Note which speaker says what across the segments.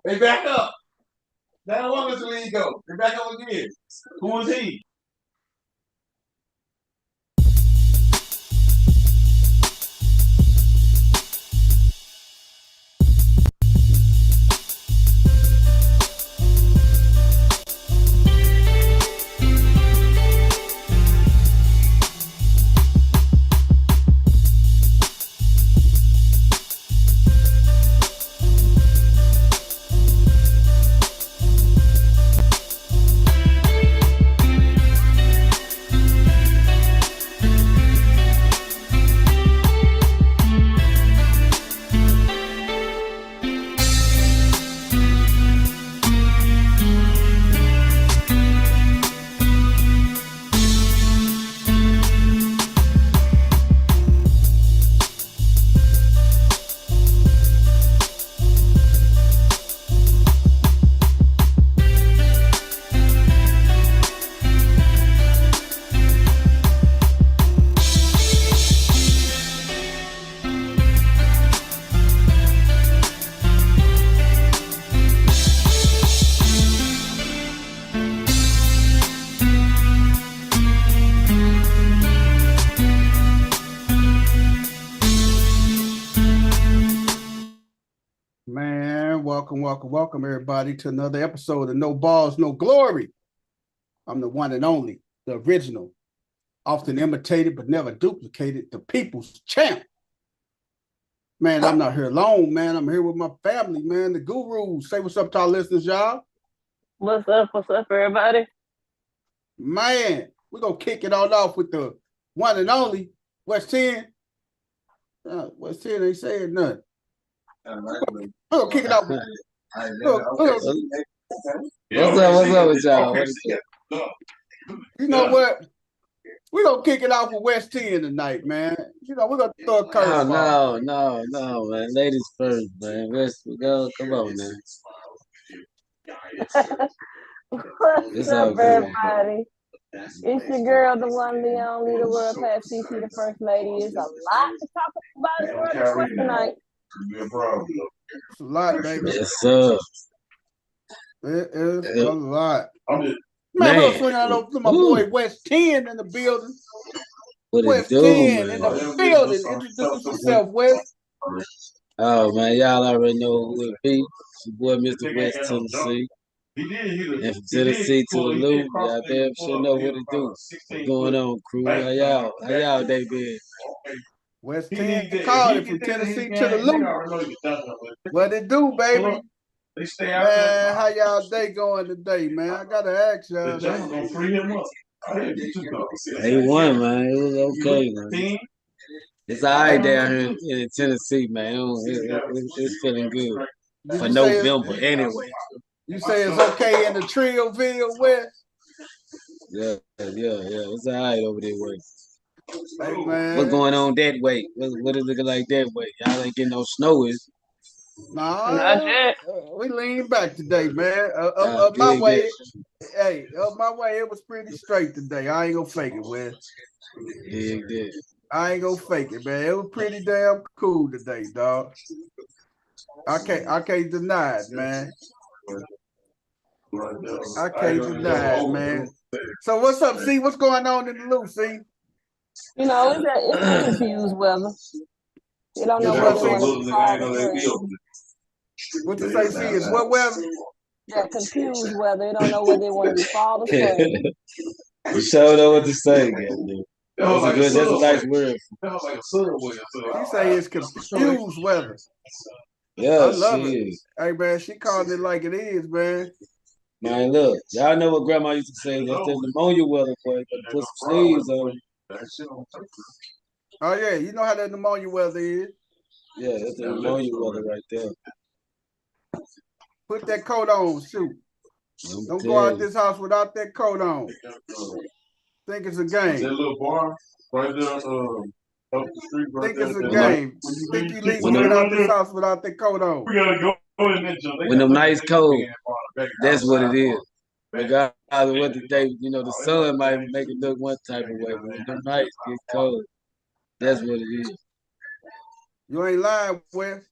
Speaker 1: They back up. They don't want us to lead go. They back up again. Who is he?
Speaker 2: Man, welcome, everybody, to another episode of No Balls, No Glory. I'm the one and only, the original, often imitated but never duplicated, the people's champ. Man, I'm not here alone, man. I'm here with my family, man, the gurus. Say what's up to our listeners, y'all.
Speaker 3: What's up, everybody?
Speaker 2: Man, we're going to kick it all off with the one and only West 10. West 10 ain't saying nothing. We're gonna kick it out.
Speaker 4: What's up with y'all?
Speaker 2: You know what? We're gonna kick it off with West 10 tonight, man. You know, we're gonna throw a curveball.
Speaker 4: No, man. Ladies first, man. West, we go. Come on, man.
Speaker 3: What's up, everybody? It's your girl, the one, the only, the world class CC, the first lady. It's a lot to talk about in world sports tonight.
Speaker 2: It's a lot, baby.
Speaker 4: Yes, sir.
Speaker 2: It is a lot. Man,
Speaker 4: Man.
Speaker 2: I'm swing out over to my boy West 10 in the building.
Speaker 4: West
Speaker 2: 10 in the building. Introduce yourself, West.
Speaker 4: Oh, man, y'all already know who it be. It's your boy, Mr. West Tennessee. And from Tennessee to the Loop, y'all damn sure know what it do. What's going on, crew? How y'all day been?
Speaker 2: West 10 called it from Tennessee to the Loop. What it do, baby? Man, how y'all day going today, man? I gotta ask y'all.
Speaker 4: They won, man. It was okay, man. It's all right down here in Tennessee, man. It's feeling good for November, anyway.
Speaker 2: You say it's okay in the Trillville, West?
Speaker 4: Yeah. It's all right over there, West.
Speaker 2: Hey, man.
Speaker 4: What's going on that way? What is it looking like that way? Y'all ain't getting no snow, is?
Speaker 2: Nah,
Speaker 3: not yet.
Speaker 2: We lean back today, man. Up my way, it was pretty straight today. I ain't gonna fake it, West.
Speaker 4: Yeah.
Speaker 2: I ain't gonna fake it, man. It was pretty damn cool today, dog. I can't deny it, man. I can't deny it, man. So what's up, C? What's going on in the loop, C?
Speaker 3: You know, it's confused weather. You don't know what they want to
Speaker 2: What you say, C? Is what weather?
Speaker 3: Yeah, confused weather. They don't know whether they want to be fall or spring.
Speaker 4: You sure know what to say, man. That's a nice word.
Speaker 2: She say it's confused weather.
Speaker 4: Yeah,
Speaker 2: I love
Speaker 4: she
Speaker 2: it.
Speaker 4: is.
Speaker 2: Hey, man, she called it like it is, man.
Speaker 4: Man, look, y'all know what Grandma used to say. That's the pneumonia weather, boy. Put some sleeves on.
Speaker 2: Oh, yeah, you know how that pneumonia weather is.
Speaker 4: Yeah, that's the pneumonia weather right there.
Speaker 2: Put that coat on, shoot. Don't go out this house without that coat on. Think it's a game.
Speaker 1: That little bar right there, up the street right
Speaker 2: Think
Speaker 1: there.
Speaker 2: it's a game. You think you leave me out this house without that coat on?
Speaker 1: We gotta go in that joint.
Speaker 4: When them nice cold, that's what it is. Regardless of what the day, you know, the sun might make it look one type of way, but when them nights get cold, that's what it is.
Speaker 2: You ain't lying, Wes.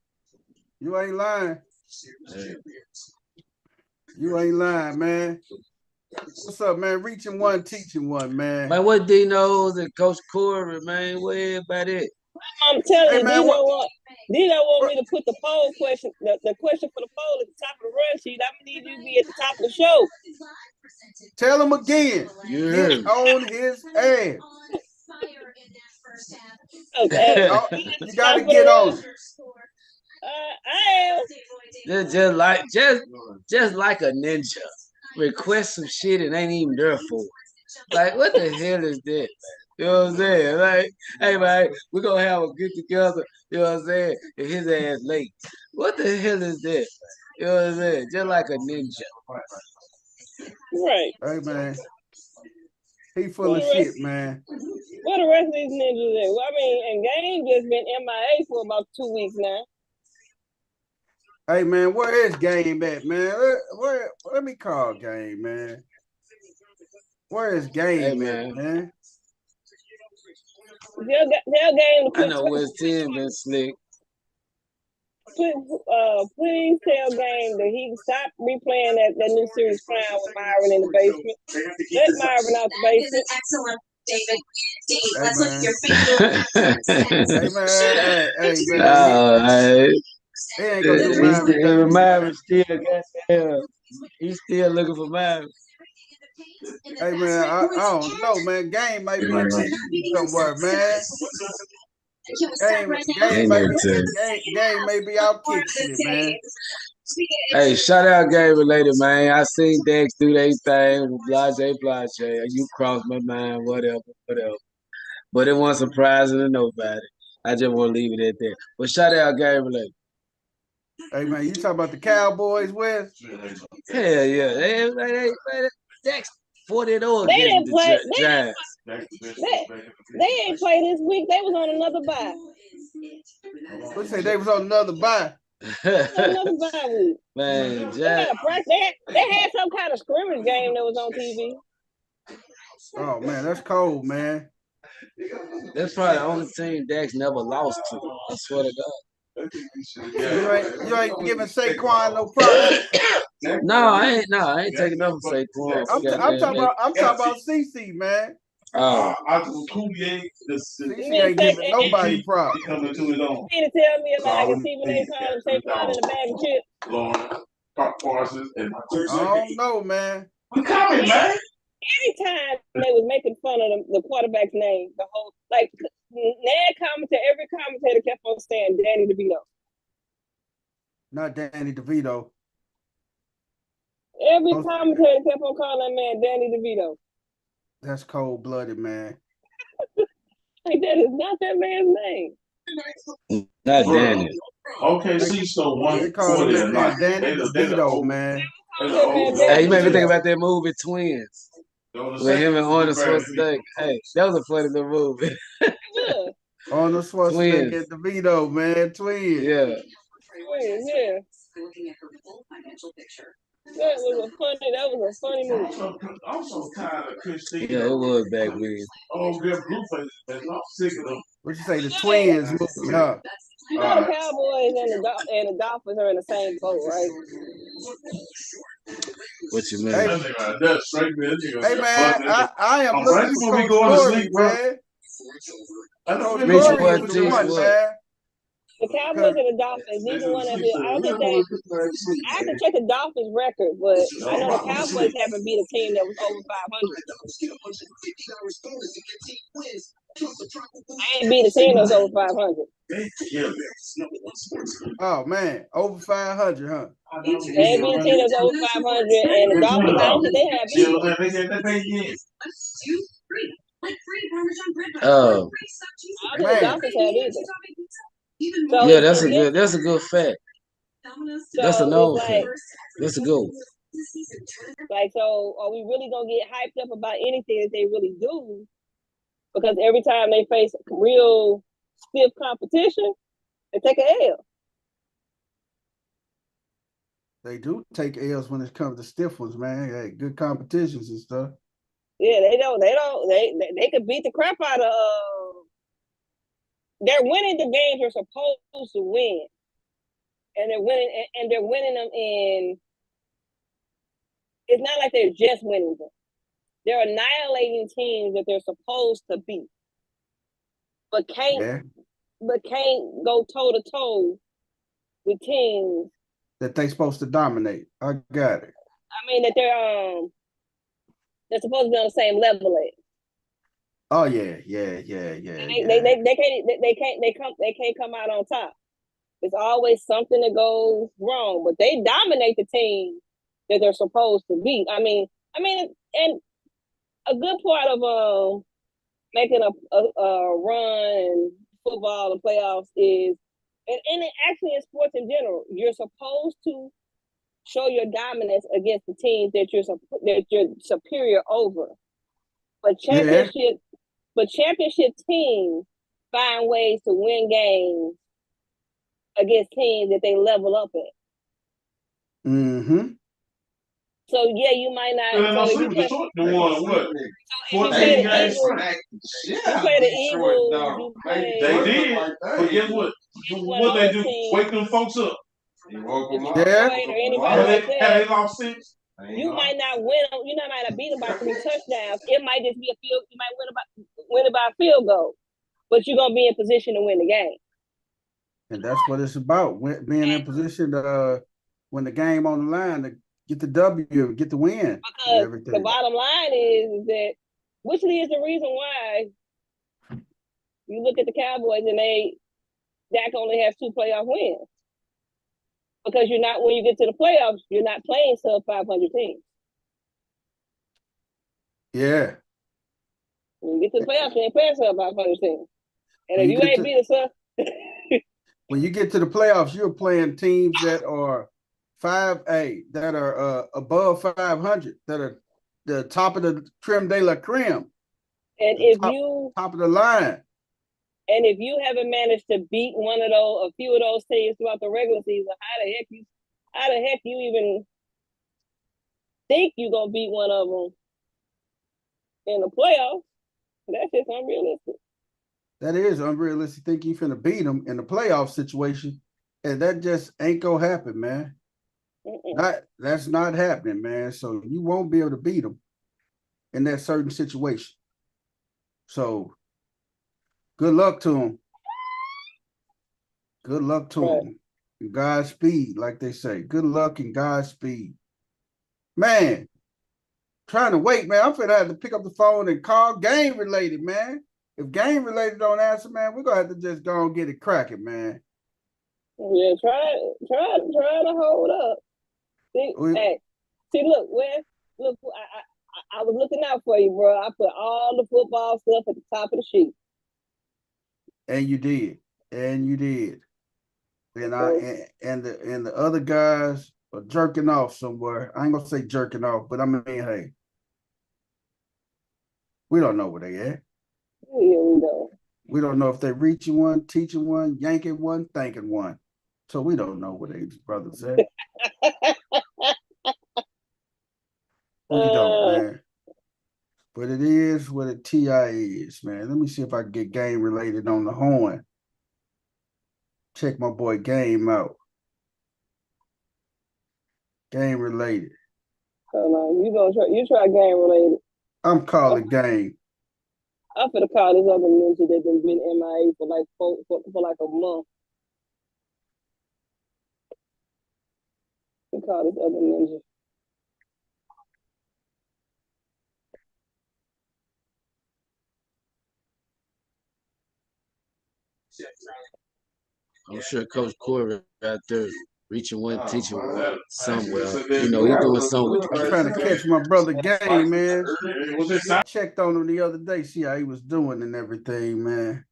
Speaker 2: You ain't lying. You ain't lying, man. What's up, man? Reaching one, teaching one, man.
Speaker 4: Man, what Dino's and Coach Corey, man? Where everybody at?
Speaker 3: I'm telling
Speaker 2: Hey,
Speaker 3: you,
Speaker 2: man,
Speaker 3: Dino want me to put the poll question, the question for the poll at the top of the run sheet. I'm gonna need you to be at the top of the show.
Speaker 2: Tell him again.
Speaker 4: You
Speaker 2: Get
Speaker 4: heard me.
Speaker 2: on his ass.
Speaker 3: Okay.
Speaker 2: You gotta get on it.
Speaker 3: I am.
Speaker 4: Just like a ninja. Request some shit and ain't even there for it. Like, what the hell is that? You know what I'm saying? Like, hey man, we're gonna have a get together, you know what I'm saying? And his ass late. What the hell is that? You know what I'm saying? Just like a ninja.
Speaker 3: Right.
Speaker 2: Hey, man. He full of shit, man.
Speaker 3: Where the rest of these ninjas at? Well, I mean, and Game just been MIA for about 2 weeks now.
Speaker 2: Hey, man, where is Game at, man? Where let me call Game, man. Where is Game at, man?
Speaker 3: Tell Game to
Speaker 4: I know West 10 been slick.
Speaker 3: Please tell Game that he can stop replaying that new series Clown with Myron in the basement. Let Myron out the basement.
Speaker 5: Excellent, David.
Speaker 2: Hey,
Speaker 5: Let's look at
Speaker 2: man.
Speaker 5: your favorite.
Speaker 2: Hey, man. Hey, man. He ain't gonna do Myron dirty.
Speaker 4: Myron still goddamn. He's still looking for Myron.
Speaker 2: Hey, man, I don't know, man. Game might be in Tahiti somewhere, man. Game may be out kicking it, man.
Speaker 4: Hey, shout out Game related, man. I seen Dex do their thing, blase. You crossed my mind, whatever. But it wasn't surprising to nobody. I just want to leave it at that. But shout out Game related.
Speaker 2: Hey, man, you talking about the Cowboys, Wes?
Speaker 4: Hell yeah. They Dex 40-0
Speaker 3: They
Speaker 4: against
Speaker 3: didn't play.
Speaker 4: the Giants.
Speaker 3: They ain't play this week. They was on another bye.
Speaker 2: Let's say they was on another bye.
Speaker 3: Another bye week.
Speaker 4: Man,
Speaker 3: they had some kind of scrimmage game that was on TV.
Speaker 2: Oh man, that's cold, man.
Speaker 4: That's probably the only team Dax never lost to. I swear to God.
Speaker 2: You ain't giving Saquon no props.
Speaker 4: No, I ain't taking up for Saquon.
Speaker 2: I'm talking about CC, man. CC ain't giving nobody props.
Speaker 3: You mean to tell me like a Stephen A. called him Saquon in the bag of chips?
Speaker 2: I don't know, man.
Speaker 1: We coming, man.
Speaker 3: Anytime they was making fun of the quarterback's name, the whole every commentator kept on saying Danny DeVito.
Speaker 2: Not Danny DeVito.
Speaker 3: Every commentator kept on calling that man Danny DeVito.
Speaker 2: That's cold-blooded, man.
Speaker 3: Like, that is not that man's name.
Speaker 4: Not Danny.
Speaker 1: Okay, so
Speaker 2: they call him that man Danny DeVito, man.
Speaker 4: Hey, you made me think about that movie Twins. With him and Arnold Schwarzenegger. Hey, that was a funny little movie.
Speaker 2: Arnold Schwarzenegger and DeVito, man. Twins.
Speaker 4: Yeah.
Speaker 3: Twins, yeah. That was a funny movie.
Speaker 1: I'm so tired of Christine.
Speaker 4: Yeah, it was back when.
Speaker 1: Oh, good Blueface. I'm sick of them.
Speaker 2: What you say, the Twins movie, huh?
Speaker 3: You know the Cowboys and the Dolphins are in the same boat, right?
Speaker 4: What you mean?
Speaker 2: Hey man, I am looking for Coach Corey, man. Coach Corey is the one, man.
Speaker 3: The Cowboys and the Dolphins, neither one of them. I have to check the Dolphins' record, but I know the Cowboys haven't beat a team that was over 500. I ain't beat a team that was over 500.
Speaker 2: Oh man, over 500, huh?
Speaker 3: They ain't beat a team that was over 500, and the Dolphins, I don't think they have either.
Speaker 4: Oh,
Speaker 3: I don't think the Dolphins have either. So
Speaker 4: yeah, that's a good fact. That's a known fact. That's a good one.
Speaker 3: Like, so are we really gonna get hyped up about anything that they really do? Because every time they face real stiff competition, they take an L.
Speaker 2: They do take L's when it comes to stiff ones, man. Hey, good competitions and stuff.
Speaker 3: Yeah, they could beat the crap out of they're winning the games they're supposed to win. and they're winning, and they're winning them in. It's not like they're just winning them. They're annihilating teams that they're supposed to beat, but can't go toe to toe with teams
Speaker 2: that they supposed to dominate. I got it.
Speaker 3: I mean that they're supposed to be on the same level as.
Speaker 2: Oh yeah.
Speaker 3: They can't come out on top. There's always something that goes wrong, but they dominate the team that they're supposed to beat. I mean, and a good part of making a run in football and playoffs is, and actually in sports in general, you're supposed to show your dominance against the teams that you're superior over. But championship teams find ways to win games against teams that they level up at.
Speaker 2: Mm-hmm.
Speaker 3: So yeah, you might not. So if you play,
Speaker 1: the one what?
Speaker 3: you play the Eagles, you play.
Speaker 1: They did, but guess what? What they do? Wake them folks up.
Speaker 2: Yeah.
Speaker 3: Or anybody like that.
Speaker 1: Have they lost 6?
Speaker 3: You might not win. You might not beat them by 3 touchdowns. It might just be a field. You might win it by a field goal, but you're gonna be in position to win the game.
Speaker 2: And that's what it's about. Being in position to when the game on the line to get the W, get the win.
Speaker 3: Because the bottom line is that, which is the reason why you look at the Cowboys and Dak only has 2 playoff wins. Because when you get to the playoffs, you're not playing sub 500 teams.
Speaker 2: Yeah.
Speaker 3: When you get to the playoffs, you ain't playing sub 500 teams. And if you ain't beat a sub.
Speaker 2: When you get to the playoffs, you're playing teams that are 5A, that are above 500, that are the top of the creme de la creme.
Speaker 3: And
Speaker 2: top of the line.
Speaker 3: And if you haven't managed to beat a few of those teams throughout the regular season, how the heck you even think you're gonna beat one of them in the playoffs? That's just unrealistic.
Speaker 2: That is unrealistic. Think you finna beat them in the playoff situation, and that just ain't gonna happen, man. That's not happening, man. So you won't be able to beat them in that certain situation. So good luck to them. Good luck to them. Godspeed, like they say. Good luck and Godspeed. Man, trying to wait, man. I'm finna have to pick up the phone and call game related, man. If game related don't answer, man, we're gonna have to just go and get it cracking, man.
Speaker 3: Yeah, try to hold up. See, look, I was looking out for you, bro. I put all the football stuff at the top of the sheet.
Speaker 2: And you did. And the other guys are jerking off somewhere. I ain't gonna say jerking off, but I mean, hey, we don't know where they at.
Speaker 3: Yeah, we don't.
Speaker 2: We don't know if they're reaching one, teaching one, yanking one, thanking one. So we don't know where these brothers at. We don't, man. But it is what a TI is, man. Let me see if I can get game related on the horn. Check my boy Game out. Game related.
Speaker 3: Hold on, you try game related.
Speaker 2: I'm calling game.
Speaker 3: I'm finna call this other ninja that been MIA for like a month. We call this other ninja.
Speaker 4: I'm sure Coach Corey out there reaching one, teaching one somewhere. You know, he's doing something with the
Speaker 2: I'm trying to catch my brother Game, man. I checked on him the other day, see how he was doing and everything, man.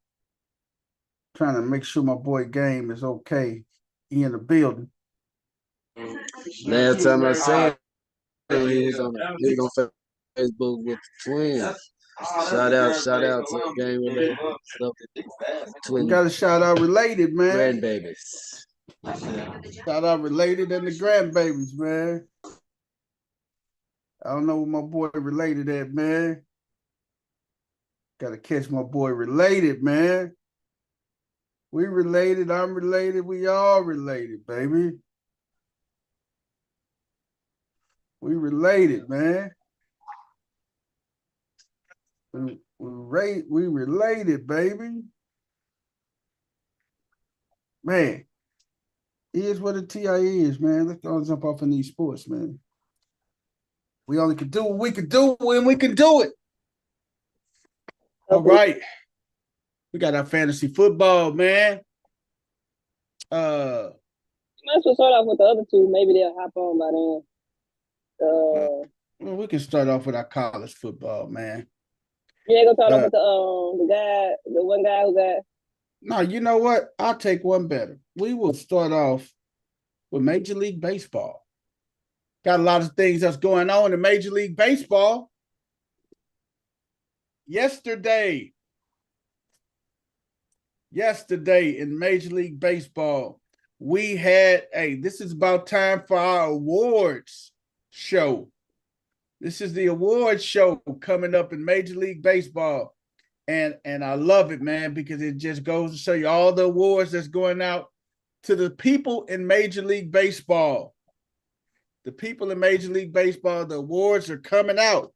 Speaker 2: Trying to make sure my boy Game is okay. He in the building.
Speaker 4: Last time I saw him, he was on Facebook with the twins. Shout out to the game related stuff.
Speaker 2: We got a shout out related, man.
Speaker 4: Grandbabies.
Speaker 2: Shout out related and the grandbabies, man. I don't know what my boy related at, man. Gotta catch my boy related, man. We related. I'm related. We all related, baby. We related, man. We related, baby. Man, here's what the TI is, man. Let's go jump off in these sports, man. We only can do what we can do when we can do it. All right. We got our fantasy football, man.
Speaker 3: Might as well start off with the other two. Maybe they'll hop on by then.
Speaker 2: Well, we can start off with our college football, man.
Speaker 3: You ain't gonna start off with the one guy who got.
Speaker 2: No, you know what? I'll take one better. We will start off with Major League Baseball. Got a lot of things that's going on in Major League Baseball. Yesterday in Major League Baseball, we had this is about time for our awards show. This is the awards show coming up in Major League Baseball. And I love it, man, because it just goes to show you all the awards that's going out to the people in Major League Baseball. The people in Major League Baseball, the awards are coming out.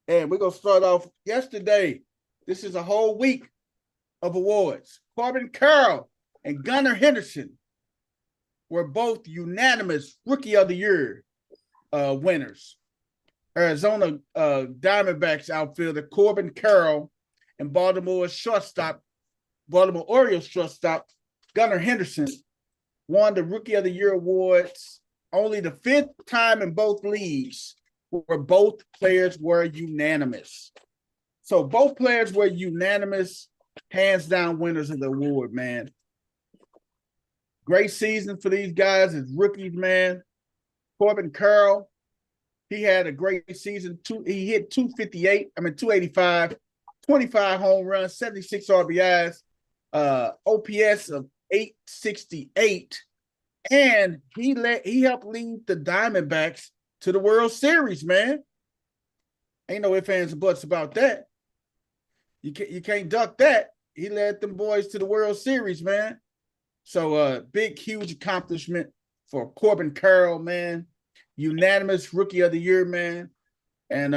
Speaker 2: And we're going to start off yesterday. This is a whole week of awards. Corbin Carroll and Gunnar Henderson were both unanimous Rookie of the Year winners. Arizona Diamondbacks outfielder Corbin Carroll and Baltimore Orioles shortstop Gunnar Henderson won the Rookie of the Year awards only the fifth time in both leagues where both players were unanimous. So both players were unanimous, hands down winners of the award, man. Great season for these guys as rookies, man. Corbin Carroll, he had a great season. He hit 285, 25 home runs, 76 RBIs, OPS of 868, and he helped lead the Diamondbacks to the World Series, man. Ain't no ifs, ands, and buts about that. You can't duck that. He led them boys to the World Series, man. So big, huge accomplishment for Corbin Carroll, man. Unanimous Rookie of the Year, man. And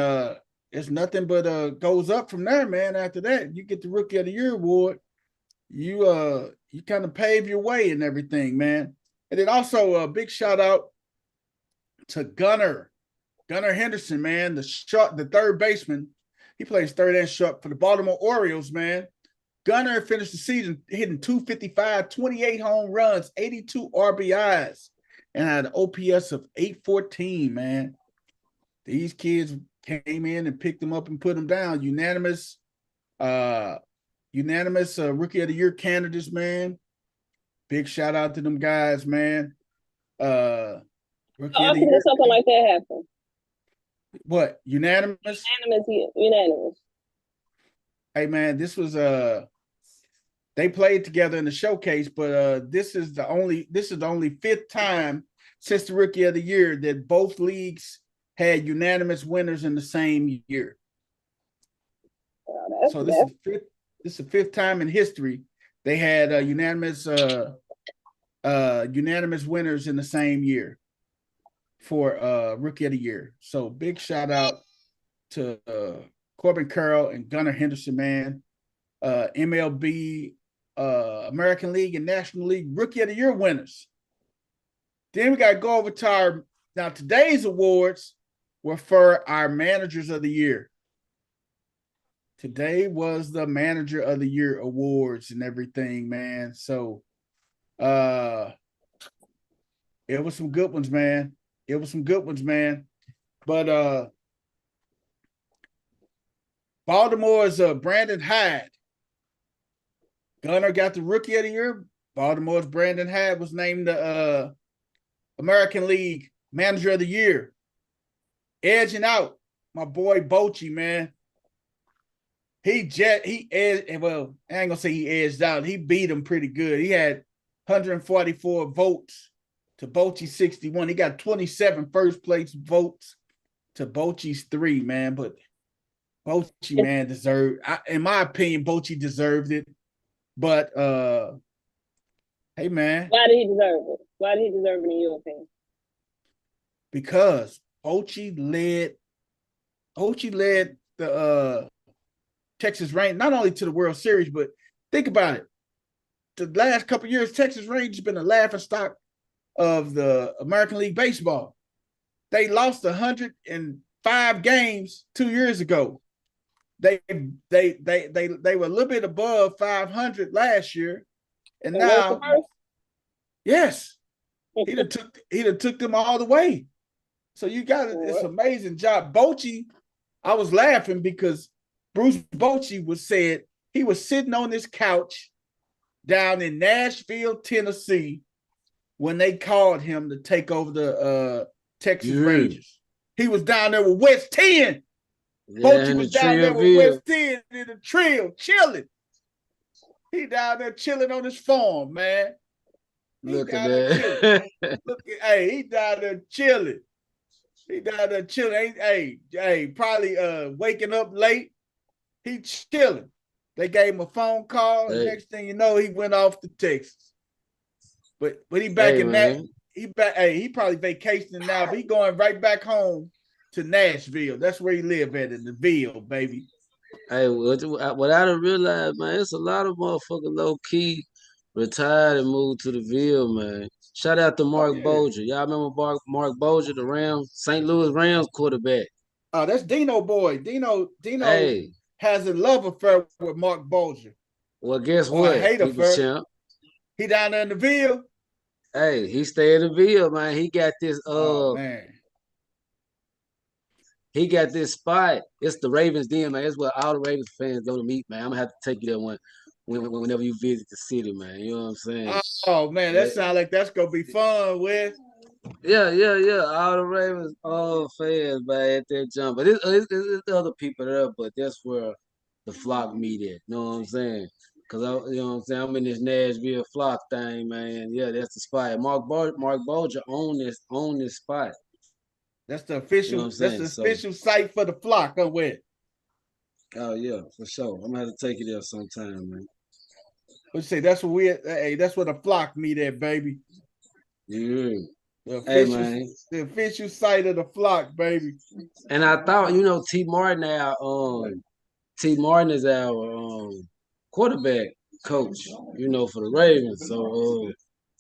Speaker 2: it's nothing but goes up from there, man. After that, you get the Rookie of the Year award. You kind of pave your way and everything, man. And then also a big shout out to Gunnar Henderson, man, the third baseman. He plays third and short for the Baltimore Orioles, man. Gunnar finished the season hitting 255, 28 home runs, 82 RBIs, and had an OPS of 814, man. These kids came in and picked them up and put them down. Unanimous Rookie of the Year candidates, man. Big shout out to them guys, man.
Speaker 3: How often does something like that happen?
Speaker 2: What? Unanimous?
Speaker 3: Unanimous.
Speaker 2: Hey, man, this was they played together in the showcase, but this is the only fifth time since the Rookie of the Year that both leagues had unanimous winners in the same year. So this is the fifth time in history they had unanimous winners in the same year for Rookie of the Year. So big shout out to Corbin Carroll and Gunnar Henderson, man. MLB, American League, and National League Rookie of the Year winners. Then we got to go over to today's awards were for our Managers of the Year. Today was the Manager of the Year awards and everything, man. So it was some good ones, man. But Baltimore's Brandon Hyde. Gunnar got the Rookie of the Year. Baltimore's Brandon Hyde was named the American League Manager of the Year. Edging out, my boy Bochy, man. I ain't gonna say he edged out. He beat him pretty good. He had 144 votes to Bochy's 61. He got 27 first place votes to Bochy's 3, man. But Bochy, man, deserved. In my opinion, Bochy deserved it. But hey, man,
Speaker 3: Why did he deserve it? Why did he deserve it in your opinion?
Speaker 2: because Bochy led the Texas Rangers not only to the World Series, but think about it. The last couple of years, Texas Rangers has been a laughing stock of the American League Baseball. They lost 105 games 2 years ago. They were a little bit above 500 last year, and now, yes, he took them all the way. So you got it. It's amazing job, Bochy. I was laughing because Bruce Bochy said he was sitting on his couch down in Nashville, Tennessee, when they called him to take over the Texas Rangers. He was down there with West 10. Bochy was down there with West 10 in the trail, chilling. He down there chilling on his farm, man.
Speaker 4: Look at that.
Speaker 2: Hey, he down there chilling. He down there chilling. Hey, probably waking up late. He chilling. They gave him a phone call, and next thing you know, he went off to Texas. But he back in that. He probably vacationing now, but he going right back home to Nashville. That's where he live at, in the Ville, baby.
Speaker 4: Hey, what I done realized, man, it's a lot of motherfuckers low key retired and moved to the Ville, man. Shout out to Mark Bolger. Y'all remember Mark Bolger, the St. Louis Rams quarterback?
Speaker 2: Oh, that's Dino boy. Dino has a love affair with Mark Bolger.
Speaker 4: Well, guess what?
Speaker 2: He was champ. He down there in the Ville.
Speaker 4: Hey, he stayed in the Ville, man. He got this
Speaker 2: man.
Speaker 4: He got this spot. It's the Ravens Den, man. It's where all the Ravens fans go to meet, man. I'm gonna have to take you there whenever you visit the city, man. You know what I'm saying?
Speaker 2: Oh man, that sounds like that's gonna be fun, Wes.
Speaker 4: Yeah. All the Ravens, fans, man, at that jump. But it's other people there, but that's where the flock meet at. You know what I'm saying? Cause you know what I'm saying, I'm in this Nashville flock thing, man. Yeah, that's the spot. Mark Bolger own this spot.
Speaker 2: That's the official. You know that's the official site for the flock, huh, Wes?
Speaker 4: Oh yeah, for sure. I'm gonna have to take you there sometime, man.
Speaker 2: Let's say that's where that's where the flock meet at, baby.
Speaker 4: Yeah.
Speaker 2: The official site of the flock, baby.
Speaker 4: And I thought, T. Martin is our quarterback coach, for the Ravens. So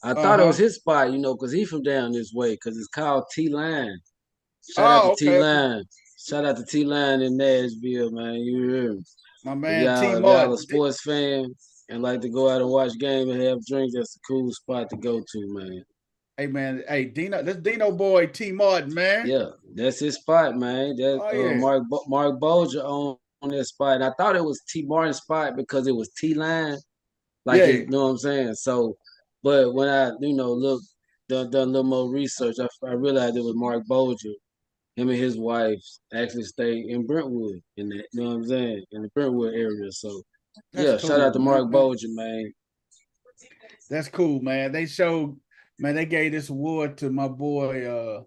Speaker 4: I thought it was his spot, because he's from down this way, because it's called T-Line. Shout out to T-Line. Shout out to T-Line in Nashville, man. You hear me?
Speaker 2: My man,
Speaker 4: if y'all a sports fan and like to go out and watch game and have drinks, that's a cool spot to go to, man.
Speaker 2: Hey man, Dino, that's Dino boy T Martin, man.
Speaker 4: Yeah, that's his spot, man. Mark Bolger on that spot. And I thought it was T Martin's spot because it was T-Line. You know what I'm saying? So, but when I, done a little more research, I realized it was Mark Bolger. Him and his wife actually stayed in Brentwood, you know what I'm saying? In the Brentwood area. So, that's cool, shout out to Mark Bolger, man.
Speaker 2: That's cool, man. They gave this award to my boy,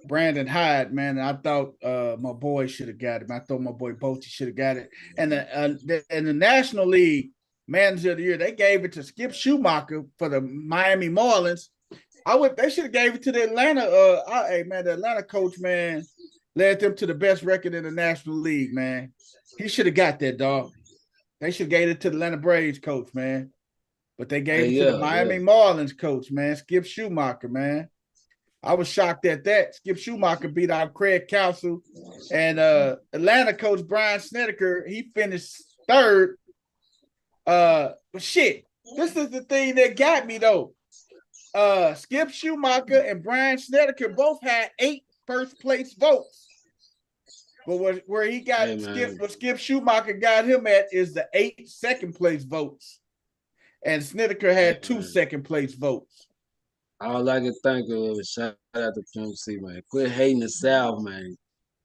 Speaker 2: Brandon Hyde, man. And I thought my boy should have got it. I thought my boy Bochy should have got it. And the National League Manager of the Year, they gave it to Skip Schumacher for the Miami Marlins. They should have gave it to the Atlanta. The Atlanta coach, man, led them to the best record in the National League, man. He should have got that, dog. They should have gave it to the Atlanta Braves coach, man. But they gave it to the Miami Marlins coach, man, Skip Schumacher, man. I was shocked at that. Skip Schumacher beat out Craig Counsell. And Atlanta coach Brian Snedeker, he finished third. But shit, this is the thing that got me, though. Skip Schumacher and Brian Snedeker both had 8 first-place votes. But where he got Skip Schumacher got him at is the 8 second-place votes. And Snedeker had 2 second-place votes.
Speaker 4: All I can think of is shout out to Pimp C, man. Quit hating the South, man.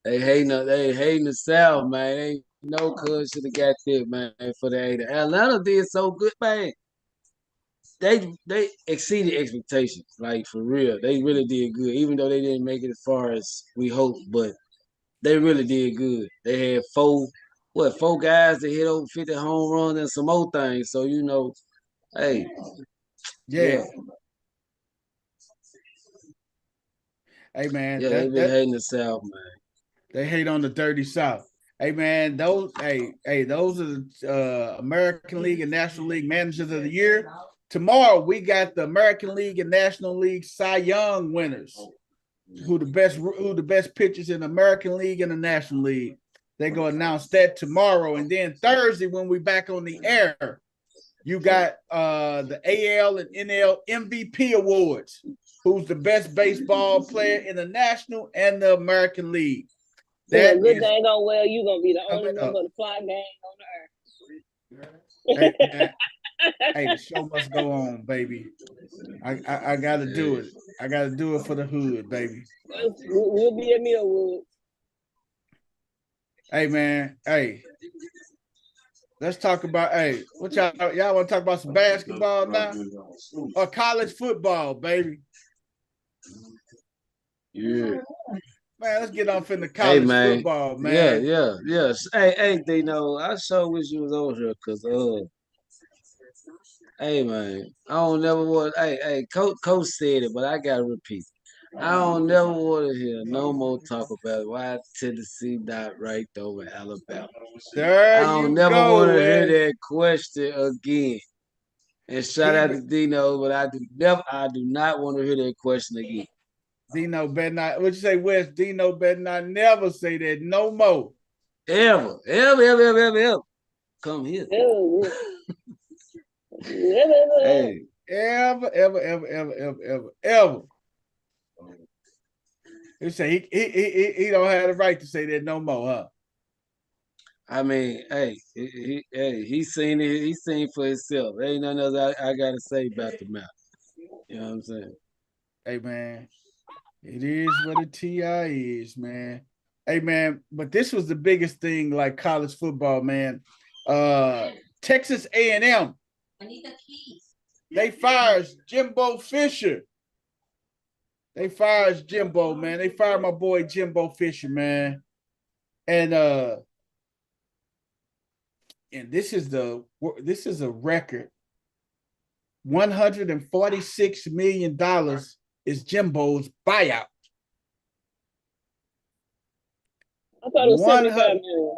Speaker 4: They hating the South, man. Ain't no cuz should have got that, man, for the 8. Atlanta did so good, man. They exceeded expectations, like for real. They really did good, even though they didn't make it as far as we hoped. But They really did good. They had four guys that hit over 50 home runs and some more things. So hey,
Speaker 2: Yeah.
Speaker 4: yeah,
Speaker 2: Hey man,
Speaker 4: yeah, they
Speaker 2: that
Speaker 4: been
Speaker 2: that
Speaker 4: hating the South, man.
Speaker 2: they hate on the dirty South. Hey man, those are the American League and National League Managers of the Year. Tomorrow we got the American League and National League Cy Young winners. Who the best pitchers in the American League and the National League. They go announce that tomorrow. And then Thursday, when we back on the air, you got the AL and NL MVP awards. Who's the best baseball player in the National and the American League?
Speaker 3: Good
Speaker 2: That is
Speaker 3: dang on well, you gonna be the only
Speaker 2: coming up.
Speaker 3: member of the fly gang on
Speaker 2: Hey,
Speaker 3: the
Speaker 2: man, hey, the
Speaker 3: earth.
Speaker 2: show must go on, baby. I gotta do it. I gotta do it for the hood, baby.
Speaker 3: We'll be at Millwood.
Speaker 2: Hey man, hey. Let's talk about what y'all want to talk about some basketball now or college football, baby?
Speaker 4: Yeah.
Speaker 2: Man, let's get off into
Speaker 4: Hey
Speaker 2: college
Speaker 4: man.
Speaker 2: football, man.
Speaker 4: Yeah. Hey, Dino, I sure wish you was over here because hey man, I don't never want Coach said it, but I gotta repeat. I don't never want to hear no more talk about why Tennessee not ranked over Alabama. I
Speaker 2: There
Speaker 4: don't
Speaker 2: you
Speaker 4: never want
Speaker 2: go,
Speaker 4: to hear
Speaker 2: Wes.
Speaker 4: that question again. And shout
Speaker 2: He
Speaker 4: out to Dino, but I do not want to hear that question again.
Speaker 2: Dino better not. What you say, Wes? Dino better not never say that no more.
Speaker 4: Ever. Come here. Hey.
Speaker 2: Ever. He say he don't have the right to say that no more, huh?
Speaker 4: I mean, he seen it. He seen for himself. There ain't nothing else I gotta say about the map. You know what I'm saying?
Speaker 2: Hey man, it is what a TI is, man. Hey man, but this was the biggest thing, like college football, man. Texas A&M.
Speaker 5: I need the keys.
Speaker 2: They fires Jimbo Fisher. They fires Jimbo, man. They fired my boy Jimbo Fisher, man. And this is a record. $146 million is Jimbo's buyout.
Speaker 3: I thought it was 75 million.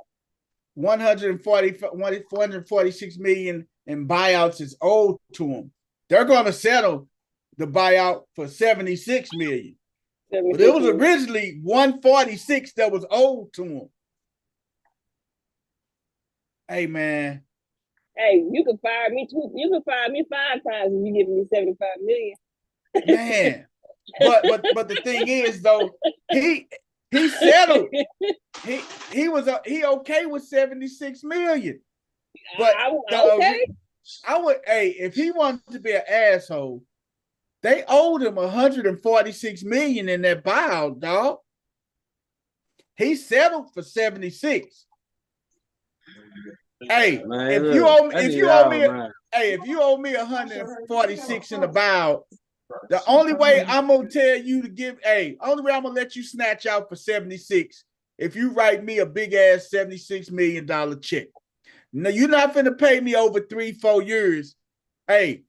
Speaker 2: 446 million in buyouts is owed to him. They're going to settle the buyout for 76 million. But it was originally 146 that was owed to him. Hey man.
Speaker 3: Hey, you can fire me too. You can fire me 5 times if you give me 75 million.
Speaker 2: Man. But the thing is though, he settled. He was okay with 76 million. But
Speaker 3: okay.
Speaker 2: If he wanted to be an asshole, they owed him 146 million in that buyout, dog. He settled for 76. Hey,
Speaker 4: man,
Speaker 2: if you owe me 146 in the buyout, the only way I'm gonna tell you to give, only way I'm gonna let you snatch out for 76 if you write me a big ass $76 million check. No, you're not finna pay me over 3-4 years. Hey,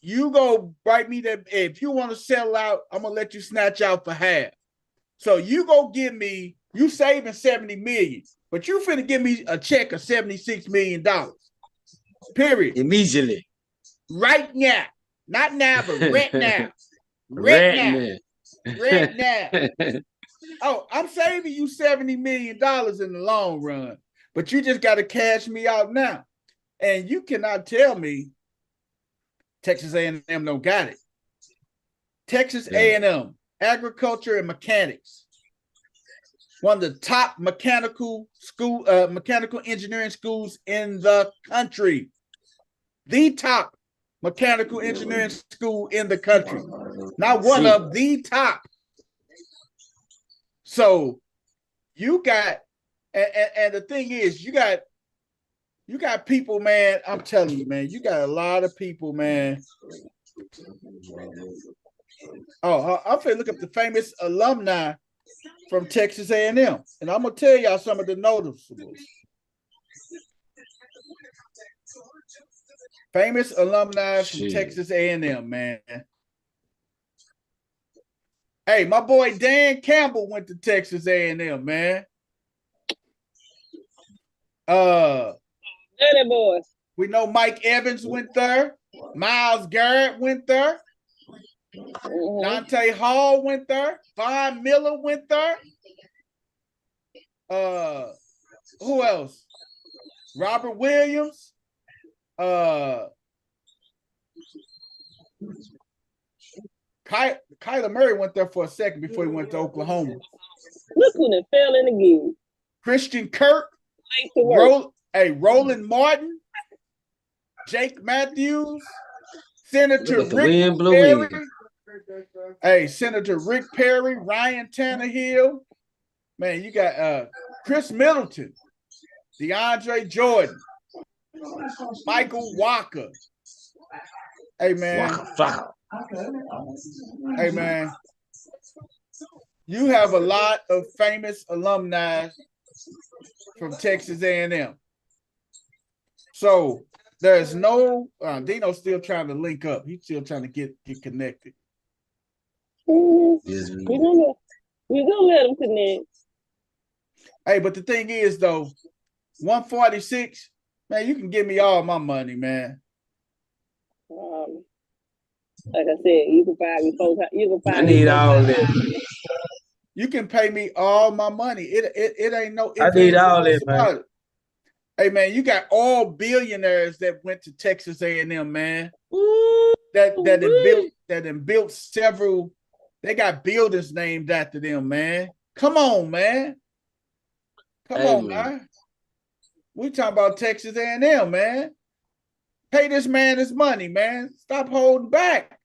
Speaker 2: you go write me that. If you want to sell out, I'm gonna let you snatch out for half. So you go give me, you saving 70 million, but you finna give me a check of $76 million. Period.
Speaker 4: Immediately.
Speaker 2: Right now. Not now, but right now. Right now. Oh, I'm saving you $70 million in the long run, but you just got to cash me out now. And you cannot tell me Texas A&M don't got it. Texas A&M, agriculture and mechanics. One of the top mechanical engineering schools in the country. The top mechanical engineering school in the country. Not one of the top. So you got, and the thing is, you got people, man. I'm telling you, man, you got a lot of people, man. Oh, I'm finna look up the famous alumni from Texas A&M. And I'm going to tell y'all some of the noticeables. Famous alumni from Texas A&M, man. Hey, my boy Dan Campbell went to Texas A&M, man.
Speaker 3: Dirty boys.
Speaker 2: We know Mike Evans went there. Myles Garrett went there. Dante Hall went there. Von Miller went there. Who else? Robert Williams. Kyler Murray went there for a second before he went to Oklahoma.
Speaker 3: Look who done fell in the game.
Speaker 2: Christian Kirk. Roland Martin. Jake Matthews. Senator Rick Perry. Hey, Senator Rick Perry, Ryan Tannehill. Man, you got Chris Middleton, DeAndre Jordan, Michael Walker. Hey, man. Hey, man. You have a lot of famous alumni from Texas A&M. So there's no Dino's still trying to link up. He's still trying to get connected.
Speaker 3: We're gonna let him connect.
Speaker 2: Hey, but the thing is though, 146, man, you can give me all my money, man.
Speaker 3: Like I said, you can find me folks. You can find.
Speaker 4: I need all that.
Speaker 2: You can pay me all my money. It ain't no.
Speaker 4: I need all that, man.
Speaker 2: Hey, man, you got all billionaires that went to Texas A&M, man.
Speaker 4: Ooh,
Speaker 2: that built several. They got buildings named after them, man. Come on, man. Come on, man. We talking about Texas A&M, man. Pay this man his money, man. Stop holding back.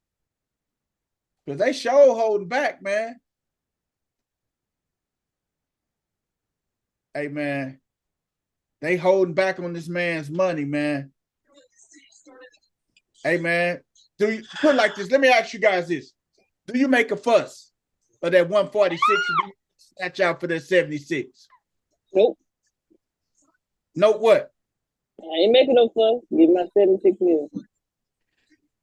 Speaker 2: Because they sure holding back, man. Hey, man. They holding back on this man's money, man. Hey, man. Do you put it like this? Let me ask you guys this. Do you make a fuss of that 146 and do you snatch out for that 76?
Speaker 3: Nope.
Speaker 2: Nope what?
Speaker 3: I ain't making no fuss. Give my 76 million.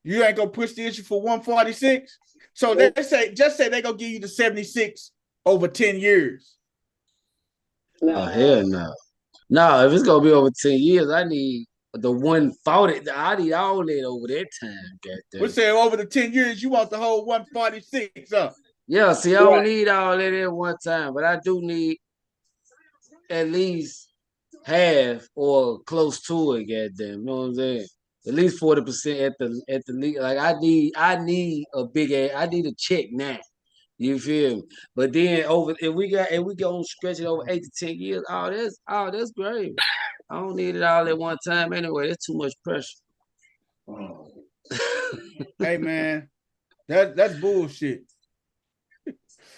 Speaker 2: You ain't gonna push the issue for 146? So nope. Just say they gonna give you the 76 over 10 years.
Speaker 4: No. Oh, hell no. No, if it's gonna be over 10 years, I need the 140. I need all that over that time.
Speaker 2: We say over the 10 years, you want the whole 146, huh?
Speaker 4: Yeah, see, I don't need all that at one time, but I do need at least half or close to it, goddamn. You know what I'm saying? At least 40% at the league. Like I need a big ass, I need a check now. You feel me? But then if we go stretch it over 8 to 10 years, that's great. I don't need it all at one time anyway. That's too much pressure.
Speaker 2: Hey man, that's bullshit.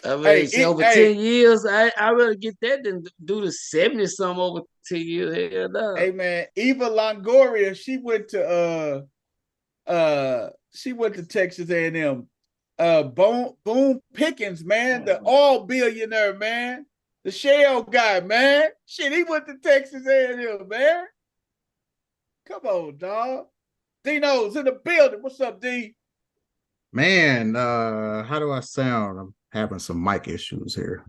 Speaker 4: I mean, over 10 years, I rather get that than do the 70 something over 10 years. Hell no.
Speaker 2: Hey man, Eva Longoria, she went to Texas A&M. Boone Pickens, man, the all billionaire, man, the shell guy, man. Shit, he went to Texas A&M, man. Come on, dog. Dino's in the building. What's up, D?
Speaker 6: Man, how do I sound? I'm having some mic issues here.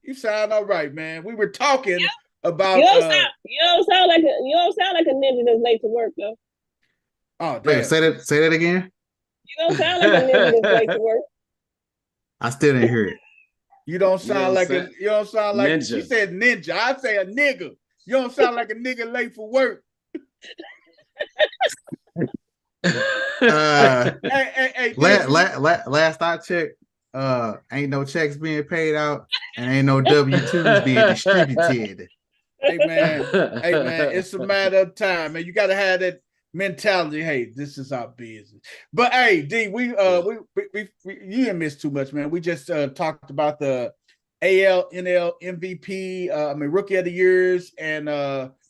Speaker 2: You sound all right, man. We were talking about.
Speaker 3: You don't sound like a ninja that's late to work, though.
Speaker 2: Oh, damn.
Speaker 6: Wait, say that again.
Speaker 3: You don't sound like a ninja that's late to work.
Speaker 6: I still didn't hear it.
Speaker 2: You don't sound like
Speaker 4: ninja.
Speaker 2: She said ninja. I say a nigga. You don't sound like a nigga late for work.
Speaker 6: Last I checked, ain't no checks being paid out and ain't no W-2s being distributed.
Speaker 2: Hey man, it's a matter of time, man. You got to have that mentality. Hey, this is our business. But hey, D, we you didn't miss too much, man. We just talked about the AL/NL MVP, Rookie of the Years and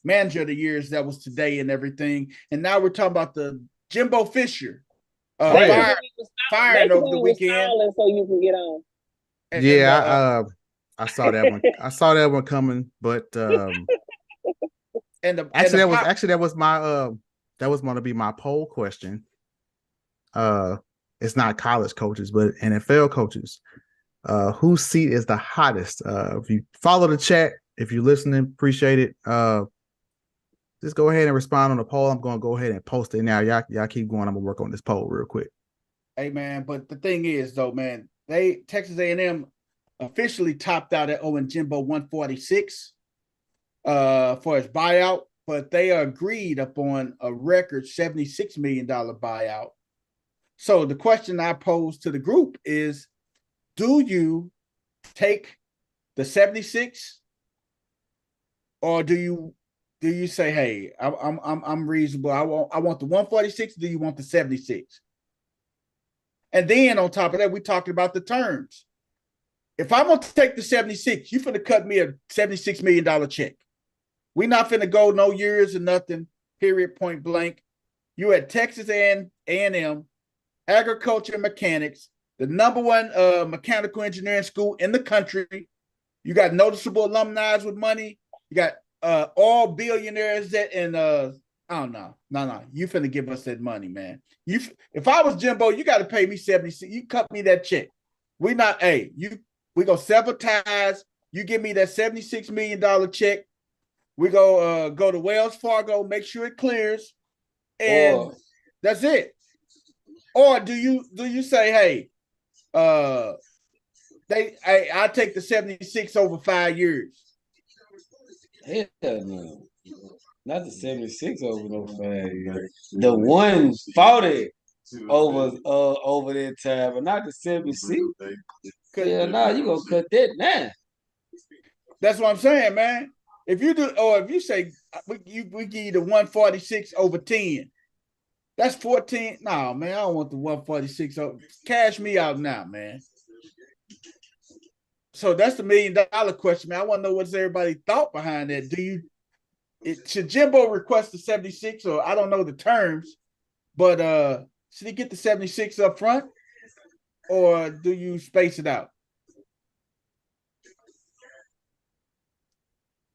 Speaker 2: Manager of the Years. That was today and everything. And now we're talking about the Jimbo Fisher fired over the weekend.
Speaker 3: So you can get on.
Speaker 6: Yeah, I saw that one. I saw that one coming, but
Speaker 2: And
Speaker 6: actually that was my that was going to be my poll question. It's not college coaches, but NFL coaches. Whose seat is the hottest? If you follow the chat, if you're listening, appreciate it. Just go ahead and respond on the poll. I'm going to go ahead and post it now. Y'all keep going. I'm gonna work on this poll real quick.
Speaker 2: Hey man, but the thing is though, man, Texas A&M officially topped out at Owen Jimbo 146 for his buyout, but they agreed upon a record $76 million buyout. So the question I pose to the group is, do you take the 76 or do you say, hey, I'm reasonable. I want the 146. Do you want the 76? And then on top of that, we talking about the terms. If I'm gonna take the 76, you finna cut me a $76 million check. We not finna go no years or nothing. Period. Point blank. You at Texas A&M, agriculture and mechanics, the number one mechanical engineering school in the country. You got noticeable alumni with money. You got all billionaires that I don't know. No. You finna give us that money, man. If I was Jimbo, you got to pay me 76. You cut me that check. We go sever ties. You give me that $76 million check. We go to Wells Fargo, make sure it clears, and that's it. Or do you say, hey, I take the 76 over 5 years?
Speaker 4: Hell no. Not the 76 over no 5 years. The 140 over that time, but not the 76. Yeah, no, you gonna cut that now.
Speaker 2: That's what I'm saying, man. If you do, or if you say we give you the 146 over 10, that's 14. No, man, I don't want the 146 over. Cash me out now, man. So that's the $1 million question, man. I want to know what's everybody's thought behind that. Should Jimbo request the 76, or I don't know the terms, but should he get the 76 up front, or do you space it out?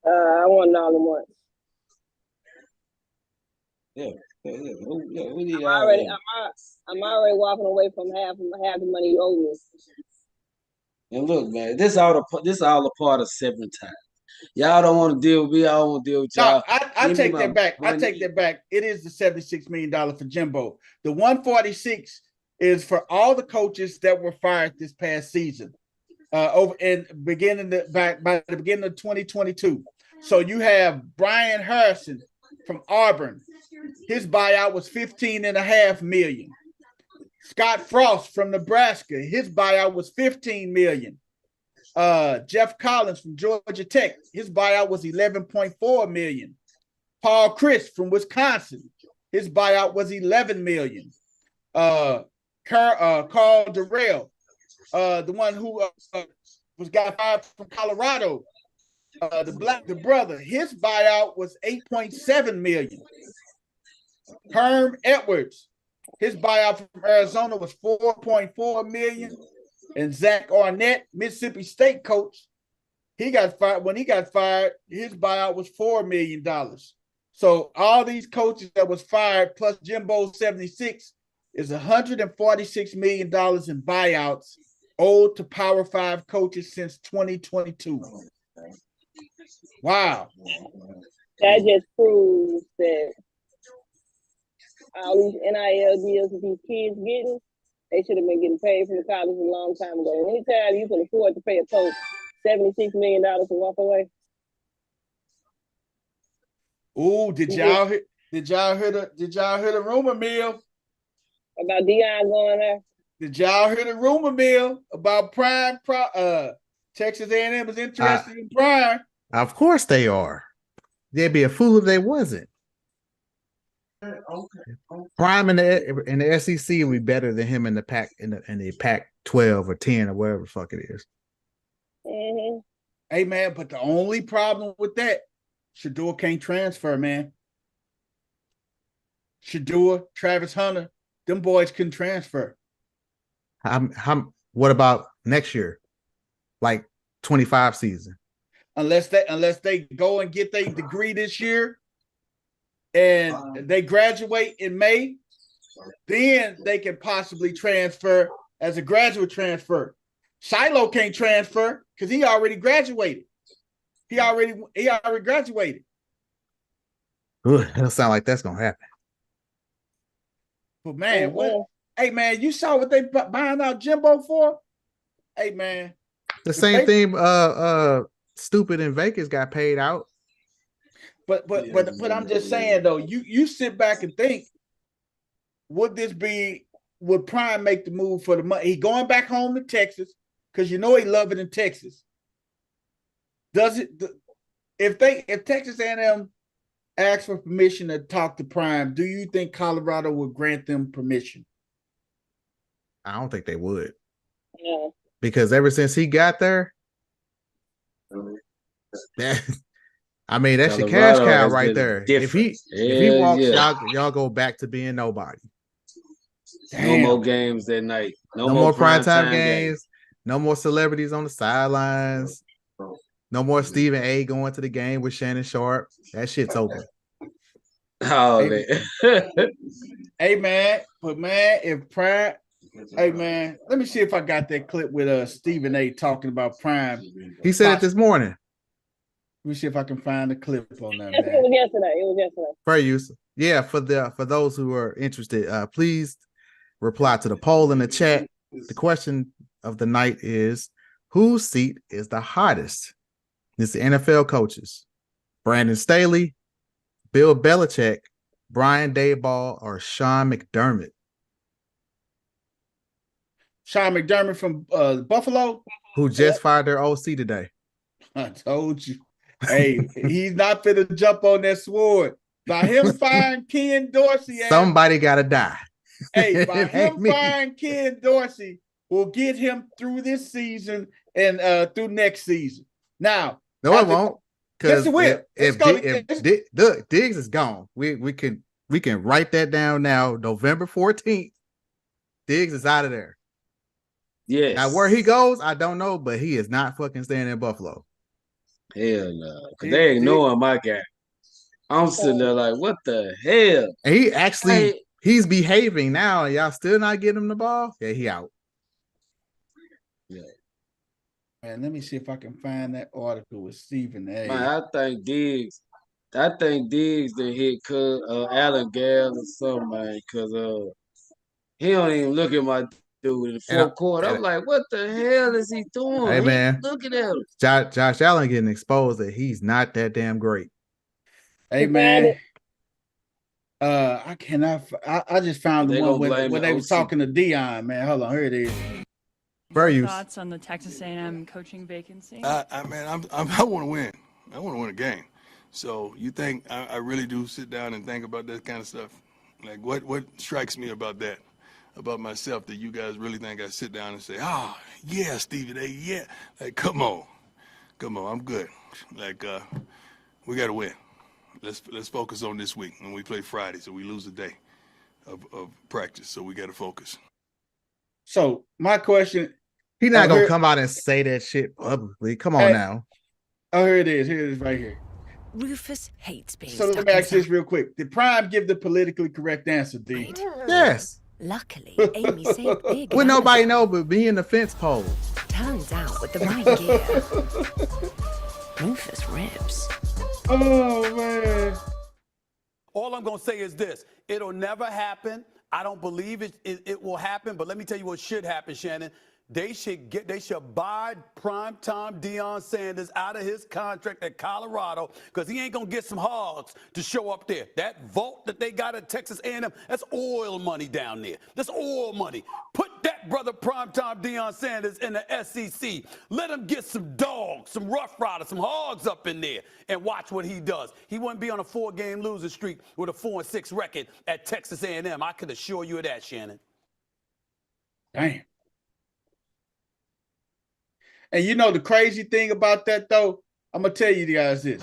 Speaker 3: I want it all at once. I'm already walking away from half the money you owe me.
Speaker 4: And look, man, this all a part of seven times. Y'all don't want to deal with me. I don't want to deal with y'all.
Speaker 2: No, I take that back. I take that back. It is the $76 million for Jimbo. The 146 is for all the coaches that were fired this past season. Over and by the beginning of 2022. So you have Brian Harrison from Auburn. His buyout was $15.5 million. Scott Frost from Nebraska. His buyout was $15 million. Jeff Collins from Georgia Tech. His buyout was $11.4 million. Paul Chryst from Wisconsin. His buyout was $11 million. Carl Durrell, the one who got fired from Colorado, the brother, his buyout was $8.7 million. Herm Edwards, his buyout from Arizona was $4.4 million. And Zach Arnett, Mississippi State coach, he got fired. When he got fired, his buyout was $4 million. So all these coaches that was fired plus Jimbo 76 is $146 million in buyouts owed to Power 5 coaches since 2022. Wow.
Speaker 3: That just proves that all these NIL deals that these kids getting, they should have been getting paid from the college a long time ago. Anytime you can afford to pay a coach $76 million to walk away.
Speaker 2: Ooh, did y'all hear the rumor mill
Speaker 3: about Deion going there?
Speaker 2: Did y'all hear the rumor mill about Prime? Texas A&M is interested in Prime.
Speaker 6: Of course they are. They'd be a fool if they wasn't. Prime in the SEC will be better than him in the Pac in the Pac 12 or 10 or whatever the fuck it is.
Speaker 3: Mm-hmm.
Speaker 2: Hey man, but the only problem with that, Shador can't transfer, man. Shador, Travis Hunter, them boys can transfer.
Speaker 6: What about next year? Like 25 season.
Speaker 2: Unless they go and get their degree this year and they graduate in May, then they can possibly transfer as a graduate transfer. Shiloh can't transfer because he already graduated. He already graduated.
Speaker 6: Ooh, it don't sound like that's gonna happen.
Speaker 2: But man, what? Hey man, you saw what they buying out Jimbo for? Hey man,
Speaker 6: the same thing. Stupid in Vegas got paid out.
Speaker 2: But I'm just saying though, you sit back and think, would Prime make the move for the money? He going back home to Texas because you know he love it in Texas. Does it? If Texas A&M asks for permission to talk to Prime, do you think Colorado would grant them permission?
Speaker 6: I don't think they would.
Speaker 3: Yeah.
Speaker 6: Because ever since he got there, I mean, that's your cash cow right there. Different. If he walks, y'all go back to being nobody.
Speaker 4: Damn. No more games that night.
Speaker 6: No more primetime games. No more celebrities on the sidelines. No more Stephen A. going to the game with Shannon Sharp. That shit's over.
Speaker 4: Oh, man.
Speaker 2: Hey, man. But, man, if Prime... Hey, man, let me see if I got that clip with Stephen A. talking about Prime.
Speaker 6: He said it this morning.
Speaker 2: Let me see if I can find the clip on that,
Speaker 3: man. It was yesterday.
Speaker 6: Fair use. Yeah, for those who are interested, please reply to the poll in the chat. The question of the night is, whose seat is the hottest? It's the NFL coaches. Brandon Staley, Bill Belichick, Brian Daboll, or Sean McDermott.
Speaker 2: Sean McDermott from Buffalo.
Speaker 6: Who just fired their OC today.
Speaker 2: I told you. Hey, he's not finna jump on that sword. By him firing Ken Dorsey.
Speaker 6: Somebody got to die.
Speaker 2: Hey, by him firing Ken Dorsey will get him through this season and through next season. Now.
Speaker 6: No, it won't.
Speaker 2: Yes, it will.
Speaker 6: If Diggs is gone, we can write that down now. November 14th, Diggs is out of there.
Speaker 4: Yes.
Speaker 6: Now where he goes, I don't know, but he is not fucking staying in Buffalo.
Speaker 4: Hell no, because they ignoring my guy. I'm sitting there like, what the hell?
Speaker 6: And he actually he's behaving now. Y'all still not getting him the ball? Yeah, he out.
Speaker 4: Yeah.
Speaker 2: Man, let me see if I can find that article with Stephen A.
Speaker 4: Man, I think Diggs done hit Allen Gale or something, man, because he don't even look at my dude in the fourth quarter. I'm like, what the hell is he doing?
Speaker 6: Hey, man.
Speaker 4: Looking at him.
Speaker 6: Josh Allen getting exposed that he's not that damn great.
Speaker 2: Hey, man. I cannot. I just found the one when they was talking to Dion, man. Hold on, here it is.
Speaker 7: Thoughts on the Texas A&M coaching vacancy?
Speaker 8: I want to win. I want to win a game. So you think I really do sit down and think about that kind of stuff? Like what strikes me about that, about myself, that you guys really think I sit down and say, yeah, Stephen A, yeah. Like, come on, I'm good. Like, we got to win. Let's focus on this week, and we play Friday, so we lose a day of practice. So we got to focus.
Speaker 2: So my question.
Speaker 6: He's not going to come out and say that shit publicly. Come on now.
Speaker 2: Oh, here it is. Here it is right here.
Speaker 9: Rufus hates being
Speaker 2: So let me ask this real quick. Did Prime give the politically correct answer, D?
Speaker 6: Yes.
Speaker 9: Luckily, Amy saved big.
Speaker 6: Well, nobody know but me in the fence pole.
Speaker 9: Turns out with the right gear, Rufus rips.
Speaker 2: Oh, man.
Speaker 10: All I'm going to say is this. It'll never happen. I don't believe it will happen, but let me tell you what should happen, Shannon. They should buy primetime Deion Sanders out of his contract at Colorado, because he ain't gonna get some hogs to show up there. That vault that they got at Texas A&M, that's oil money down there. That's oil money. Put that brother primetime Deion Sanders in the SEC. Let him get some dogs, some rough riders, some hogs up in there, and watch what he does. He wouldn't be on a 4-game losing streak with a 4-6 record at Texas A&M. I can assure you of that, Shannon.
Speaker 2: Damn. And you know the crazy thing about that, though? I'm going to tell you guys this.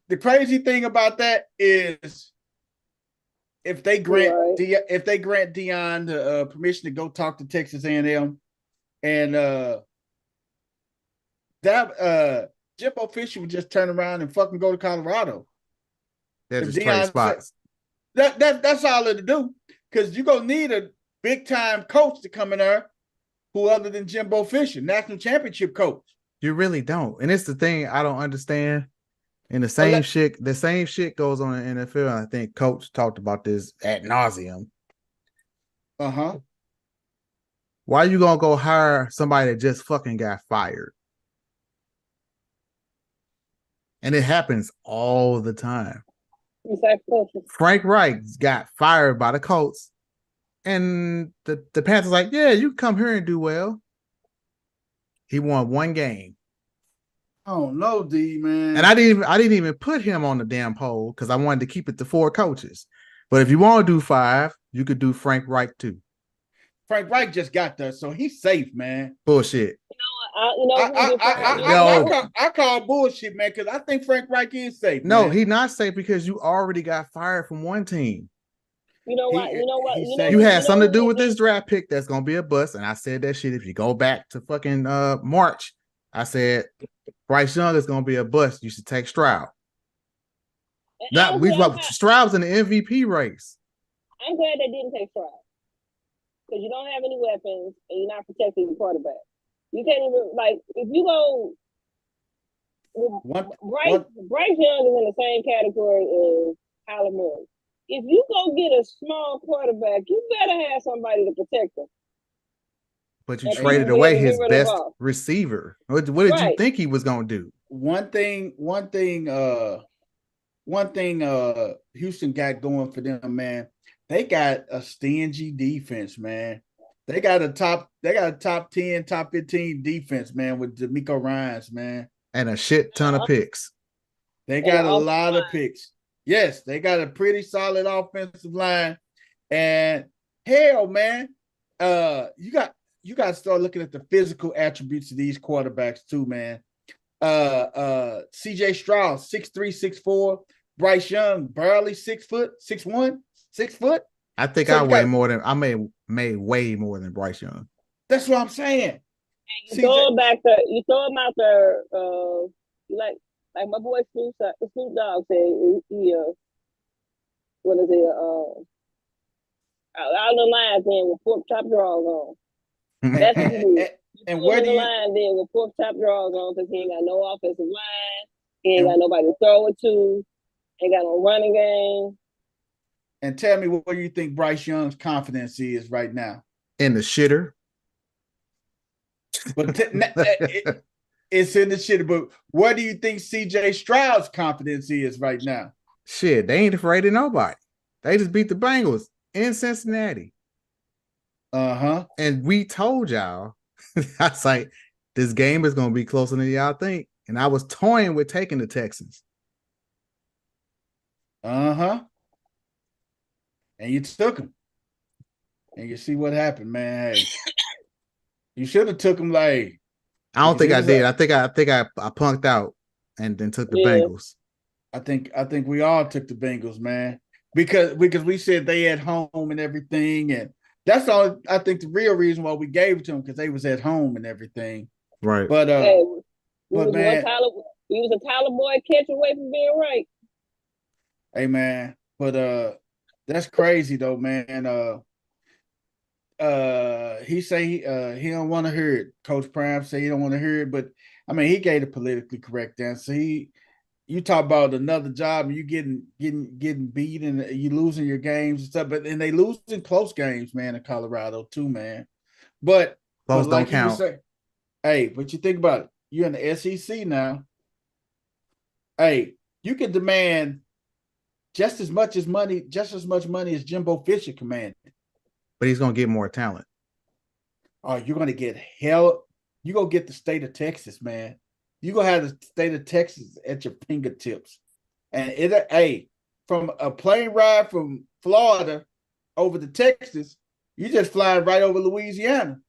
Speaker 2: The crazy thing about that is if they grant Deion the permission to go talk to Texas A&M and that Jimbo Fisher would just turn around and fucking go to Colorado.
Speaker 6: They're
Speaker 2: If
Speaker 6: just trade spots.
Speaker 2: That's all it'll do. Because you're gonna need a big time coach to come in there who other than Jimbo Fisher, national championship coach.
Speaker 6: You really don't. And it's the thing I don't understand. And the same shit goes on in the NFL. And I think Coach talked about this ad nauseum.
Speaker 2: Uh-huh.
Speaker 6: Why you gonna go hire somebody that just fucking got fired? And it happens all the time. Frank Reich got fired by the Colts. And the Panthers like, yeah, you can come here and do well. He won one game.
Speaker 2: Oh no, D, man.
Speaker 6: And I didn't even put him on the damn poll because I wanted to keep it to 4 coaches. But if you want to do 5, you could do Frank Reich too.
Speaker 2: Frank Reich just got there, so he's safe, man.
Speaker 6: Bullshit.
Speaker 2: I call bullshit, man, because I think Frank Reich is safe.
Speaker 6: No,
Speaker 2: man.
Speaker 6: he's not safe because you already got fired from one team.
Speaker 3: You know what?
Speaker 6: You had something to do with this draft pick that's gonna be a bust. And I said that shit. If you go back to fucking March, I said Bryce Young is gonna be a bust. You should take Stroud. Stroud's in the MVP race.
Speaker 3: I'm glad they didn't take Stroud because you don't have any weapons and you're not protecting your quarterback. You can't even if you go. Bryce Young is in the same category as Kyler Murray. If you go get a small quarterback, you better have somebody to protect him.
Speaker 6: But you traded away his best receiver. What did you think he was gonna do?
Speaker 2: One thing Houston got going for them, man. They got a stingy defense, man. They got a top 10, top 15 defense, man, with D'Amico Ryans, man.
Speaker 6: And a shit ton of picks.
Speaker 2: They got a lot of picks. Yes, they got a pretty solid offensive line. And hell, man, you got to start looking at the physical attributes of these quarterbacks too, man. CJ Stroud, 6'3", 6'4". Bryce Young, barely 6 foot, 6'1", 6 foot.
Speaker 6: I think I made way more than Bryce Young.
Speaker 2: That's what I'm saying.
Speaker 3: You throw him out there, like my boy Snoop Dogg said, what is it? Out the line then with pork chop drawers on. That's what you do.
Speaker 2: And where do you
Speaker 3: line then with pork chop drawers on because he ain't got no offensive line, he ain't got nobody to throw it to, ain't got no running game.
Speaker 2: And tell me where you think Bryce Young's confidence is right now.
Speaker 6: In the shitter.
Speaker 2: But it's in the shitter. But where do you think CJ Stroud's confidence is right now?
Speaker 6: Shit, they ain't afraid of nobody. They just beat the Bengals in Cincinnati.
Speaker 2: Uh-huh.
Speaker 6: And we told y'all, I was like, this game is going to be closer than y'all think. And I was toying with taking the Texans.
Speaker 2: Uh-huh. And you took him. And you see what happened, man. Hey, you should have took him like.
Speaker 6: I don't think I did. I think I punked out and then took the Bengals.
Speaker 2: I think we all took the Bengals, man. Because we said they at home and everything. And that's all I think the real reason why we gave it to them, because they was at home and everything.
Speaker 6: Right.
Speaker 2: But
Speaker 3: we was
Speaker 2: a
Speaker 3: Tyler Boyd catch away from being right.
Speaker 2: Hey man, but that's crazy though, man. He say he don't want to hear it. Coach Prime say he don't want to hear it, but I mean he gave the politically correct answer. You talk about another job and you getting beat and you losing your games and stuff, but and they losing close games, man, in Colorado too, man. But
Speaker 6: close
Speaker 2: like
Speaker 6: don't count.
Speaker 2: Hey, but you think about it, you're in the SEC now. Hey, you can demand just as much money as Jimbo Fisher commanded.
Speaker 6: But he's gonna get more talent.
Speaker 2: Oh, you're gonna get hell. You're gonna get the state of Texas, man. You're gonna have the state of Texas at your fingertips. And from a plane ride from Florida over to Texas, you just flying right over Louisiana.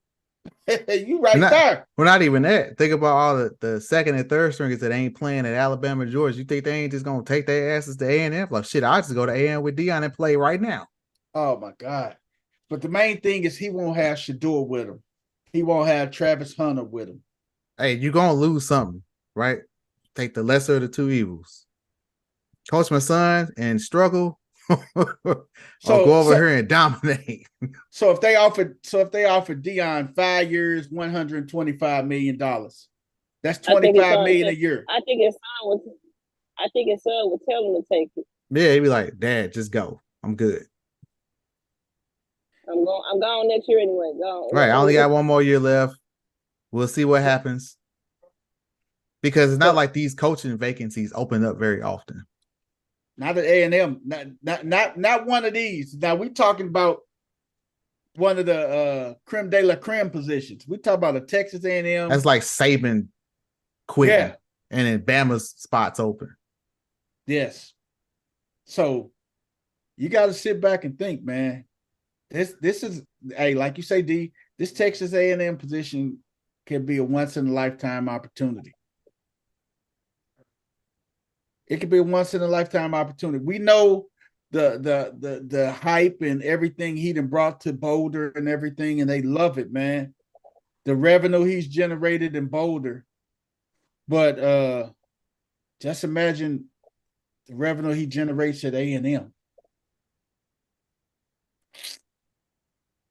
Speaker 2: You there.
Speaker 6: Well, not even that. Think about all the second and third stringers that ain't playing at Alabama and Georgia. You think they ain't just gonna take their asses to A&M? Like shit, I'll just go to A&M with Deion and play right now.
Speaker 2: Oh my God. But the main thing is he won't have Shador with him. He won't have Travis Hunter with him.
Speaker 6: hey, you're gonna lose something, right? Take the lesser of the two evils. Coach my son and struggle, or go over here and dominate.
Speaker 2: So if they offered Deion 5 years, $125 million, that's $25 million a year.
Speaker 3: I think his son would tell him to take it.
Speaker 6: Yeah, he'd be like, Dad, just go. I'm good.
Speaker 3: I'm gone next year anyway. Gone.
Speaker 6: Right. I only got 1 more year left. We'll see what happens. Because it's not like these coaching vacancies open up very often.
Speaker 2: Not at A&M. Not one of these. Now we're talking about one of the creme de la creme positions. We talk about a Texas A&M.
Speaker 6: That's like Saban quitting, and then Bama's spots open.
Speaker 2: Yes. So you got to sit back and think, man. This is, hey, like you say, D, this Texas A&M position can be a once in a lifetime opportunity. It could be a once in a lifetime opportunity. We know the hype and everything he done brought to Boulder and everything, and they love it, man. The revenue he's generated in Boulder. But just imagine the revenue he generates at A&M.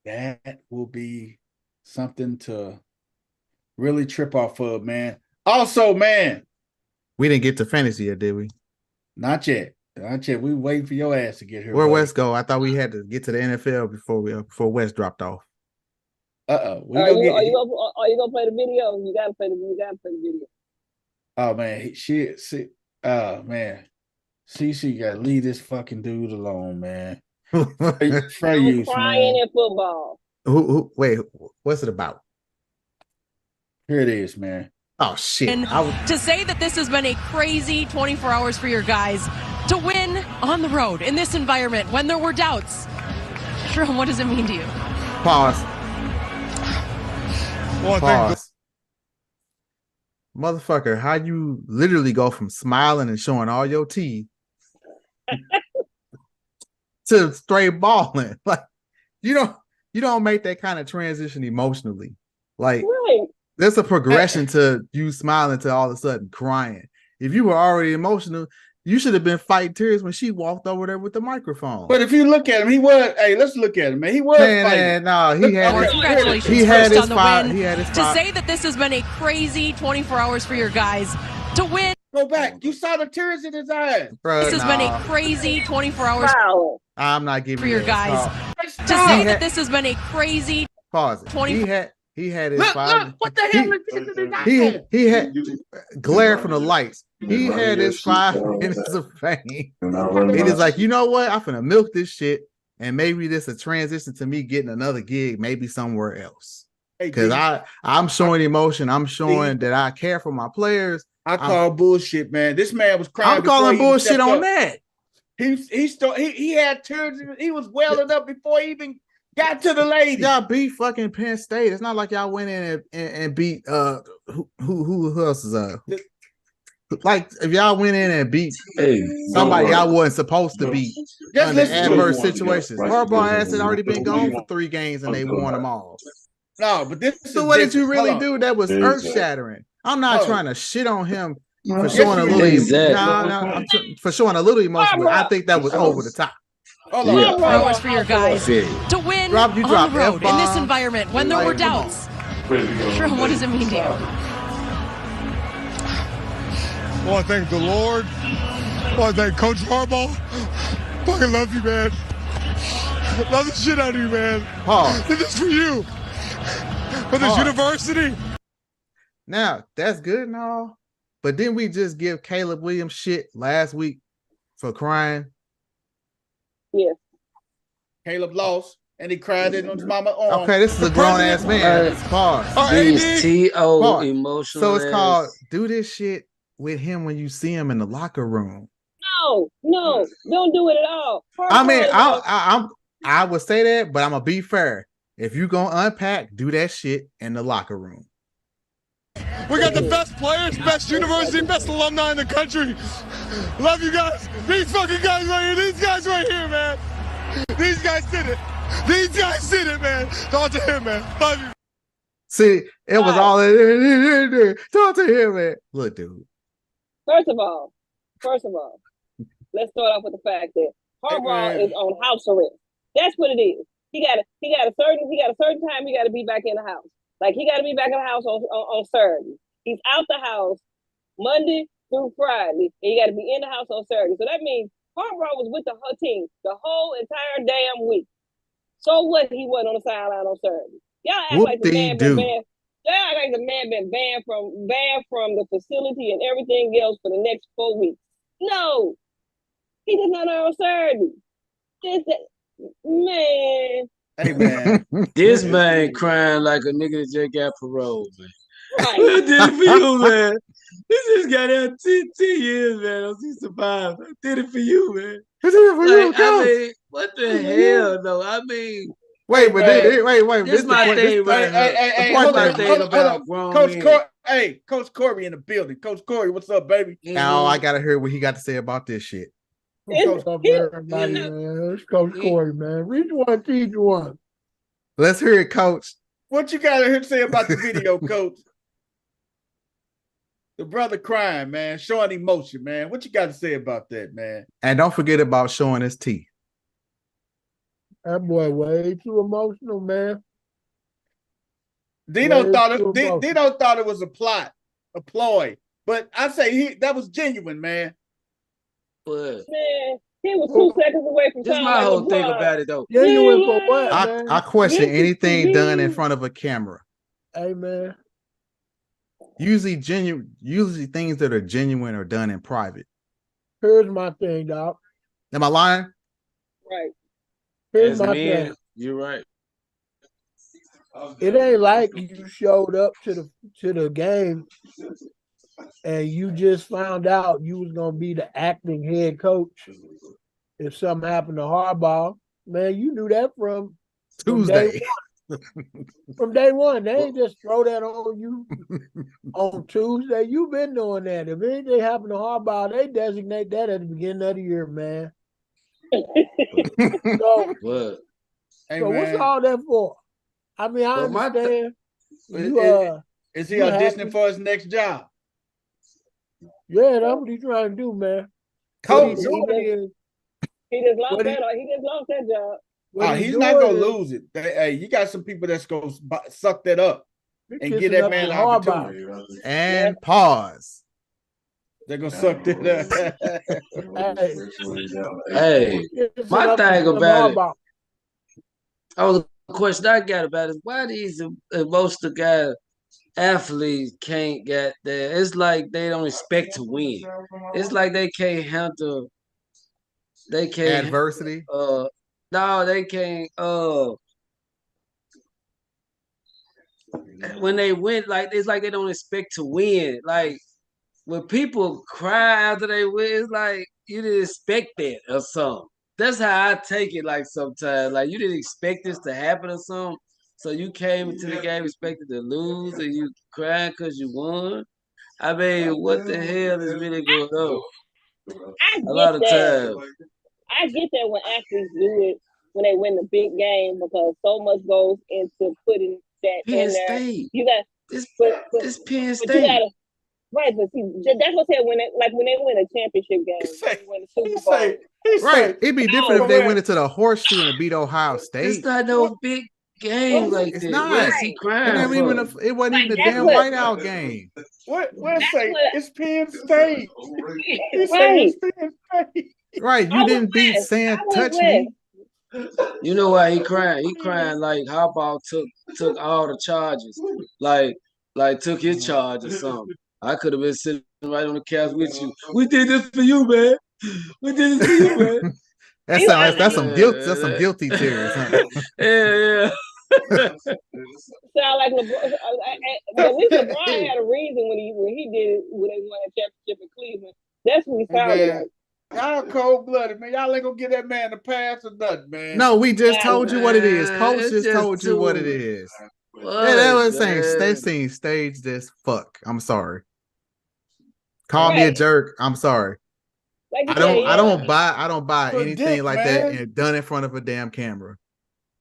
Speaker 2: That will be something to really trip off of, man. Also, man.
Speaker 6: We didn't get to fantasy yet, did we?
Speaker 2: Not yet. Not yet. We waiting for your ass to get here.
Speaker 6: Where West go? I thought we had to get to the NFL before West dropped off.
Speaker 3: Are you gonna play the video? You gotta play the video.
Speaker 2: Oh man, oh man. CC gotta leave this fucking dude alone, man. For you,
Speaker 3: crying in football.
Speaker 6: Wait, what's it about?
Speaker 2: Here it is, man.
Speaker 6: Oh shit.
Speaker 11: And to say that this has been a crazy 24 hours for your guys to win on the road in this environment when there were doubts. Jerome, what does it mean to you?
Speaker 6: Pause. Pause. Motherfucker, how you literally go from smiling and showing all your teeth to straight balling? Like you don't make that kind of transition emotionally. Like there's a progression to you smiling to all of a sudden crying. If you were already emotional, you should have been fighting tears when she walked over there with the microphone.
Speaker 2: But if you look at him, he was. Hey, let's look at him, man. He was fighting.
Speaker 6: No, he had.
Speaker 11: Congratulations!
Speaker 6: He had his
Speaker 11: fight.
Speaker 6: He had his
Speaker 11: to say that this has been a crazy 24 hours for your guys to win.
Speaker 2: Go back. You saw the tears in his eyes.
Speaker 6: Bruh,
Speaker 11: this has been a crazy 24 hours.
Speaker 3: Wow.
Speaker 6: I'm not giving
Speaker 11: for your guys. To say that this has been a crazy.
Speaker 6: Pause it. He had his
Speaker 2: look, what the hell is this in his eyes?
Speaker 6: He had glare from the lights. He had his 5 minutes of fame. It is like, you know what? I'm finna milk this shit, and maybe this a transition to me getting another gig, maybe somewhere else. Because I'm showing emotion. I'm showing that I care for my players.
Speaker 2: I call bullshit, man. This man was crying.
Speaker 6: I'm calling bullshit on that.
Speaker 2: He had tears. He was welling up before he even got to the lady.
Speaker 6: Y'all beat fucking Penn State. It's not like y'all went in and beat who else is like if y'all went in and beat somebody y'all wasn't supposed to beat under adverse situations. Harbaugh ass had already been gone for 3 games and they won them all.
Speaker 2: No, but this.
Speaker 6: So what did you really do that was earth shattering? I'm not trying to shit on him for showing a little for showing a little emotion, but I think that was over the top.
Speaker 11: Hours for your guys to win on the road in this environment when there were doubts. Jerome, what does it mean to you?
Speaker 8: I want to thank the Lord. I want to thank Coach Harbaugh. Fucking love you, man. Love the shit out of you, man. This is for you. For this university.
Speaker 6: Now, that's good and all, but didn't we just give Caleb Williams shit last week for crying?
Speaker 3: Yeah.
Speaker 2: Caleb lost, and he cried in his mama's arm.
Speaker 6: Okay, this is a grown-ass man. Pause.
Speaker 4: He's T.O. emotional.
Speaker 6: So it's called do this shit with him when you see him in the locker room.
Speaker 3: No, don't do it at all.
Speaker 6: I mean, I would say that, but I'm gonna be fair. If you gonna unpack, do that shit in the locker room.
Speaker 8: We got the best players, best university, best alumni in the country. Love you guys. These fucking guys right here. These guys right here, man. These guys did it. These guys did it, man. Talk to him, man. Love you.
Speaker 6: See, it was
Speaker 3: Right.
Speaker 6: all talk to him, man. Look, dude.
Speaker 3: First of all, let's start off with the fact that Harbaugh is on house arrest. That's what it is. He got a certain time he got to be back in the house. Like he got to be back in the house on Saturday. He's out the house Monday through Friday, and he got to be in the house on Saturday. So that means Harbaugh was with the whole team the whole entire damn week. So what? He wasn't on the sideline on Saturday. Y'all act like the man been banned. Y'all act like the man been banned from the facility and everything else for the next 4 weeks. No, he did not on Saturday. Man.
Speaker 2: Hey man,
Speaker 4: this man crying like a nigga that just got parole, man.
Speaker 3: Right.
Speaker 4: I did it for you, man. This just got out 10 years, man. I see survive. I did it for you, man.
Speaker 6: I did it for you,
Speaker 4: I mean, what the hell, though? I mean,
Speaker 6: wait, but wait.
Speaker 4: This my thing right here.
Speaker 2: Hey,
Speaker 4: What's
Speaker 2: hold
Speaker 4: my
Speaker 2: on,
Speaker 4: thing about grown
Speaker 2: Coach
Speaker 4: men?
Speaker 2: Corey. Hey, Coach Corey in the building. Coach Corey, what's up, baby?
Speaker 6: Now I gotta hear what he got to say about this shit.
Speaker 12: What's up, everybody, man? It's Coach Corey, man. Read one, teach one.
Speaker 6: Let's hear it, Coach.
Speaker 2: What you got to say about the video, Coach? The brother crying, man, showing emotion, man. What you got to say about that, man?
Speaker 6: And don't forget about showing his teeth.
Speaker 12: That boy way too emotional, man.
Speaker 2: Dino thought it was a plot, a ploy. But I say that was genuine, man.
Speaker 4: But
Speaker 3: man, he was 2 seconds away from.
Speaker 4: This is my whole thing about it, though.
Speaker 12: Genuine for what, man?
Speaker 6: I question anything done in front of a camera.
Speaker 12: Hey, man.
Speaker 6: Usually things that are genuine are done in private.
Speaker 12: Here's my thing, dog.
Speaker 6: Am I lying?
Speaker 3: Right.
Speaker 12: Here's my thing.
Speaker 4: You're right.
Speaker 12: It ain't like you showed up to the game and you just found out you was gonna be the acting head coach if something happened to Harbaugh. Man, you knew that from
Speaker 6: Tuesday.
Speaker 12: From day one. They ain't just throw that on you on Tuesday. You've been doing that. If anything happened to Harbaugh, they designate that at the beginning of the year, man. So what's all that for? I mean, I understand.
Speaker 2: Is he auditioning for his next job?
Speaker 12: Yeah, that's what he's trying to do, man.
Speaker 2: Coach,
Speaker 3: he just lost that job.
Speaker 2: He's not gonna lose it. Hey, you got some people that's gonna suck that up and give that man an opportunity.
Speaker 6: And pause.
Speaker 2: They're gonna suck that
Speaker 4: up. Hey, my thing about it. The question I got about it: why these emotional guys, athletes can't get there? It's like they don't expect to win. It's like they can't handle. They can't
Speaker 6: adversity.
Speaker 4: No, they can't. When they win, like it's like they don't expect to win. Like when people cry after they win, it's like you didn't expect that or something. That's how I take it. Like sometimes, like you didn't expect this to happen or something, so you came into the game expected to lose, and you crying because you won. I mean, what the hell is really going on? A lot of times.
Speaker 3: I get that when athletes do it when they win the big game because so much goes into putting that
Speaker 4: Penn
Speaker 3: in there.
Speaker 4: State.
Speaker 3: You got
Speaker 4: this Penn State.
Speaker 3: But see, that's what I said when they win a championship game, win a Super Bowl.
Speaker 6: Right, it'd be different if they went into the horseshoe and beat Ohio State.
Speaker 4: It's not no big game like
Speaker 6: it's
Speaker 4: that.
Speaker 6: not.
Speaker 4: What is he crying
Speaker 6: it wasn't even a damn whiteout game.
Speaker 2: What say? It's Penn State.
Speaker 3: Right.
Speaker 2: It's Penn State.
Speaker 6: Right, you didn't beat Sam Touch Me.
Speaker 4: You know why he crying? He crying like Harbaugh took all the charges, like took his charge or something. I could have been sitting right on the couch with you. We did this for you, man. We did this for you, man.
Speaker 6: That's some guilt. That's some guilty tears. Huh?
Speaker 4: Yeah.
Speaker 3: Sound like LeBron. At least LeBron had a reason when he did it when they won a championship in Cleveland. That's what he sounded like.
Speaker 2: Y'all cold-blooded, man. Y'all ain't gonna get that man a pass or nothing, man.
Speaker 6: No, we just told you what it is. Coach just told you what it is. That was saying staged as fuck. I'm sorry. Call me a jerk. I'm sorry. I don't buy anything like that and done in front of a damn camera.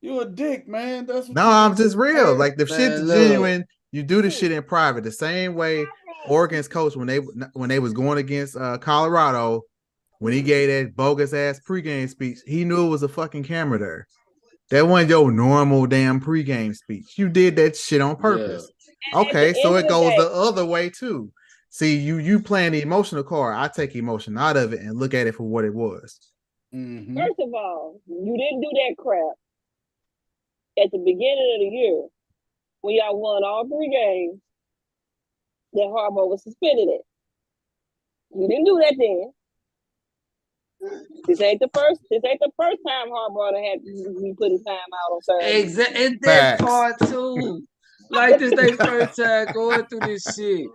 Speaker 2: You a dick, man. That's what
Speaker 6: No,
Speaker 2: you
Speaker 6: I'm
Speaker 2: do,
Speaker 6: just real.
Speaker 2: man.
Speaker 6: Like the shit's
Speaker 4: Man, look.
Speaker 6: genuine. You do the shit in private. The same way Oregon's coach when they was going against Colorado, when he gave that bogus ass pregame speech, he knew it was a fucking camera there. That wasn't your normal damn pregame speech. You did that shit on purpose.
Speaker 3: And at
Speaker 6: Okay,
Speaker 3: the
Speaker 6: so
Speaker 3: end
Speaker 6: it
Speaker 3: of the
Speaker 6: goes
Speaker 3: day,
Speaker 6: the other way too. See, you playing the emotional card. I take emotion out of it and look at it for what it was.
Speaker 2: Mm-hmm.
Speaker 3: first of all, you didn't do that crap at the beginning of the year when y'all won all 3 games that Harbaugh was suspended at. You didn't do that then. This ain't the first time Harbaugh had to put his time out on Saturday.
Speaker 4: Exactly. And that part too. Like this they first time going through this shit.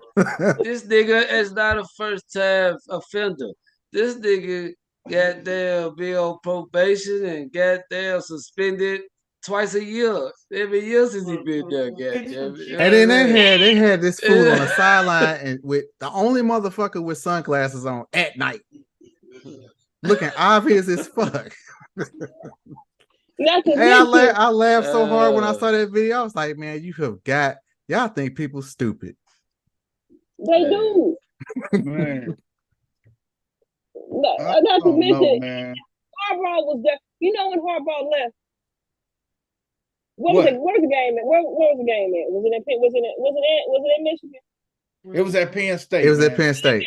Speaker 4: This nigga is not a first time offender. This nigga goddamn be on probation and goddamn suspended twice a year. Every year since he been there, goddamn.
Speaker 6: And then they had this fool on the sideline and with the only motherfucker with sunglasses on at night. Looking obvious as fuck. Hey, I laughed so hard when I saw that video. I was like, man, you have got y'all think people stupid.
Speaker 3: They do.
Speaker 2: Man.
Speaker 3: No, not to mention, Harbaugh was there. You know when Harbaugh left? Where's the game at? Where was the game at? Was it in Michigan?
Speaker 2: It was at Penn State.
Speaker 6: It was at Penn State.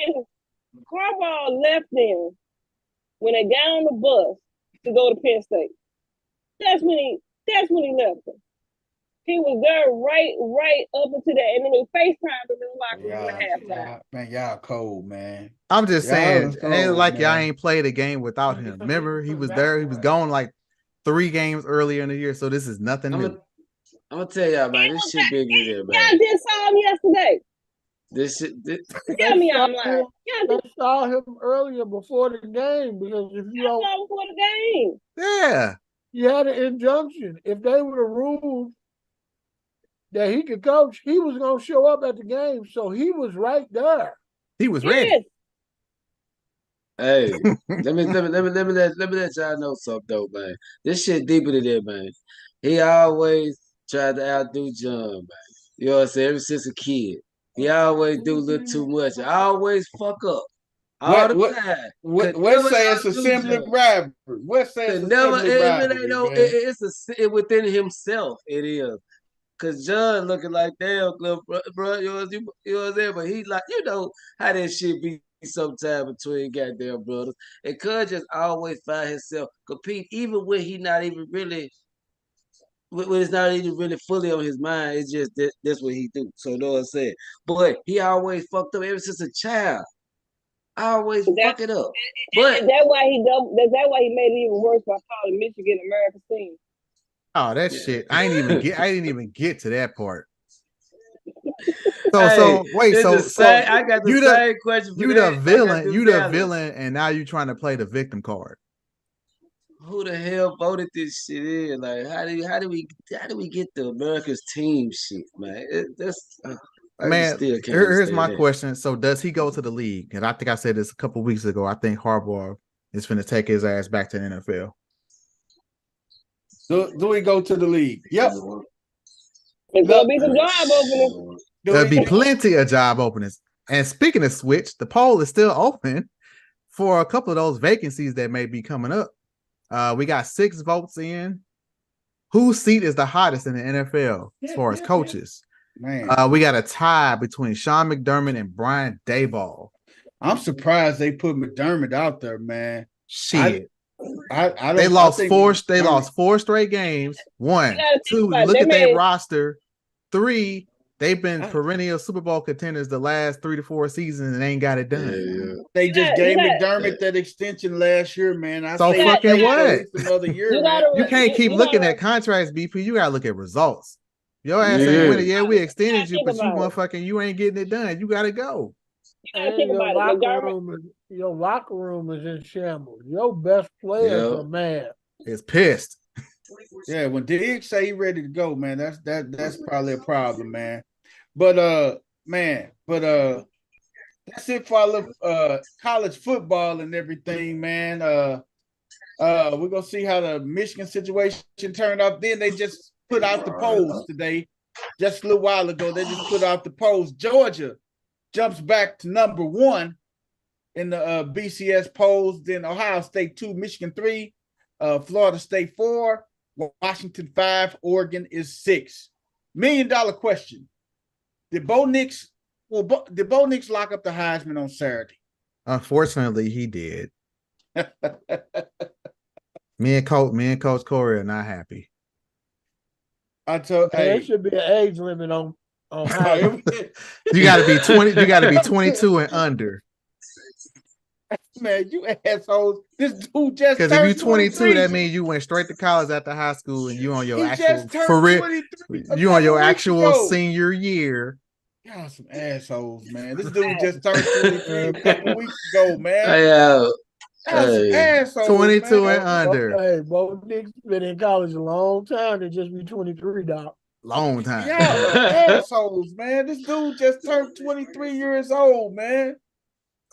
Speaker 3: Harbaugh left them when they got on the bus to go to Penn State. That's when he left them. He was there right up until that, and then he FaceTimed him in the locker room at halftime.
Speaker 2: Man, y'all cold, man.
Speaker 6: I'm just saying,
Speaker 2: cold,
Speaker 6: it ain't like
Speaker 2: man.
Speaker 6: y'all ain't played a game without him. Remember, he was there. He was gone like 3 games earlier in the year, so this is nothing new.
Speaker 4: I'm gonna tell y'all, man, this shit bigger than that, man.
Speaker 3: Y'all just saw him yesterday.
Speaker 4: This shit.
Speaker 3: Tell me I'm lying.
Speaker 12: They saw him earlier before the game because if you don't,
Speaker 3: saw him before the game.
Speaker 6: Yeah.
Speaker 12: You had an injunction. If they would have ruled that he could coach, he was gonna show up at the game. So he was right there.
Speaker 6: He was ready.
Speaker 4: Hey, let me let y'all know something though, man. This shit deeper than that, man. He always tried to outdo John, man. You know what I'm saying? Ever since a kid, he always do a little too much. I always fuck up all the time.
Speaker 2: What say it's a assembly rivalry? What say it's assembly rivalry?
Speaker 4: It's within himself. It is. Cause John looking like damn, bro, you know what I'm saying? But he like, you know how that shit be sometime between goddamn brothers. And Cuz just always find himself compete, even when he not even really, when it's not even really fully on his mind. It's just that's what he do. So you know what I'm saying? But he always fucked up ever since a child. I always fuck it up. But
Speaker 3: that's why he made it even worse by calling Michigan America's team.
Speaker 6: Oh, that shit! I didn't even get to that part.
Speaker 4: I got the same question.
Speaker 6: You the villain, and now you trying to play the victim card.
Speaker 4: Who the hell voted this shit in? Like, how do we get the America's team shit, man?
Speaker 6: Here's my question. So, does he go to the league? And I think I said this a couple of weeks ago. I think Harbaugh is going to take his ass back to the NFL.
Speaker 2: Do we go to the league? Yep.
Speaker 3: There's gonna be some job openings.
Speaker 6: There'll be plenty of job openings. And speaking of switch, the poll is still open for a couple of those vacancies that may be coming up. We got 6 votes in. Whose seat is the hottest in the NFL as far as coaches?
Speaker 2: Man,
Speaker 6: we got a tie between Sean McDermott and Brian Daboll.
Speaker 2: I'm surprised they put McDermott out there, man.
Speaker 6: Shit.
Speaker 2: They
Speaker 6: lost 4 straight games. 1, 2. Look at their roster. 3. They've been perennial Super Bowl contenders the last 3 to 4 seasons and ain't got it done.
Speaker 4: Yeah.
Speaker 2: They just gave McDermott that extension last year, man.
Speaker 6: Fucking what?
Speaker 2: Another year,
Speaker 6: you can't keep looking at contracts, BP. You gotta look at results. Your ass ain't winning. Yeah, we extended you, but you ain't getting it done. You gotta go.
Speaker 12: Your locker room is in shambles. Your best players are mad.
Speaker 6: It's pissed.
Speaker 2: Yeah, when Diggs say he's ready to go, man, that's probably a problem, man. But that's it for college football and everything, man. We're gonna see how the Michigan situation turned out. Then they just put out the polls today. Just a little while ago, they just put out the polls. Georgia jumps back to number 1 in the BCS polls. Then Ohio State 2, Michigan 3, Florida State 4, Washington 5, Oregon is 6. $1 million question: Did Bo Nix lock up the Heisman on Saturday?
Speaker 6: Unfortunately, he did. Me and Coach Corey are not happy.
Speaker 2: I told
Speaker 12: there should be an age limit on Heisman.
Speaker 6: You got to be 20. You got to be 22 and under.
Speaker 2: Man, you assholes! This dude just
Speaker 6: because if you're 22, that means you went straight to college after high school, and you on your actual you on your actual senior year.
Speaker 2: Y'all some assholes, man. This dude just turned 23 a couple weeks ago, man.
Speaker 4: Hey,
Speaker 2: assholes,
Speaker 6: 22
Speaker 2: man.
Speaker 6: and under.
Speaker 12: Hey, Bo Nix been in college a long time to just be 23, dog.
Speaker 6: Long time.
Speaker 2: Y'all assholes, man. This dude just turned 23 years old, man.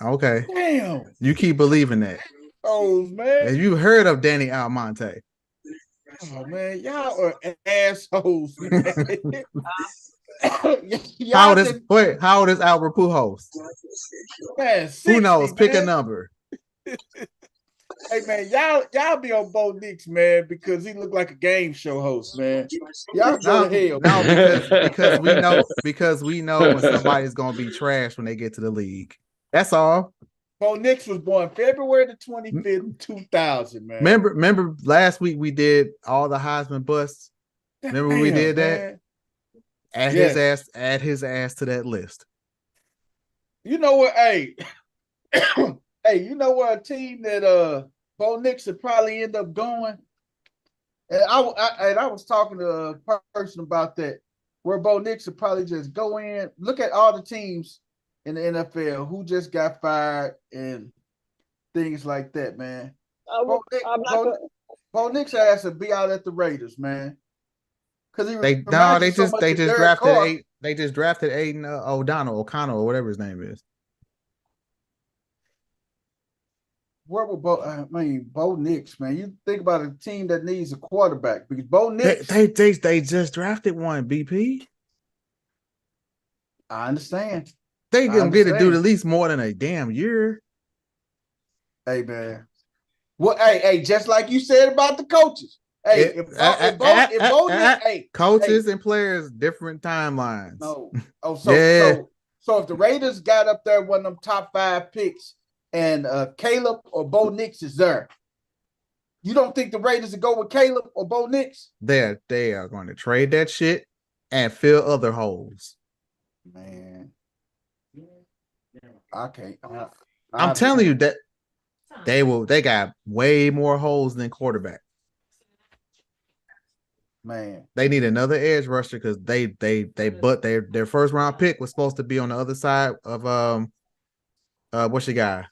Speaker 6: Okay.
Speaker 2: Damn.
Speaker 6: You keep believing that.
Speaker 2: Oh, man.
Speaker 6: Have you heard of Danny Almonte?
Speaker 2: Oh, man. Y'all are assholes, man.
Speaker 6: How old is Albert Pujols?
Speaker 2: Man, 60,
Speaker 6: who knows?
Speaker 2: Man.
Speaker 6: Pick a number.
Speaker 2: Hey, man, y'all be on Bo Nix, man, because he look like a game show host, man. Y'all go to hell.
Speaker 6: No, because we know when somebody's gonna be trash when they get to the league. That's all.
Speaker 2: Bo Nix was born February the 25th, 2000, man.
Speaker 6: Remember last week we did all the Heisman busts? Remember when we did that?
Speaker 2: Man.
Speaker 6: Add his ass to that list.
Speaker 2: You know what? Hey, hey, you know what? A team that Bo Nix would probably end up going. And I was talking to a person about that, where Bo Nix would probably just go in. Look at all the teams in the NFL who just got fired and things like that, man. Bo Nix ass would be out at the Raiders, man. Because they
Speaker 6: just drafted Aiden O'Connell or whatever his name is.
Speaker 2: Where would Bo Nix, man? You think about a team that needs a quarterback because Bo Nix.
Speaker 6: They just drafted one, BP.
Speaker 2: I understand.
Speaker 6: They gonna get to do at least more than a damn year.
Speaker 2: Hey, man. Well, hey, just like you said about the coaches. Hey,
Speaker 6: coaches and players, different timelines.
Speaker 2: No. Oh, so if the Raiders got up there one of them top 5 picks and Caleb or Bo Nix is there, you don't think the Raiders would go with Caleb or Bo Nix?
Speaker 6: They are going to trade that shit and fill other holes.
Speaker 2: Man. I can't.
Speaker 6: I'm telling you that they got way more holes than quarterback.
Speaker 2: Man,
Speaker 6: they need another edge rusher because their first round pick was supposed to be on the other side of what's your guy?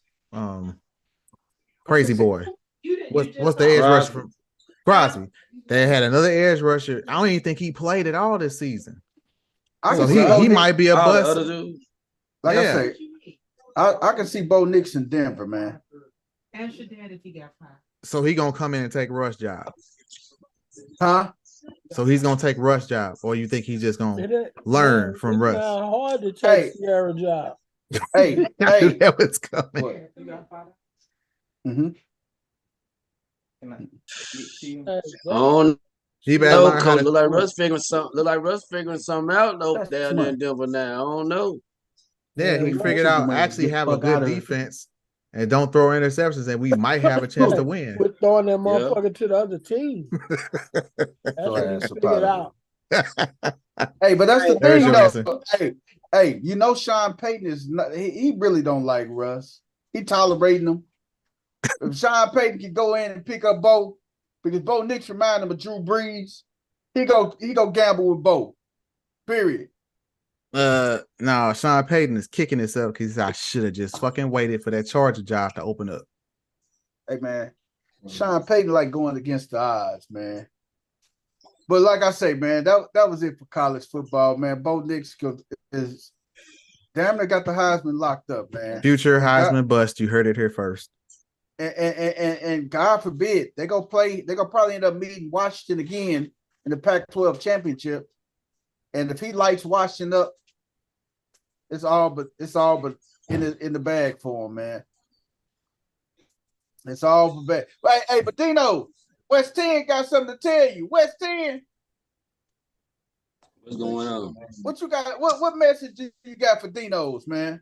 Speaker 6: Crazy boy. What's the edge rusher from Crosby? They had another edge rusher. I don't even think he played at all this season. So he might be a bust.
Speaker 2: Like I say, I can see Bo Nix in Denver, man.
Speaker 13: Ask your dad if he got fired.
Speaker 6: So he gonna come in and take Russ' job.
Speaker 2: Huh?
Speaker 6: So he's gonna take Russ' job, or you think he's just gonna learn from Russ?
Speaker 12: It's not hard to take Sierra job.
Speaker 2: Hey,
Speaker 6: that was coming.
Speaker 4: He better learn how to look like Russ figuring something out though down there in Denver now. I don't know.
Speaker 6: Yeah, he figured out actually have a good defense and don't throw interceptions, and we might have a chance to win.
Speaker 12: We're throwing that motherfucker to the other team. That's what he figured out.
Speaker 2: Hey, but that's the thing, though. Hey, you know Sean Payton is not. He really don't like Russ. He tolerating him. If Sean Payton could go in and pick up Bo, because Bo Nix remind him of Drew Brees, he go gamble with Bo. Period.
Speaker 6: No, Sean Payton is kicking himself because I should have just fucking waited for that Charger job to open up.
Speaker 2: Hey, man, Sean Payton like going against the odds, man. But like I say, man, that was it for college football, man. Bo Nix is damn near got the Heisman locked up, man.
Speaker 6: Future Heisman bust. You heard it here first.
Speaker 2: and God forbid they go play. They gonna probably end up meeting Washington again in the Pac-12 championship. And if he lights Washington up, it's all but in the bag for him, man. It's all for bad. Right, hey, but Dino, West 10 got something to tell you. West 10.
Speaker 4: What's going on?
Speaker 2: What you got? What message do you got for Dinos, man?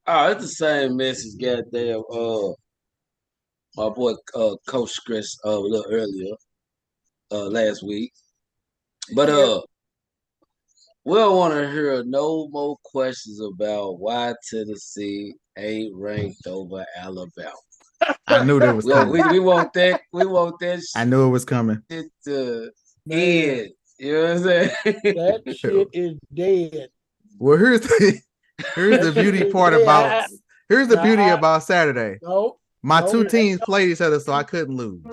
Speaker 4: Oh, it's the same message, goddamn. My boy, Coach Chris, a little earlier, last week. But we don't want to hear no more questions about why Tennessee ain't ranked over Alabama.
Speaker 6: I knew that was coming.
Speaker 4: We want that. We want that.
Speaker 6: I knew it was coming.
Speaker 4: Shit to end. You know what I'm saying?
Speaker 12: That shit is dead.
Speaker 6: Well, here's the beauty part about about Saturday. My two teams played each other, so I couldn't lose.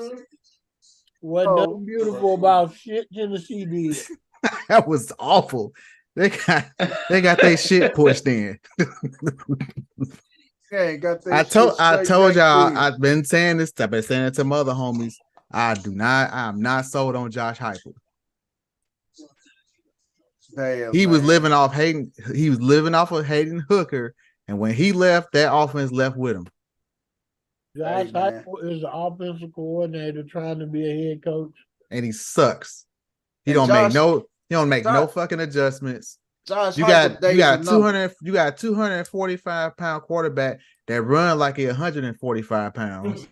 Speaker 12: Wasn't nothing beautiful about shit Tennessee did.
Speaker 6: That was awful. They got their shit pushed in. I told y'all, I've been saying this. I've been saying it to my other homies. I'm not sold on Josh Heupel. He was living off Hayden. He was living off of Hayden Hooker, and when he left, that offense left with him.
Speaker 12: Josh Heupel is the offensive coordinator trying to be a head coach,
Speaker 6: and he sucks. He don't make no fucking adjustments. You got 245-pound quarterback that run like a 145 pounds.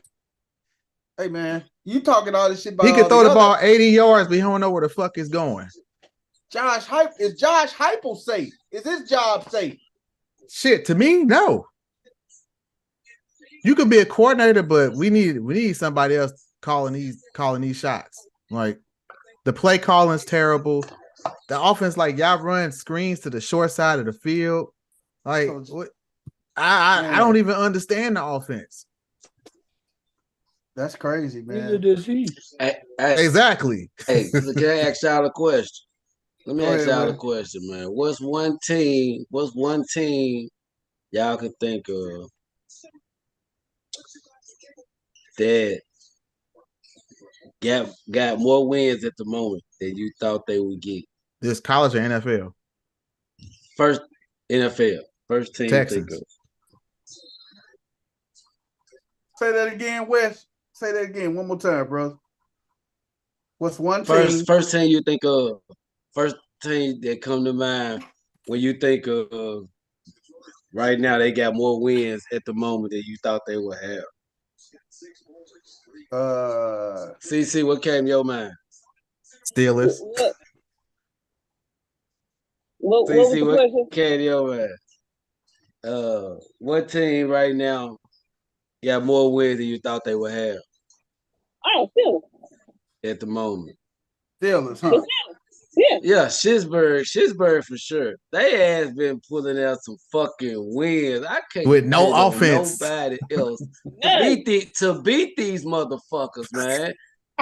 Speaker 2: Hey man, you talking all this shit about
Speaker 6: he can throw the ball 80 yards, but he don't know where the fuck it's going.
Speaker 2: Is Josh Heupel safe? Is his job safe?
Speaker 6: Shit, to me, no. You could be a coordinator, but we need somebody else calling these shots. Like the play calling's terrible. The offense, like y'all run screens to the short side of the field. Like what? I don't even understand the offense.
Speaker 2: That's crazy, man.
Speaker 12: Neither does he.
Speaker 6: Exactly.
Speaker 4: Hey, can I ask y'all a question? Let me ask y'all a question, man. What's one team y'all could think of that got more wins at the moment than you thought they would get?
Speaker 6: This college or NFL?
Speaker 4: First NFL. First team
Speaker 6: Texans.
Speaker 4: think of.
Speaker 2: Say that again, Wes. Say that again one more time, bro. What's one
Speaker 4: team? First team you think of. First team that come to mind when you think of right now, they got more wins at the moment than you thought they would have. CC, what came to your mind?
Speaker 6: Steelers.
Speaker 3: What
Speaker 4: CC, what came to your mind? What team right now got more wins than you thought they would have?
Speaker 3: Oh, Steelers.
Speaker 4: At the moment.
Speaker 2: Steelers, huh?
Speaker 3: Yeah,
Speaker 4: Shitsburg for sure. They ass been pulling out some fucking wins. I can't
Speaker 6: with no offense.
Speaker 4: Nobody else to beat these motherfuckers, man.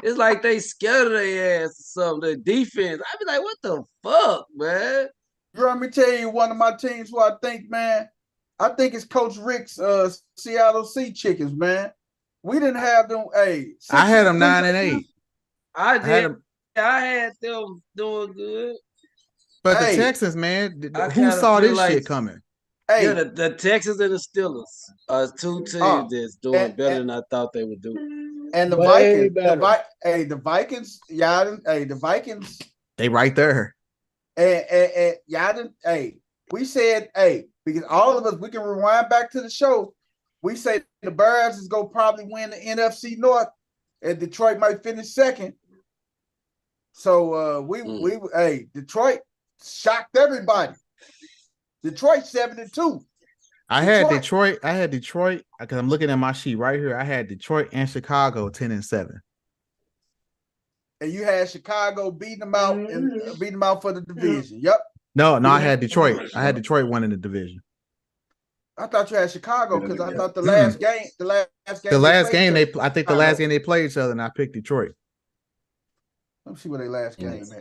Speaker 4: It's like they scared of their ass or something. The defense. I be like, what the fuck, man?
Speaker 2: Let me tell you one of my teams who I think, man. I think it's Coach Rick's Seattle Sea Chickens, man. We didn't have them. Hey,
Speaker 6: I had them 9-8.
Speaker 4: I did. I had them doing good.
Speaker 6: But the Texans, man, who saw this shit coming?
Speaker 2: Hey,
Speaker 4: yeah, the Texans and the Steelers are two teams that's doing better than I thought they would do.
Speaker 2: And the Vikings, the Vikings, the Vikings.
Speaker 6: They right there.
Speaker 2: And y'all didn't, we said, because all of us, we can rewind back to the show. We say the Bears is going to probably win the NFC North and Detroit might finish second. So Detroit shocked everybody. Detroit 7-2.
Speaker 6: I had Detroit because I'm looking at my sheet right here. I had Detroit and Chicago 10-7.
Speaker 2: And you had Chicago beating them out and beating them out for the division. Yep.
Speaker 6: No, I had Detroit. I had Detroit winning the division.
Speaker 2: I thought you had Chicago because I thought the last game,
Speaker 6: I think the last game they played each other, and I picked Detroit.
Speaker 2: Let me see what their last game is.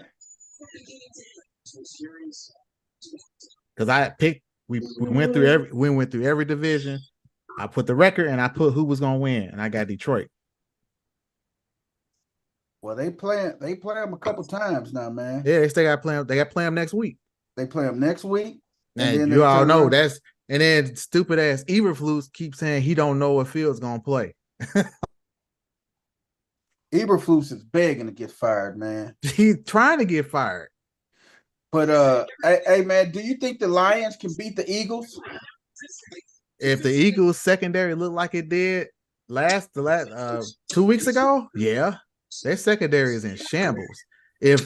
Speaker 6: Because I picked, we went through every division. I put the record and I put who was gonna win, and I got Detroit.
Speaker 2: Well, they play them a couple times now, man.
Speaker 6: Yeah, they still got to play them. They got to play them next week.
Speaker 2: They play them next week,
Speaker 6: and
Speaker 2: then
Speaker 6: you all know that's. And then stupid ass Eberflus keeps saying he don't know what Fields gonna play.
Speaker 2: Eberflus is begging to get fired, man.
Speaker 6: He's trying to get fired.
Speaker 2: But hey man, do you think the Lions can beat the Eagles?
Speaker 6: If the Eagles secondary looked like it did the last 2 weeks ago, yeah, their secondary is in shambles. And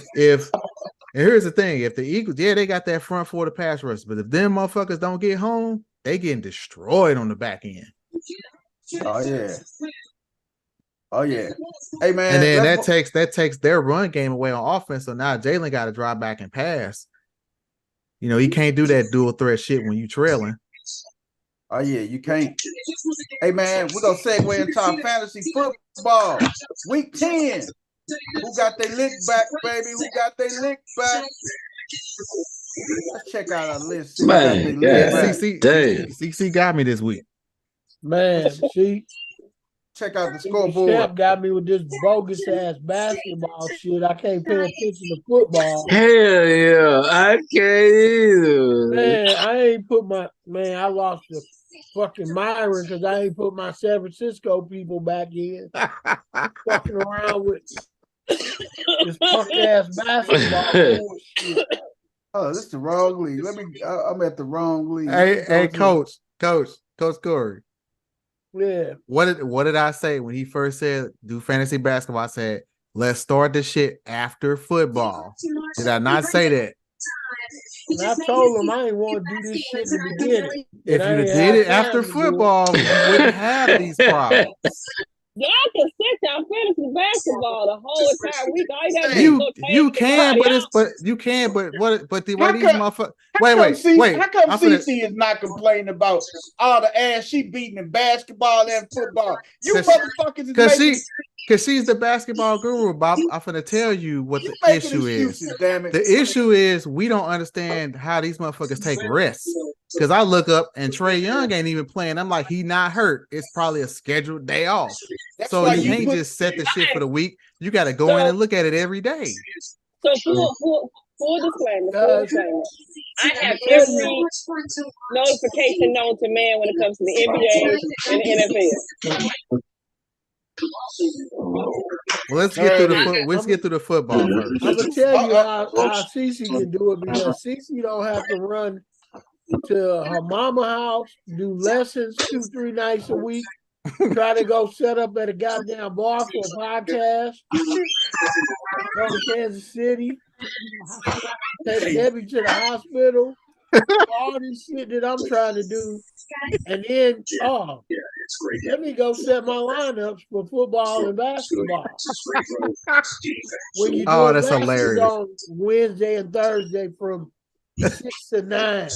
Speaker 6: here's the thing: if the Eagles, they got that front four to pass rush, but if them motherfuckers don't get home, they getting destroyed on the back end.
Speaker 2: Oh yeah. Hey man,
Speaker 6: and then that takes their run game away on offense. So now Jalen got to drive back and pass. You know, he can't do that dual threat shit when you trailing.
Speaker 2: Oh yeah, you can't. Hey man, we're gonna segue into our fantasy football. Week 10. Who got their lick back, baby? Who got their lick back? Let's check out our list.
Speaker 4: Man,
Speaker 6: CC got me this week.
Speaker 12: Man, see.
Speaker 2: Check out the scoreboard.
Speaker 12: Champ got me with this bogus ass basketball shit. I can't pay attention to football.
Speaker 4: Hell yeah, I can't either.
Speaker 12: Man, I ain't put my I lost the fucking Myron because I ain't put my San Francisco people back in. Fucking around with this punk ass basketball bullshit.
Speaker 2: Oh, this is the wrong league. I'm at the wrong league.
Speaker 6: Hey, Coach Corey.
Speaker 12: Yeah.
Speaker 6: What did I say when he first said do fantasy basketball? I said, let's start the shit after football. Did I not say that?
Speaker 12: And I told him I ain't want to do this shit in the beginning.
Speaker 6: If you did it after football, you wouldn't have these problems.
Speaker 3: Y'all can sit down fantasy basketball the whole entire week. All you gotta do
Speaker 6: you can, but the way these motherfuckers. Wait.
Speaker 2: How come CC is not complaining about all the ass she beating in basketball and football? You motherfuckers is making.
Speaker 6: Because she's the basketball guru, Bob. I'm finna tell you what the issue is.
Speaker 2: Damn it.
Speaker 6: The issue is we don't understand how these motherfuckers take risks. Because I look up and Trae Young ain't even playing. I'm like, he not hurt. It's probably a scheduled day off. So you can't just set the shit for the week. You got to go in and look at it every day.
Speaker 3: So full disclaimer. I have every notification known to man when it comes to the NBA and the NFL.
Speaker 6: Well, let's get through the football first.
Speaker 12: I'm gonna tell you how Cece can do it because Cece don't have to run to her mama house, do lessons 2-3 nights a week, try to go set up at a goddamn bar for a podcast, go to Kansas City, take Debbie to the hospital, all this shit that I'm trying to do, and then let me go set my lineups for football and basketball. When you do
Speaker 6: that's hilarious.
Speaker 12: On Wednesday and Thursday from 6 to 9.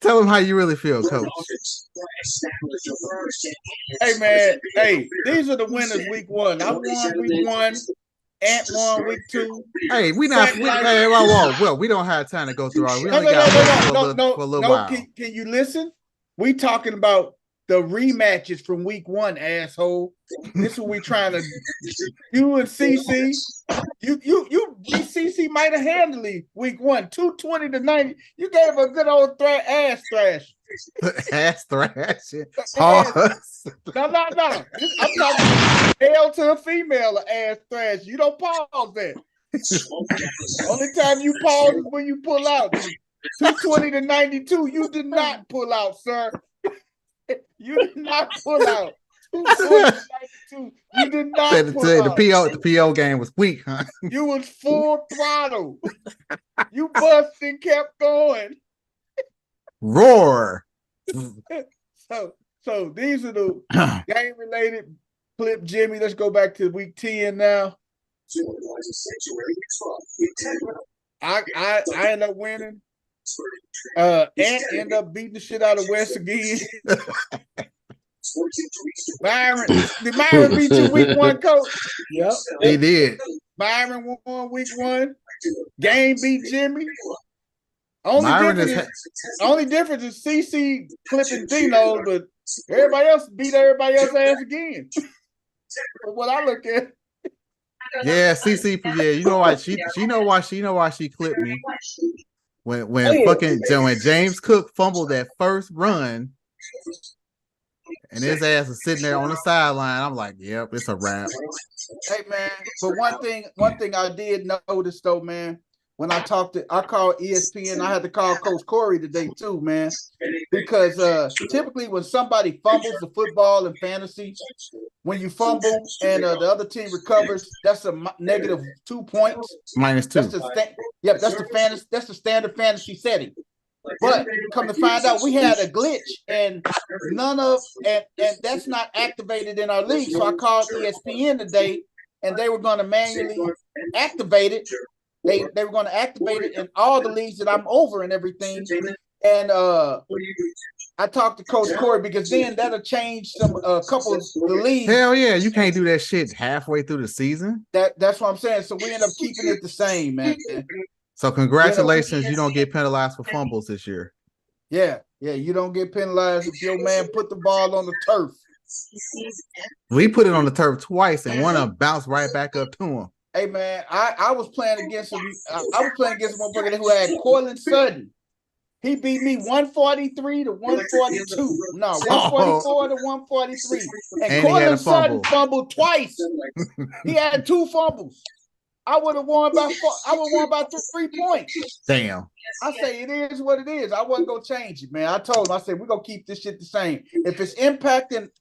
Speaker 6: Tell them how you really feel, Coach.
Speaker 2: Hey man, these are the winners week 1. I won week 1. Ant won week 2.
Speaker 6: Hey, we don't have time to go through all. We only got for a little while.
Speaker 2: Can you listen? We talking about the rematches from week 1, asshole. This is what we trying to. You and CC, CC might have handily week 1, 220 to 90. You gave a good old ass thrash.
Speaker 6: Ass thrash.
Speaker 2: Pause. No. I'm talking male to a female ass thrash. You don't pause that. Only time you pause is when you pull out. 220 to 92. You did not pull out, sir. You did not pull out. 220 to 92. You did not pull out.
Speaker 6: The PO game was weak, huh?
Speaker 2: You was full throttle. You busted and kept going.
Speaker 6: Roar.
Speaker 2: So these are the game related clip, Jimmy. Let's go back to week 10 now. I end up winning. Ant end up beating the shit out of West again. Did Myron beat you week 1, Coach?
Speaker 12: Yep.
Speaker 6: He did.
Speaker 2: Myron won week 1. Game beat Jimmy. Only difference is CC clipping Dino, but everybody else beat everybody else's ass again. From what I look at.
Speaker 6: Yeah, CC. Yeah, you know why she know why she clipped me. When when James Cook fumbled that first run, and his ass was sitting there on the sideline, I'm like, yep, it's a wrap.
Speaker 2: Hey man, but one thing I did notice though, man, when I called ESPN, I had to call Coach Corey today too, man, because typically when somebody fumbles the football in fantasy, when you fumble and the other team recovers, that's a negative 2 points.
Speaker 6: -2.
Speaker 2: That's the standard fantasy setting. But come to find out, we had a glitch, and that's not activated in our league. So I called ESPN today, and they were going to manually activate it. They were going to activate it in all the leagues that I'm over and everything. And I talked to Coach Corey because then that'll change a couple of the leagues.
Speaker 6: Hell yeah, you can't do that shit halfway through the season.
Speaker 2: That's what I'm saying. So we end up keeping it the same, man.
Speaker 6: So congratulations, you don't get penalized for fumbles this year.
Speaker 2: Yeah, you don't get penalized if your man put the ball on the turf.
Speaker 6: We put it on the turf twice, and one of them bounced right back up to him.
Speaker 2: Hey man, I was playing against him. I was playing against a motherfucker who had Cortland Sutton. He beat me 143 to 142. No, 144 to 143. And Cortland Sutton fumbled twice. He had 2 fumbles. I would have won by 3 points.
Speaker 6: Damn.
Speaker 2: I say it is what it is. I wasn't gonna change it, man. I told him, I said, we're gonna keep this shit the same. If it's impacting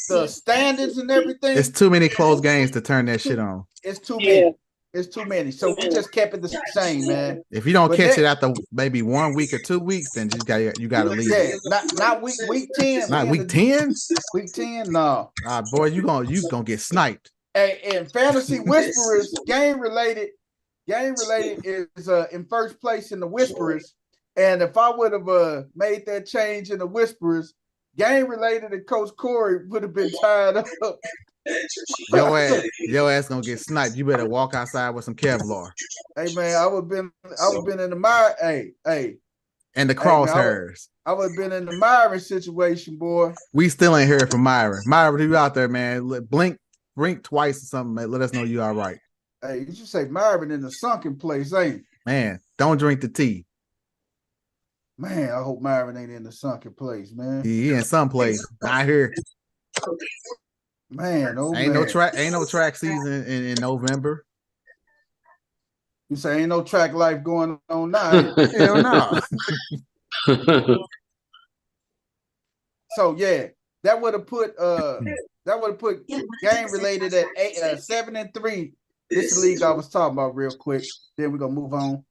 Speaker 2: the standards and everything,
Speaker 6: it's too many close games to turn that shit on.
Speaker 2: It's too many. Yeah. It's too many. So we just kept it the same, man.
Speaker 6: If you don't catch it after maybe 1 week or 2 weeks, then you gotta leave.
Speaker 2: Yeah, not week 10.
Speaker 6: Not week 10?
Speaker 2: Week 10, no.
Speaker 6: Boy, you gonna get sniped.
Speaker 2: Hey, and Fantasy Whisperers, game related is in first place in the Whisperers. And if I would have made that change in the Whisperers, game related and Coach Corey would have been tied up.
Speaker 6: Your ass gonna get sniped. You better walk outside with some Kevlar.
Speaker 2: Hey man, I would have been in the mire. Hey.
Speaker 6: And the crosshairs.
Speaker 2: I would have been in the Myron situation, boy.
Speaker 6: We still ain't heard from Myron. Myron, you out there, man? Blink twice or something, man. Let us know you all right.
Speaker 2: Hey, you should say Myron in the sunken place, ain't it?
Speaker 6: Man, don't drink the tea.
Speaker 2: Man, I hope Myron ain't in the sunken place, man.
Speaker 6: He in some place. Not here.
Speaker 2: Man,
Speaker 6: ain't no track season in November.
Speaker 2: You say ain't no track life going on now.
Speaker 6: Hell no.
Speaker 2: So yeah, that would have put game related at 7-3. This is the league I was talking about real quick. Then we're gonna move on.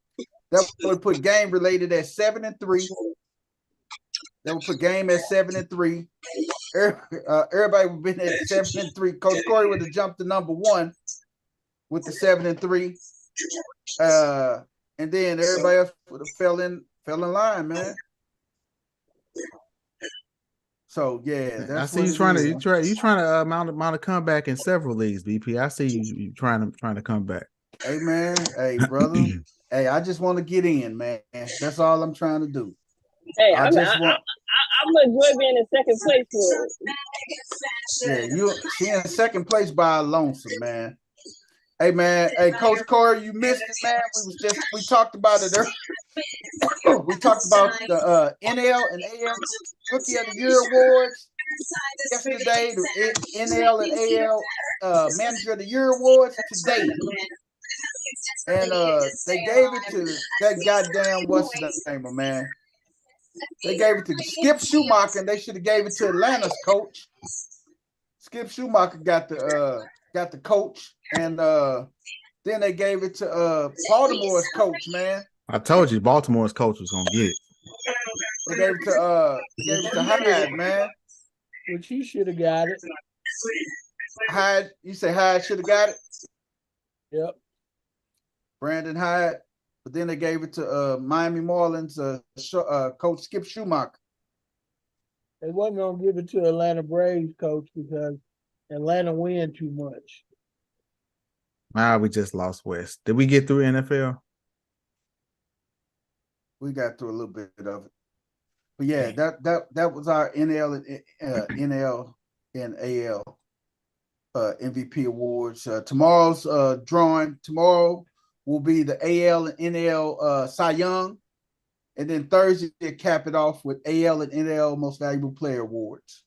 Speaker 2: That would put game related at 7-3. That would put game at 7-3. Everybody would have been at 7-3. Coach Corey would have jumped to number 1 with the 7-3. And then everybody else would have fell in line, man. So yeah, that's
Speaker 6: I see you trying to mount a comeback in several leagues, BP. I see you trying to come back.
Speaker 2: Hey man, hey brother, hey, I just want to get in, man. That's all I'm trying to do.
Speaker 3: Hey, I'm enjoy being in second place for it.
Speaker 2: Yeah, she in second place by a lonesome, man. Hey man, hey Coach Corey, you missed it, man. We talked about it earlier. We talked about the NL and AL Rookie of the Year awards yesterday. The NL and AL Manager of the Year awards today, and they gave it to that goddamn what's his name, man. They gave it to Skip Schumacher, and they should have gave it to Atlanta's coach. Skip Schumacher got the coach, and then they gave it to Baltimore's coach, man.
Speaker 6: I told you Baltimore's coach was gonna get it.
Speaker 2: They gave it to Hyde, man.
Speaker 12: Which he should have got it.
Speaker 2: Hyde, you say Hyde should have got it?
Speaker 12: Yep.
Speaker 2: Brandon Hyde. But then they gave it to Miami Marlins coach Skip Schumacher.
Speaker 12: They wasn't gonna give it to Atlanta Braves coach because Atlanta win too much.
Speaker 6: We just lost West. Did we get through NFL?
Speaker 2: We got through a little bit of it. But yeah, that was our NL and AL MVP awards. Tomorrow's drawing. Tomorrow will be the AL and NL Cy Young. And then Thursday, they cap it off with AL and NL Most Valuable Player Awards.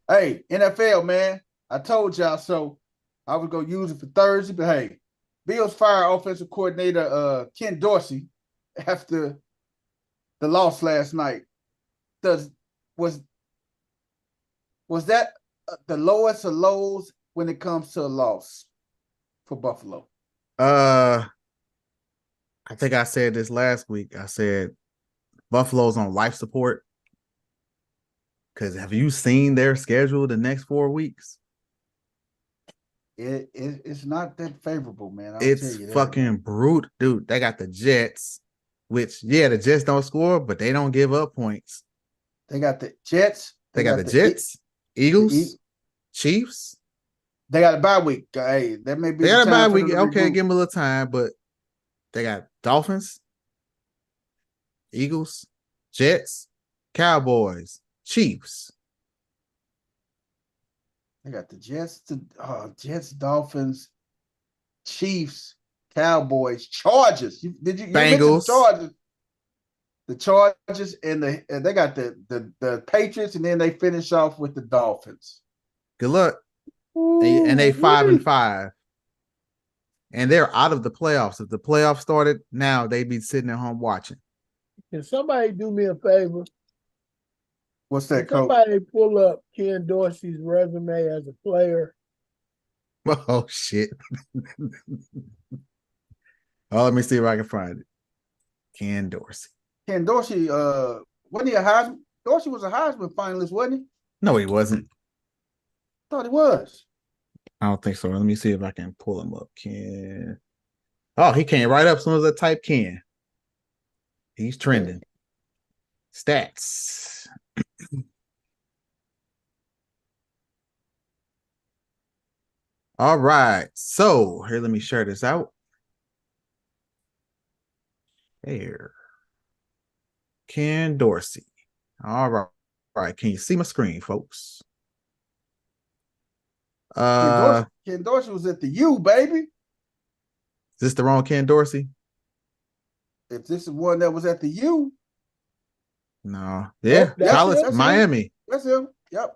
Speaker 2: Hey, NFL, man, I told y'all so. I was going to use it for Thursday, but hey, Bills fire offensive coordinator Ken Dorsey after the loss last night. Was that the lowest of lows when it comes to a loss for Buffalo?
Speaker 6: I think I said this last week. I said Buffalo's on life support. Because have you seen their schedule the next 4 weeks?
Speaker 2: It's not that favorable, man.
Speaker 6: It's fucking brutal, dude. They got the Jets, which the Jets don't score, but they don't give up points.
Speaker 2: They got the Jets.
Speaker 6: They got the Jets, Eagles, Chiefs.
Speaker 2: They got a bye week. Hey, that may be.
Speaker 6: They got a bye week. Okay, give them a little time, but they got Dolphins, Eagles, Jets, Cowboys, Chiefs.
Speaker 2: They got the Jets, Dolphins, Chiefs, Cowboys, Chargers. Did you
Speaker 6: Bengals?
Speaker 2: The Chargers and they got the Patriots, and then they finish off with the Dolphins.
Speaker 6: Good luck. And they 5-5. And they're out of the playoffs. If the playoffs started now, they'd be sitting at home watching.
Speaker 12: Can somebody do me a favor?
Speaker 2: What's that,
Speaker 12: Coach? Somebody pull up Ken Dorsey's resume as a player.
Speaker 6: Oh, shit. Let me see if I can find it. Ken Dorsey.
Speaker 2: Ken Dorsey, wasn't he a Heisman? Dorsey was a Heisman finalist, wasn't he?
Speaker 6: No, he wasn't.
Speaker 2: Thought he was.
Speaker 6: I don't think so. Let me see if I can pull him up. Ken. Oh, he came right up as soon as I type Ken. He's trending. Stats. All right. So here, let me share this out. Here. Ken Dorsey. All right. All right. Can you see my screen, folks?
Speaker 2: Ken Dorsey was at the U, baby.
Speaker 6: Is this the wrong Ken Dorsey?
Speaker 2: If this is one that was at the U.
Speaker 6: No. Yeah.
Speaker 2: Nope,
Speaker 6: College, Miami.
Speaker 2: That's him. Yep.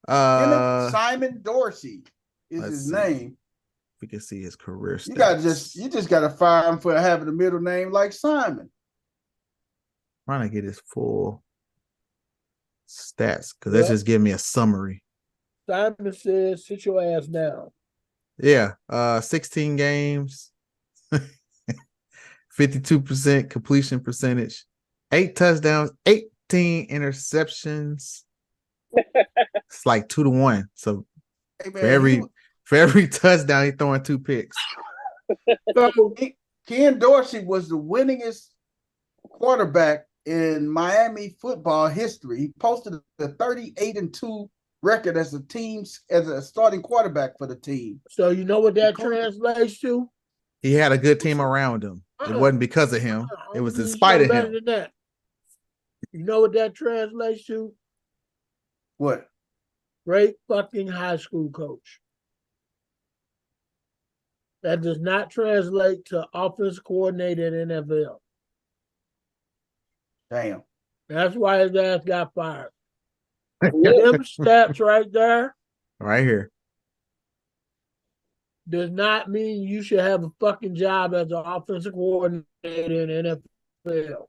Speaker 2: Simon Dorsey is his name.
Speaker 6: We can see his career stats.
Speaker 2: You just gotta fire him for having a middle name like Simon.
Speaker 6: Trying to get his full stats because that's just giving me a summary.
Speaker 12: Simon says, sit your ass down.
Speaker 6: Yeah. 16 games, 52% completion percentage, 8 touchdowns, 18 interceptions. It's like 2-1. So hey man, for every touchdown, he's throwing 2 picks.
Speaker 2: So Ken Dorsey was the winningest quarterback in Miami football history. He posted a 38-2 record as a starting quarterback for the team.
Speaker 12: So you know what that translates to?
Speaker 6: He had a good team around him. It wasn't because of him. It was in spite of him.
Speaker 12: You know what that translates to?
Speaker 2: What?
Speaker 12: Great fucking high school coach. That does not translate to offense coordinator in NFL.
Speaker 2: Damn.
Speaker 12: That's why his ass got fired. Them stats right there.
Speaker 6: Right here.
Speaker 12: Does not mean you should have a fucking job as an offensive coordinator in NFL.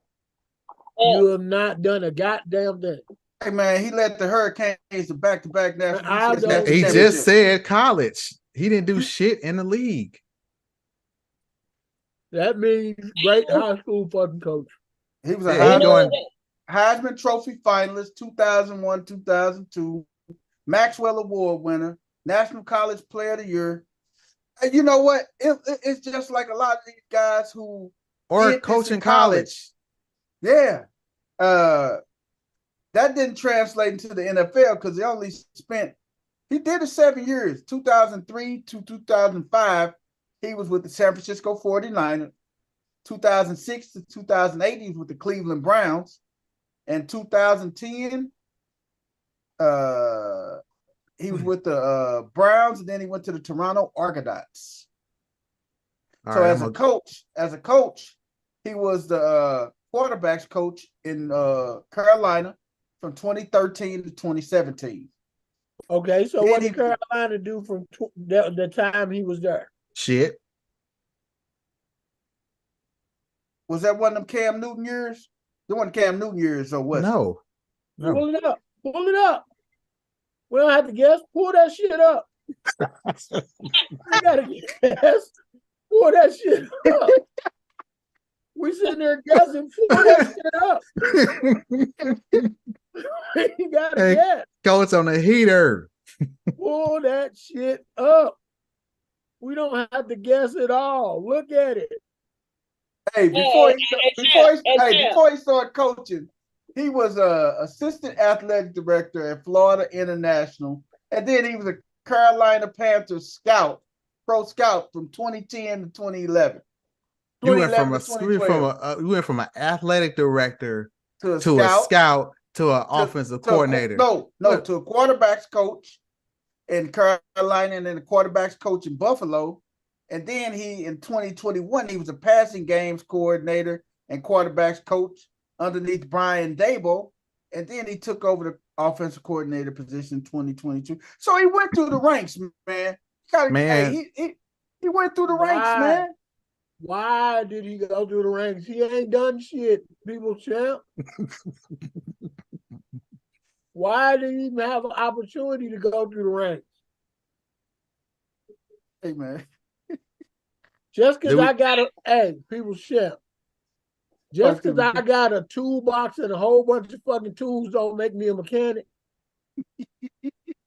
Speaker 12: You have not done a goddamn thing.
Speaker 2: Hey man, he led the Hurricanes to back-to-back national.
Speaker 6: He just said college. He didn't do shit in the league.
Speaker 12: That means great high school fucking coach.
Speaker 2: He was a Heisman Trophy finalist, 2001, 2002, Maxwell Award winner, National College Player of the Year. And you know what? It's just like a lot of these guys who
Speaker 6: or coach in college.
Speaker 2: Yeah. That didn't translate into the NFL because he did it 7 years, 2003 to 2005. He was with the San Francisco 49ers. 2006 to 2008, he was with the Cleveland Browns. And 2010, he was with the Browns, and then he went to the Toronto Argonauts. So as a coach, he was the quarterbacks coach in Carolina from 2013 to 2017.
Speaker 12: Okay, so what did Carolina do from the time he was there?
Speaker 6: Shit.
Speaker 2: Was that one of them Cam Newton years? The one Cam Newton years or what?
Speaker 6: No.
Speaker 12: Pull it up. Pull it up. We don't have to guess. Pull that shit up. We gotta guess. Pull that shit up. We sitting there guessing. Pull that shit up. You gotta guess.
Speaker 6: Coach on the heater.
Speaker 12: Pull that shit up. We don't have to guess at all. Look at it.
Speaker 2: Hey, before he started coaching, he was assistant athletic director at Florida International, and then he was a Carolina Panthers scout, pro scout from 2010 to 2011.
Speaker 6: You went from an athletic director to a scout to an offensive coordinator.
Speaker 2: To a quarterbacks coach in Carolina, and then a quarterbacks coach in Buffalo. And then in 2021, he was a passing games coordinator and quarterbacks coach underneath Brian Daboll. And then he took over the offensive coordinator position in 2022. So he went through the ranks, man. He went through the ranks, man.
Speaker 12: Why did he go through the ranks? He ain't done shit, people champ. Why did he even have an opportunity to go through the ranks?
Speaker 2: Hey, man.
Speaker 12: Just because I got people champ. Just because I got a toolbox and a whole bunch of fucking tools don't make me a mechanic.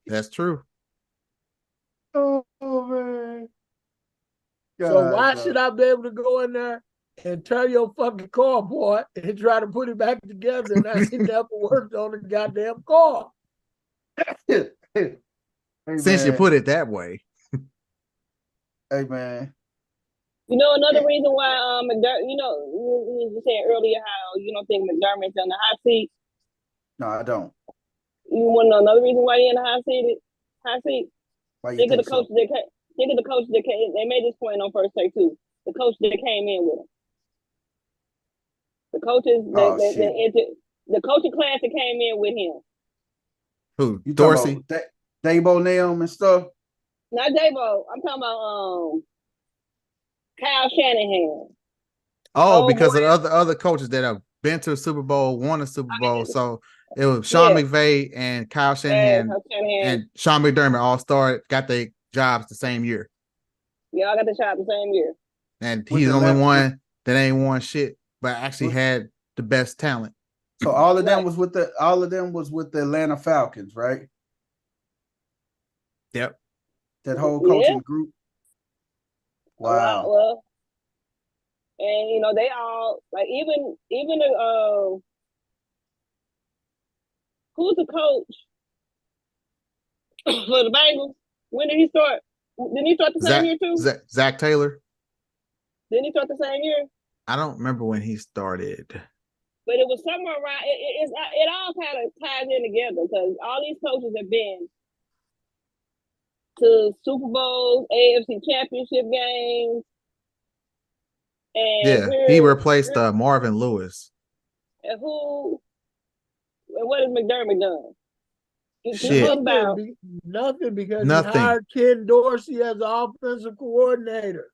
Speaker 6: That's true.
Speaker 2: Oh, man.
Speaker 12: So why should I be able to go in there and turn your fucking car apart and try to put it back together and I never worked on the goddamn car?
Speaker 6: Since you put it that way.
Speaker 2: Hey, man.
Speaker 3: You know, another reason why McDermott, you know, you were saying earlier how you don't think McDermott's on the hot seat.
Speaker 2: No, I don't.
Speaker 3: You want to know another reason why he's in the hot seat?
Speaker 2: Why you
Speaker 3: think of the
Speaker 2: so?
Speaker 3: coach that came. They made this point on First Take too. The coach that came in with him. The coaches, the coaching class that came in with him.
Speaker 6: Who?
Speaker 2: You
Speaker 6: Dorsey?
Speaker 2: Daboll, Naum and stuff?
Speaker 3: Not Daboll. I'm talking about Kyle Shanahan.
Speaker 6: Oh, because of the other coaches that have been to the Super Bowl, won a Super Bowl. So it was Sean McVay and Kyle Shanahan and Sean McDermott all got their jobs the same year.
Speaker 3: Yeah, I got the job the same year.
Speaker 6: And he's the only one that ain't won shit, but actually had the best talent.
Speaker 2: So all of them was with the Atlanta Falcons, right?
Speaker 6: Yep.
Speaker 2: That whole coaching group. Wow.
Speaker 3: Well, and you know they all like even the who's the coach for the Bengals? When did he start? Didn't he start the same year too?
Speaker 6: Zach Taylor.
Speaker 3: Didn't he start the same year?
Speaker 6: I don't remember when he started.
Speaker 3: But it was somewhere around. It all kind of ties in together because all these coaches have been to Super Bowls, AFC Championship games. And
Speaker 6: he replaced Marvin Lewis.
Speaker 3: And what has McDermott done?
Speaker 12: Nothing because he hired Ken Dorsey as offensive coordinator.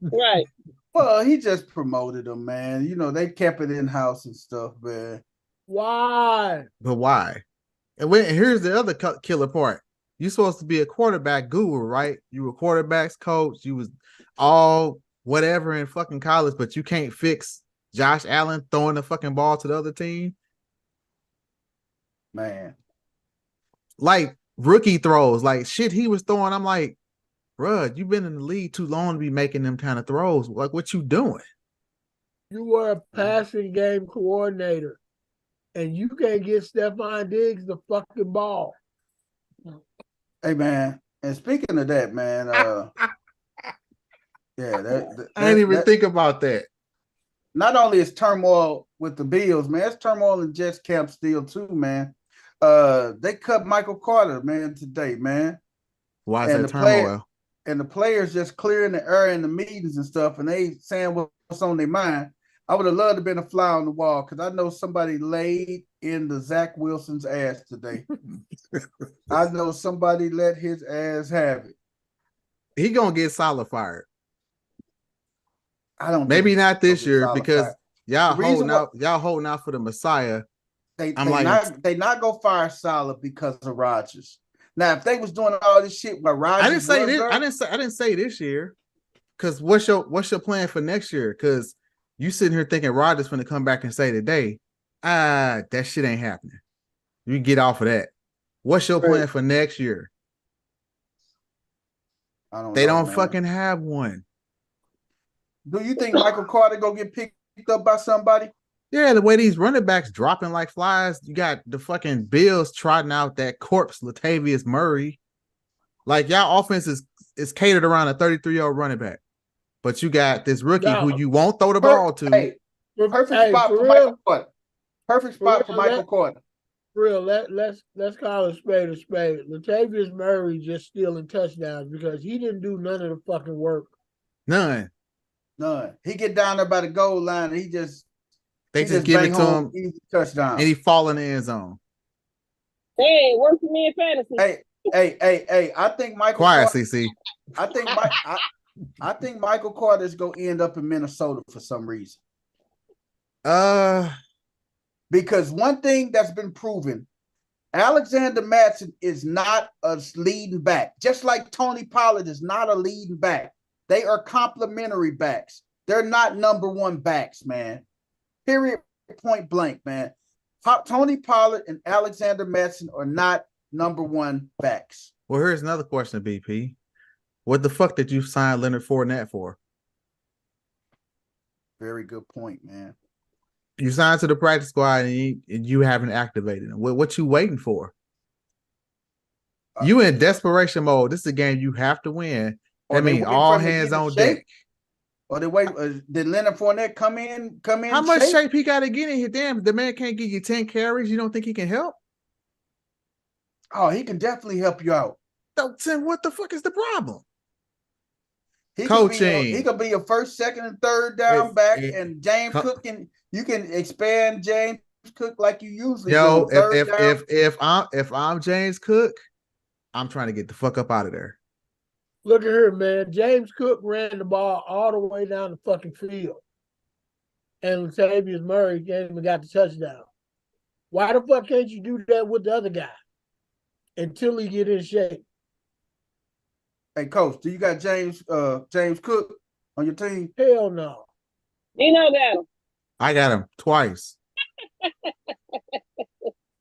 Speaker 3: Right.
Speaker 2: Well, he just promoted him, man. You know, they kept it in-house and stuff, man.
Speaker 12: Why?
Speaker 6: But why? And here's the other killer part. You're supposed to be a quarterback guru, right? You were quarterbacks coach. You was all whatever in fucking college, but you can't fix Josh Allen throwing the fucking ball to the other team.
Speaker 2: Man.
Speaker 6: Like rookie throws, like shit he was throwing. I'm like, bruh, you've been in the league too long to be making them kind of throws. Like, what you doing?
Speaker 12: You were a passing game coordinator, and you can't get Stephon Diggs the fucking ball.
Speaker 2: Hey, man. And speaking of that, man,
Speaker 6: I didn't even think about that.
Speaker 2: not only is turmoil with the Bills, man, it's turmoil in Jets camp still too, man. They cut Michael Carter, man, today, man.
Speaker 6: Why is that turmoil?
Speaker 2: And the players just clearing the air in the meetings and stuff, and they saying what's on their mind. I would have loved to have been a fly on the wall because I know somebody laid in the Zach Wilson's ass today. I know somebody let his ass have it.
Speaker 6: He gonna get Saleh fired.
Speaker 2: I don't.
Speaker 6: Maybe not this year because y'all holding out for the Messiah.
Speaker 2: They not gonna fire Saleh because of Rodgers. Now, if they was doing all this shit where Rodgers,
Speaker 6: I didn't say this year. Because what's your plan for next year? Because you sitting here thinking Rodgers going to come back and say today, that shit ain't happening. You get off of that. What's your plan for next year? They don't fucking have one.
Speaker 2: Do you think Michael Carter gonna get picked up by somebody?
Speaker 6: Yeah, the way these running backs dropping like flies, you got the fucking Bills trotting out that corpse Latavius Murray. Like y'all offense is catered around a 33-year-old running back. But you got this rookie who you won't throw the ball to.
Speaker 2: Perfect spot for Michael Carter. Perfect spot for Michael Carter.
Speaker 12: Real, let's call a spade a spade. Latavius Murray just stealing touchdowns because he didn't do none of the fucking work.
Speaker 6: None.
Speaker 2: He get down there by the goal line and
Speaker 6: they just give it to him,
Speaker 2: easy touchdown,
Speaker 6: and he fall in the end zone.
Speaker 3: Hey, it worked for me in fantasy.
Speaker 2: Hey! I think Michael.
Speaker 6: Quiet,
Speaker 2: Carter,
Speaker 6: CC.
Speaker 2: I think Michael Carter is gonna end up in Minnesota for some reason. Because one thing that's been proven, Alexander Mattison is not a leading back, just like Tony Pollard is not a leading back. They are complementary backs. They're not number one backs, man. Period. Point blank, man. Tony Pollard and Alexander Mattison are not number one backs.
Speaker 6: Well, here's another question, BP. What the fuck did you sign Leonard Fournette for?
Speaker 2: Very good point, man.
Speaker 6: You signed to the practice squad and you haven't activated him. What you waiting for? You in desperation mode. This is a game you have to win. I mean, all hands on deck.
Speaker 2: Or did Leonard Fournette come in?
Speaker 6: How much shape he got to get in here? Damn, the man can't give you 10 carries. You don't think he can help?
Speaker 2: Oh, he can definitely help you out.
Speaker 6: Then what the fuck is the problem?
Speaker 2: Coaching. He could be your first, second, and third down back, and James Cook you can expand James Cook like you usually do.
Speaker 6: If I'm James Cook, I'm trying to get the fuck up out of there.
Speaker 12: Look at here, man. James Cook ran the ball all the way down the fucking field. And Latavius Murray came and got the touchdown. Why the fuck can't you do that with the other guy until he get in shape?
Speaker 2: Hey, Coach, do you got James Cook on your team?
Speaker 12: Hell no.
Speaker 3: You know that.
Speaker 6: I got him twice.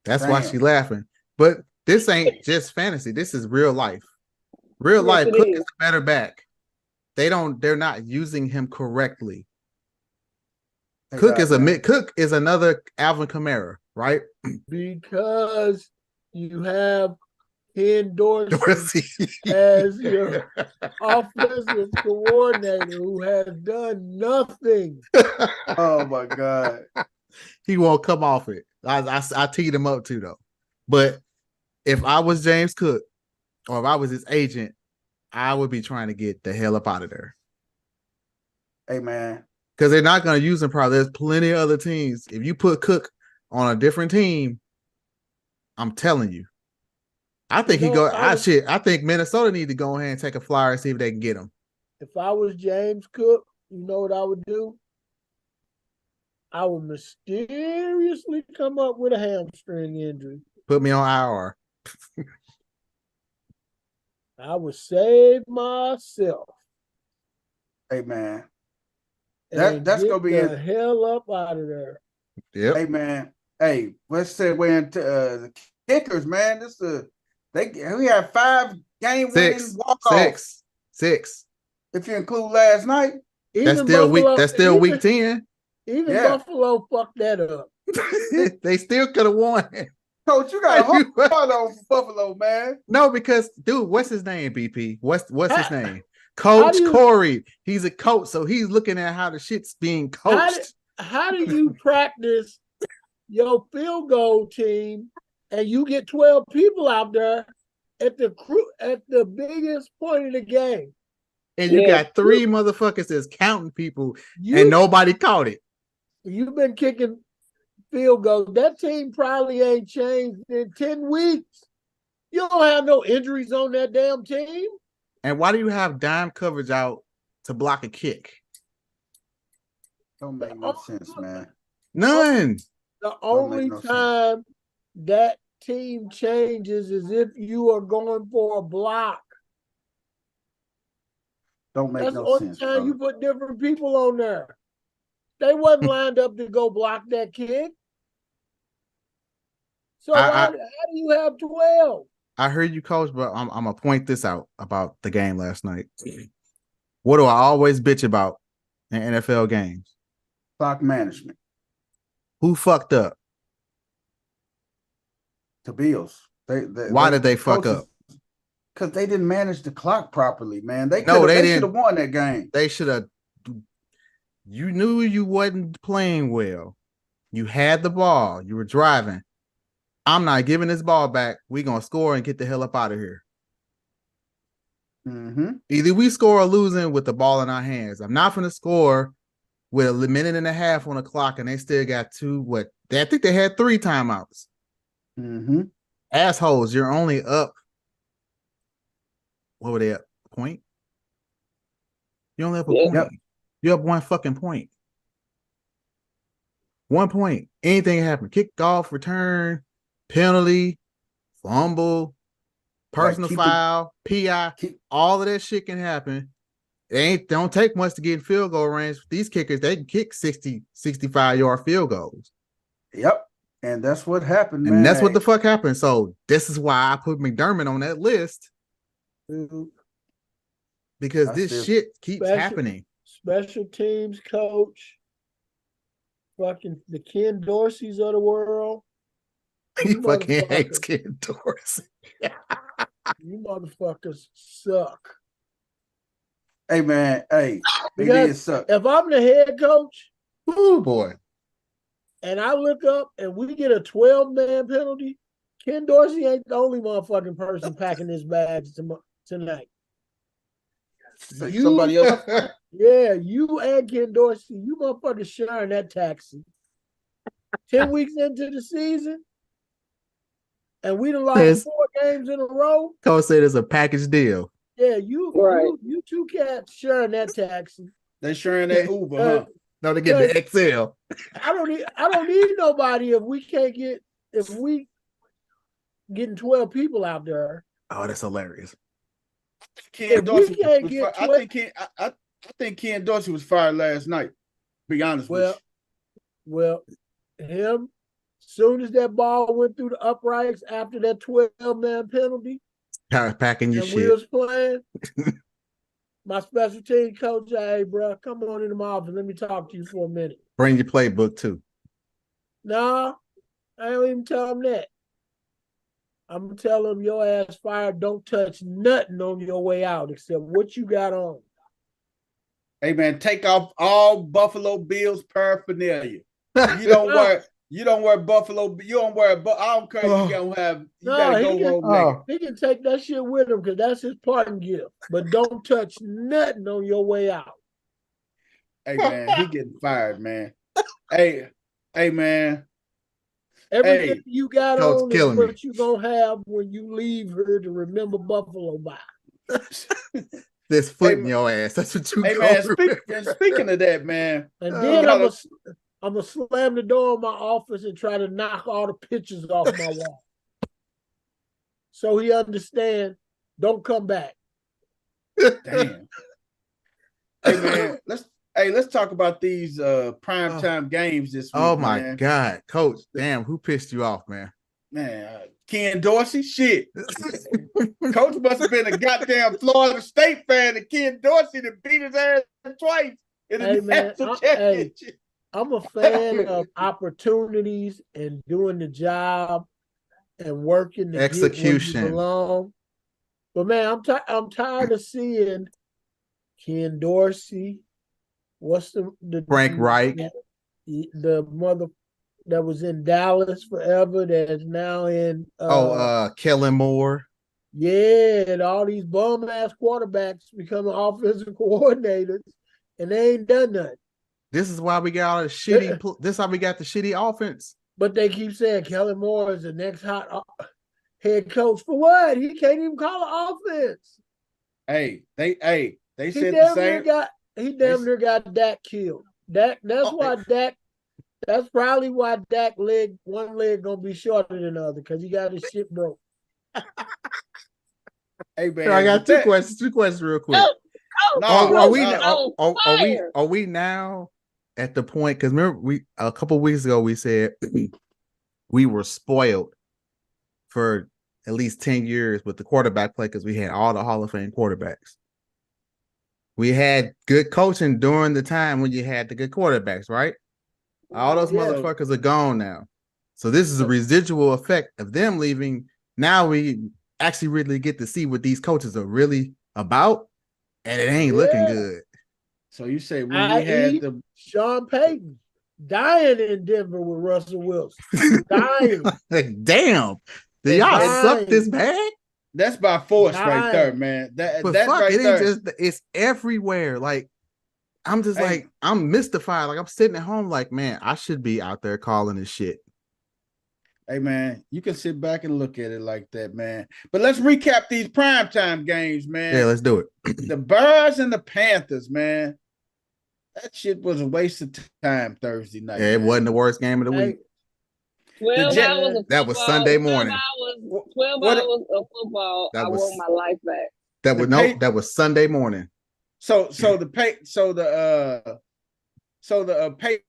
Speaker 6: That's why she laughing. But this ain't just fantasy. This is real life. Real life. Cook is a better back. They're not using him correctly. Cook is another Alvin Kamara, right?
Speaker 12: Because you have Ken Dorsey as your offensive coordinator who has done nothing.
Speaker 2: Oh my God.
Speaker 6: He won't come off it. I teed him up too, though. But if I was James Cook or if I was his agent, I would be trying to get the hell up out of there.
Speaker 2: Hey, man.
Speaker 6: Because they're not going to use him probably. There's plenty of other teams. If you put Cook on a different team, I'm telling you. I think I think Minnesota need to go ahead and take a flyer and see if they can get him.
Speaker 12: If I was James Cook, you know what I would do? I would mysteriously come up with a hamstring injury.
Speaker 6: Put me on IR.
Speaker 12: I would save myself.
Speaker 2: Hey, man. That's going to be
Speaker 12: the hell up out of there.
Speaker 6: Yep.
Speaker 2: Hey, man. Hey, let's segue into the kickers, man. We have 5 game winning walk-offs.
Speaker 6: Six.
Speaker 2: If you include last night.
Speaker 6: That's still week 10.
Speaker 12: Even Buffalo fucked that up.
Speaker 6: They still could have won.
Speaker 2: Coach, you got a hard on Buffalo, man.
Speaker 6: No, because dude, what's his name, BP? What's his name? Coach Corey. He's a coach, so he's looking at how the shit's being coached.
Speaker 12: how do you practice your field goal team and you get 12 people out there at the biggest point of the game?
Speaker 6: And you got three motherfuckers that's counting people,
Speaker 12: You-
Speaker 6: and nobody caught it.
Speaker 12: You've been kicking field goals. That team probably ain't changed in 10 weeks. You don't have no injuries on that damn team.
Speaker 6: And why do you have dime coverage out to block a kick?
Speaker 2: Don't make no sense, man.
Speaker 6: None.
Speaker 12: The only time that team changes is if you are going for a block.
Speaker 2: Don't make
Speaker 12: That's
Speaker 2: no
Speaker 12: the only
Speaker 2: sense,
Speaker 12: time
Speaker 2: brother.
Speaker 12: you put different people on there. They wasn't lined up to go block that kick. So how do you have 12?
Speaker 6: I heard you, coach, but I'm gonna point this out about the game last night. What do I always bitch about in NFL games?
Speaker 2: Clock management.
Speaker 6: Who fucked up?
Speaker 2: The Bills.
Speaker 6: Why did they fuck up?
Speaker 2: Because they didn't manage the clock properly, man. They should have won that game.
Speaker 6: They should have. You knew you wasn't playing well. You had the ball. You were driving. I'm not giving this ball back. We're going to score and get the hell up out of here.
Speaker 2: Mm-hmm.
Speaker 6: Either we score or losing with the ball in our hands. I'm not going to score with a minute and a half on the clock and they still got I think they had 3 timeouts.
Speaker 2: Mm-hmm.
Speaker 6: Assholes, you're only up. What were they up? A point? You're only up a point.
Speaker 2: Yep.
Speaker 6: You're up 1 fucking point. 1 point. Anything happen. Kickoff, return, penalty, fumble, personal foul, PI. All of that shit can happen. It don't take much to get in field goal range. These kickers, they can kick 60, 65-yard field goals.
Speaker 2: Yep. And that's what happened, man.
Speaker 6: And that's what the fuck happened. So this is why I put McDermott on that list. Because this shit keeps happening.
Speaker 12: Special teams coach, fucking the Ken Dorseys of the world.
Speaker 6: He fucking hates Ken Dorsey.
Speaker 12: You motherfuckers suck.
Speaker 2: Hey, man. Hey,
Speaker 12: because
Speaker 2: suck.
Speaker 12: If I'm the head coach,
Speaker 6: oh boy,
Speaker 12: and I look up and we get a 12-man penalty, Ken Dorsey ain't the only motherfucking person packing his bags tonight.
Speaker 2: Somebody else.
Speaker 12: Yeah, you and Ken Dorsey, you motherfuckers sharing that taxi. 10 weeks into the season, and we done lost 4 games in a row.
Speaker 6: Coach said it's a package deal.
Speaker 12: Yeah, you two cats sharing that taxi.
Speaker 2: They sharing that Uber, huh?
Speaker 6: No, they get the XL.
Speaker 12: I don't need nobody if we getting 12 people out there.
Speaker 6: Oh, that's hilarious.
Speaker 2: I think Ken Dorsey was fired last night. Be honest with you.
Speaker 12: Well, him, soon as that ball went through the uprights after that 12-man penalty,
Speaker 6: packing your
Speaker 12: and
Speaker 6: shit.
Speaker 12: we was playing. My special team coach, hey, bro, come on into my office. Let me talk to you for a minute.
Speaker 6: Bring your playbook too.
Speaker 12: No, I don't even tell him that. I'm gonna tell him your ass fired. Don't touch nothing on your way out except what you got on.
Speaker 2: Hey man, take off all Buffalo Bills paraphernalia. You don't wear Buffalo. You don't wear. I don't care. You don't have. You gotta go road naked.
Speaker 12: He can take that shit with him because that's his parting gift. But don't touch nothing on your way out.
Speaker 2: Hey man, he getting fired, man. Hey man.
Speaker 12: Everything you got on is what you gonna have when you leave here to remember Buffalo by.
Speaker 6: This foot in your ass. That's what you.
Speaker 2: Hey man, speaking of that, man.
Speaker 12: And then I'm gonna slam the door of my office and try to knock all the pictures off my wall. So he understand. Don't come back.
Speaker 2: Damn. Hey man, let's talk about these primetime games this week.
Speaker 6: Oh my God, Coach! Damn, who pissed you off, man?
Speaker 2: Man, Ken Dorsey, shit. Coach must have been a goddamn Florida State fan, and Ken Dorsey that beat his ass twice in the national championship.
Speaker 12: I'm a fan of opportunities and doing the job and working to
Speaker 6: execution.
Speaker 12: Get where you belong. But man, I'm tired of seeing Ken Dorsey. What's the
Speaker 6: Frank Reich?
Speaker 12: the mother that was in Dallas forever that is now in
Speaker 6: Kellen Moore.
Speaker 12: Yeah, and all these bum ass quarterbacks becoming offensive coordinators, and they ain't done nothing.
Speaker 6: This is why we got all the shitty. This is how we got the shitty offense.
Speaker 12: But they keep saying Kellen Moore is the next hot head coach for what? He can't even call an offense.
Speaker 2: They said the same.
Speaker 12: He damn near got Dak killed. That's why Dak. That's probably why Dak one leg gonna be shorter than the other because he got his shit broke.
Speaker 2: Hey man,
Speaker 6: I got two questions real quick. Are we now at the point? Because remember, a couple weeks ago we said we were spoiled for at least 10 years with the quarterback play because we had all the Hall of Fame quarterbacks. We had good coaching during the time when you had the good quarterbacks, right? All those motherfuckers are gone now. So this is a residual effect of them leaving. Now we actually really get to see what these coaches are really about, and it ain't looking good.
Speaker 12: So you say when we had the Sean Payton dying in Denver with Russell Wilson. Dying.
Speaker 6: Damn. Do y'all suck this bad?
Speaker 2: That's by force right there, man. That right
Speaker 6: it
Speaker 2: there.
Speaker 6: ain't just, it's everywhere. Like, I'm just like, I'm mystified. Like, I'm sitting at home like, man, I should be out there calling this shit.
Speaker 2: Hey, man, you can sit back and look at it like that, man. But let's recap these primetime games, man.
Speaker 6: Yeah, let's do it.
Speaker 2: The Bears and the Panthers, man. That shit was a waste of time Thursday night.
Speaker 6: Yeah, it wasn't the worst game of the week.
Speaker 3: 12 hours of
Speaker 6: that was Sunday morning.
Speaker 3: 12 hours of football. I want my life back.
Speaker 6: That was Sunday morning.
Speaker 2: So the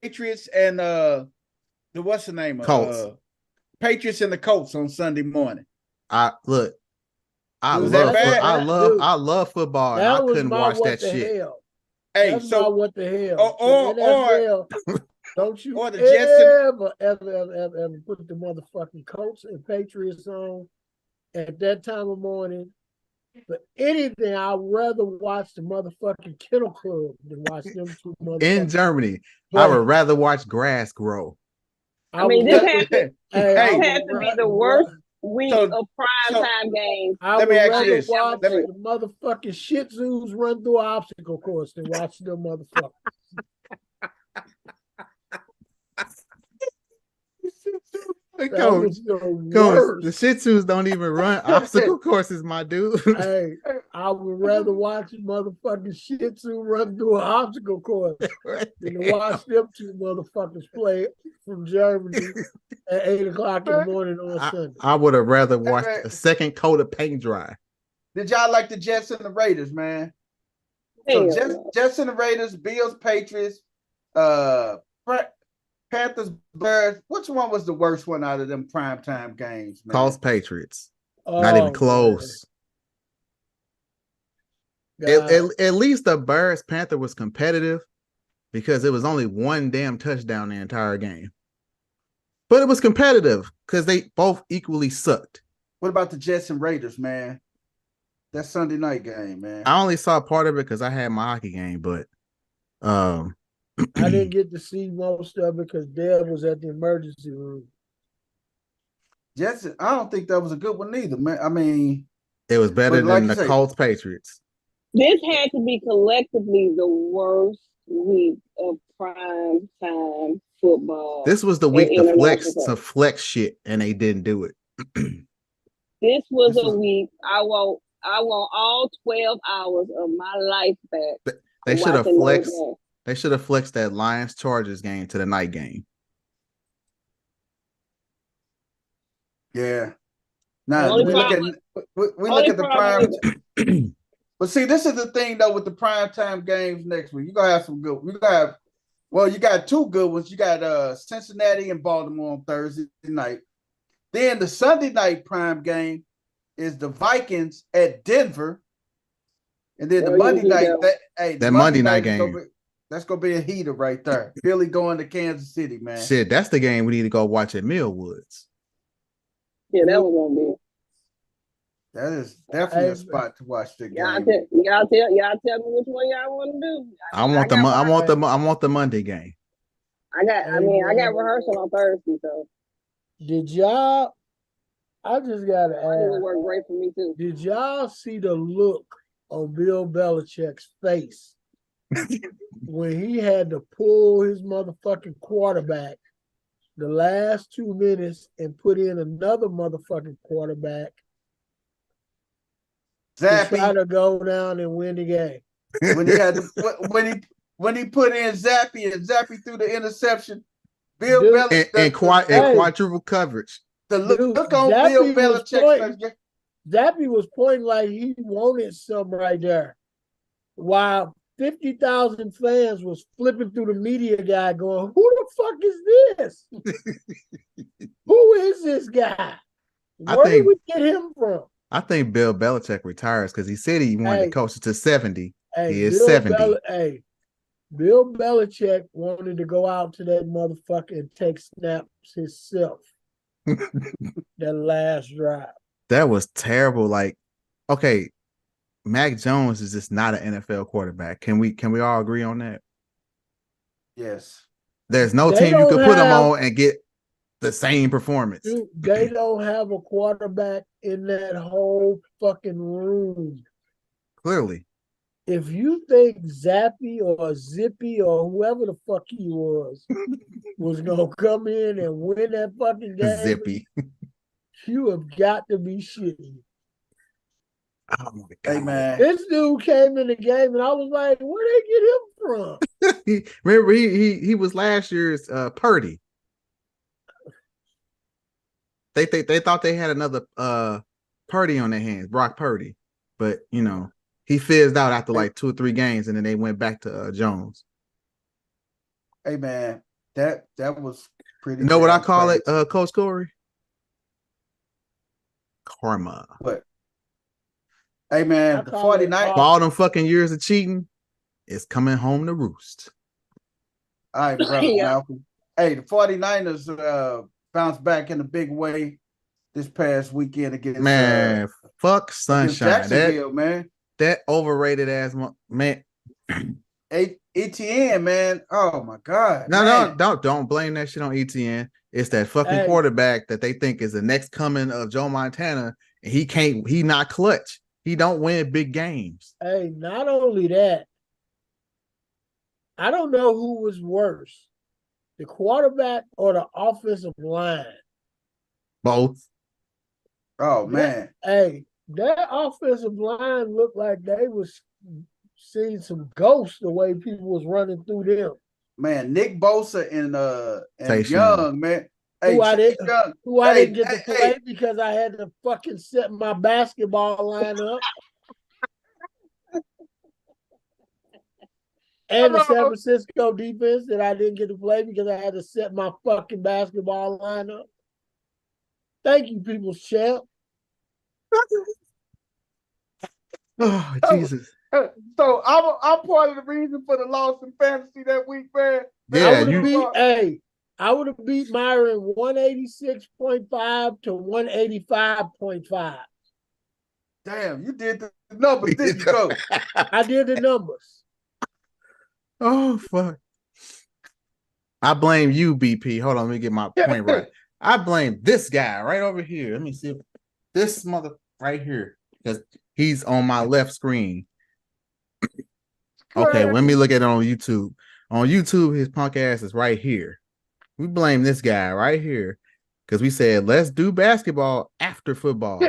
Speaker 2: Patriots and the what's the name of
Speaker 6: Colts.
Speaker 2: Patriots and the Colts on Sunday morning.
Speaker 6: I love football, and I couldn't watch that shit.
Speaker 12: Hell.
Speaker 2: Hey,
Speaker 12: that's
Speaker 2: so
Speaker 12: what the hell?
Speaker 2: Or
Speaker 12: don't you
Speaker 2: or the Jets
Speaker 12: ever put the motherfucking Colts and Patriots on at that time of morning? But anything, I'd rather watch the motherfucking Kennel Club than watch them two motherfuckers.
Speaker 6: In Germany, I would rather watch grass grow.
Speaker 3: I mean, this had to be the worst week of primetime games.
Speaker 12: I would rather watch the motherfucking Shih Tzus run through an obstacle course than watch them motherfuckers.
Speaker 6: Coach, the Shih Tzus don't even run obstacle courses, my dude.
Speaker 12: Hey, I would rather watch a motherfucking Shih Tzu run through an obstacle course than to watch them two motherfuckers play from Germany at 8 o'clock in the morning on Sunday.
Speaker 6: I would have rather watched a second coat of paint dry.
Speaker 2: Did y'all like the Jets and the Raiders, man? So Jets and the Raiders, Bills, Patriots, Panthers, Bears. Which one was the worst one out of them primetime games, man?
Speaker 6: Colts, Patriots. Not even close. At least the Bears Panther was competitive because it was only one damn touchdown the entire game. But it was competitive because they both equally sucked.
Speaker 2: What about the Jets and Raiders, man? That Sunday night game, man.
Speaker 6: I only saw part of it because I had my hockey game, but
Speaker 12: I didn't get to see most of it because Deb was at the emergency room.
Speaker 2: Jets, I don't think that was a good one either, man. I mean,
Speaker 6: it was better than the Colts Patriots.
Speaker 3: This had to be collectively the worst week of prime time football.
Speaker 6: This was the week to flex shit, and they didn't do it.
Speaker 3: This was a week I want all 12 hours of my life back.
Speaker 6: They should have flexed. They should have flexed that Lions Chargers game to the night game.
Speaker 2: Yeah. Now we look at the prime. But see, this is the thing though with the primetime games next week. You're gonna have some good. You got two good ones. You got Cincinnati and Baltimore on Thursday night. Then the Sunday night prime game is the Vikings at Denver. And then the Monday night,
Speaker 6: Monday night game.
Speaker 2: That's gonna be a heater right there. Philly going to Kansas City, man.
Speaker 6: Shit, that's the game we need to go watch at Millwoods.
Speaker 3: Yeah, that was gonna be.
Speaker 2: That is definitely a spot to watch the game.
Speaker 3: Y'all tell me which one y'all want to do.
Speaker 6: I want the Monday game.
Speaker 3: I got rehearsal on Thursday, so.
Speaker 12: Did y'all? I just gotta
Speaker 3: It will
Speaker 12: ask.
Speaker 3: work great for me too.
Speaker 12: Did y'all see the look on Bill Belichick's face when he had to pull his motherfucking quarterback the last 2 minutes and put in another motherfucking quarterback to try to go down and win the game?
Speaker 2: When he had to, when he put in Zappy and Zappy threw the interception, Bill Belichick
Speaker 6: and quadruple coverage.
Speaker 2: The look on
Speaker 12: Zappy
Speaker 2: Bill Belichick's face.
Speaker 12: Zappy was pointing like he wanted some right there, while 50,000 fans was flipping through the media guy going, "Who the fuck is this? Who is this guy? Where did we get him from?"
Speaker 6: I think Bill Belichick retires because he said he wanted to coach to 70. He is 70.
Speaker 12: Bill Belichick wanted to go out to that motherfucker and take snaps himself. That last drive.
Speaker 6: That was terrible. Like, okay, Mac Jones is just not an NFL quarterback. Can we all agree on that?
Speaker 2: Yes.
Speaker 6: There's no team you could put him on and get the same performance.
Speaker 12: Dude, they don't have a quarterback in that whole fucking room.
Speaker 6: Clearly.
Speaker 12: If you think Zappy or Zippy or whoever the fuck he was gonna come in and win that fucking game,
Speaker 6: Zippy,
Speaker 12: you have got to be shitty.
Speaker 6: Oh my god!
Speaker 2: Hey man,
Speaker 12: this dude came in the game and I was like, "Where they get him from?"
Speaker 6: Remember, he was last year's Purdy. They thought they had another Purdy on their hands, Brock Purdy, but you know. He fizzed out after like 2 or 3 games, and then they went back to Jones.
Speaker 2: Hey man, that was pretty.
Speaker 6: You know what I call it, Coach Corey? Karma.
Speaker 2: What? Hey man, the 49ers.
Speaker 6: For all them fucking years of cheating, it's coming home to roost.
Speaker 2: All right, brother Malcolm. Hey, the 49ers bounced back in a big way this past weekend against
Speaker 6: fuck Sunshine.
Speaker 2: Jacksonville, man.
Speaker 6: That overrated ass man.
Speaker 2: ETN, man. Oh my god.
Speaker 6: No, don't blame that shit on ETN. It's that fucking quarterback that they think is the next coming of Joe Montana, and he not clutch. He don't win big games.
Speaker 12: Hey, not only that, I don't know who was worse, the quarterback or the offensive line.
Speaker 6: Both.
Speaker 2: Oh man.
Speaker 12: That offensive line looked like they was seeing some ghosts the way people was running through them.
Speaker 2: Man, Nick Bosa and Young, man.
Speaker 12: Who I didn't get to play because I had to fucking set my basketball line up. And the San Francisco defense that I didn't get to play because I had to set my fucking basketball line up. Thank you, people's champ.
Speaker 6: Oh, Jesus.
Speaker 2: So I'm part of the reason for the loss in fantasy that week, man.
Speaker 6: Yeah,
Speaker 12: I would have beat Myron 186.5 to 185.5.
Speaker 2: Damn, you did the numbers, didn't you, Coach?
Speaker 12: I did the numbers.
Speaker 6: Oh, fuck. I blame you, BP. Hold on, let me get my point right. I blame this guy right over here. Let me see if this mother right here, because he's on my left screen. Okay, let me look at it on YouTube. On YouTube, his punk ass is right here. We blame this guy right here because we said, let's do basketball after football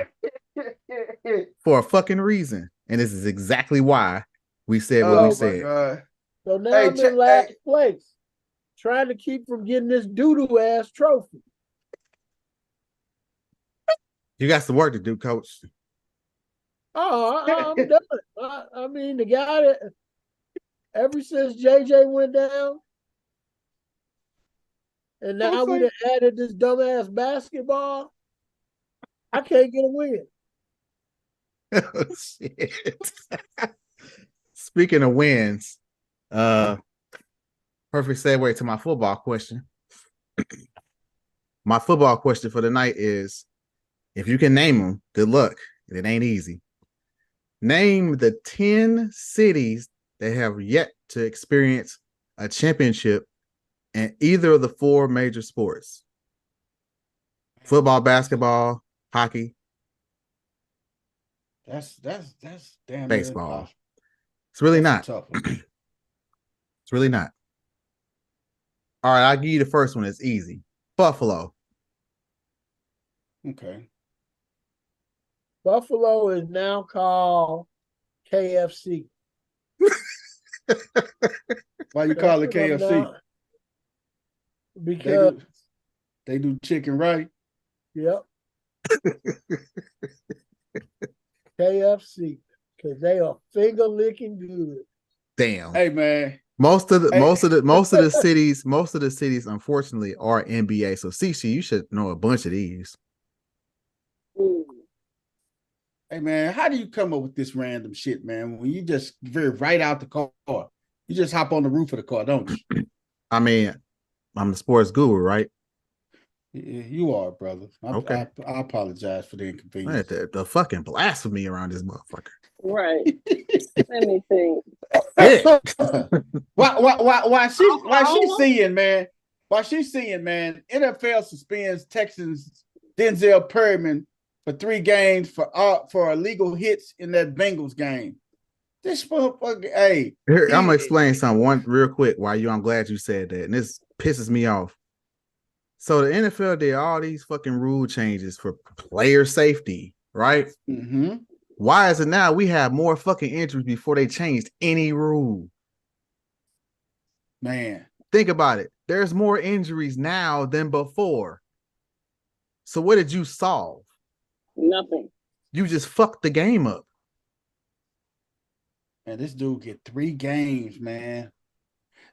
Speaker 6: for a fucking reason. And this is exactly why we said what we said.
Speaker 2: God.
Speaker 12: So now I'm in last place, trying to keep from getting this doo-doo ass trophy.
Speaker 6: You got some work to do, Coach.
Speaker 12: Oh, I'm done. I mean, the guy that ever since JJ went down, and now we done added this dumbass basketball, I can't get a win.
Speaker 6: Oh, shit. Speaking of wins, perfect segue to my football question. My football question for the night is, if you can name them, good luck. It ain't easy. Name the 10 cities that have yet to experience a championship in either of the 4 major sports? Football, basketball, hockey,
Speaker 2: That's damn near
Speaker 6: baseball.
Speaker 2: impossible.
Speaker 6: It's really
Speaker 2: That's
Speaker 6: not.
Speaker 2: a tough one.
Speaker 6: It's really not. All right, I'll give you the first one. It's easy. Buffalo.
Speaker 2: Okay.
Speaker 12: Buffalo is now called KFC.
Speaker 2: Why you call it
Speaker 12: That's what I'm
Speaker 2: KFC?
Speaker 12: now- Because
Speaker 2: They do chicken right.
Speaker 12: yep. KFC. Because they are finger licking good.
Speaker 6: Damn.
Speaker 2: Hey man.
Speaker 6: Most of the cities, unfortunately, are NBA. So CC, you should know a bunch of these.
Speaker 2: Hey man, how do you come up with this random shit, man? When you just veer right out the car, you just hop on the roof of the car, don't you?
Speaker 6: I mean, I'm the sports guru, right?
Speaker 2: You are, brother.
Speaker 6: Okay.
Speaker 2: I apologize for the
Speaker 6: Man,
Speaker 2: inconvenience.
Speaker 6: the fucking blasphemy around this motherfucker.
Speaker 3: Right. Let me think.
Speaker 2: Why she seeing, man? Why she seeing, man? NFL suspends Texans Denzel Perryman for 3 games for illegal hits in that Bengals game. This motherfucker, hey.
Speaker 6: Here, I'm gonna explain something real quick. I'm glad you said that, and this pisses me off. So the NFL did all these fucking rule changes for player safety, right?
Speaker 2: Mm-hmm.
Speaker 6: Why is it now we have more fucking injuries before they changed any rule?
Speaker 2: Man,
Speaker 6: think about it. There's more injuries now than before. So what did you solve?
Speaker 3: Nothing.
Speaker 6: You just fucked the game up.
Speaker 2: Man, this dude get 3 games, man.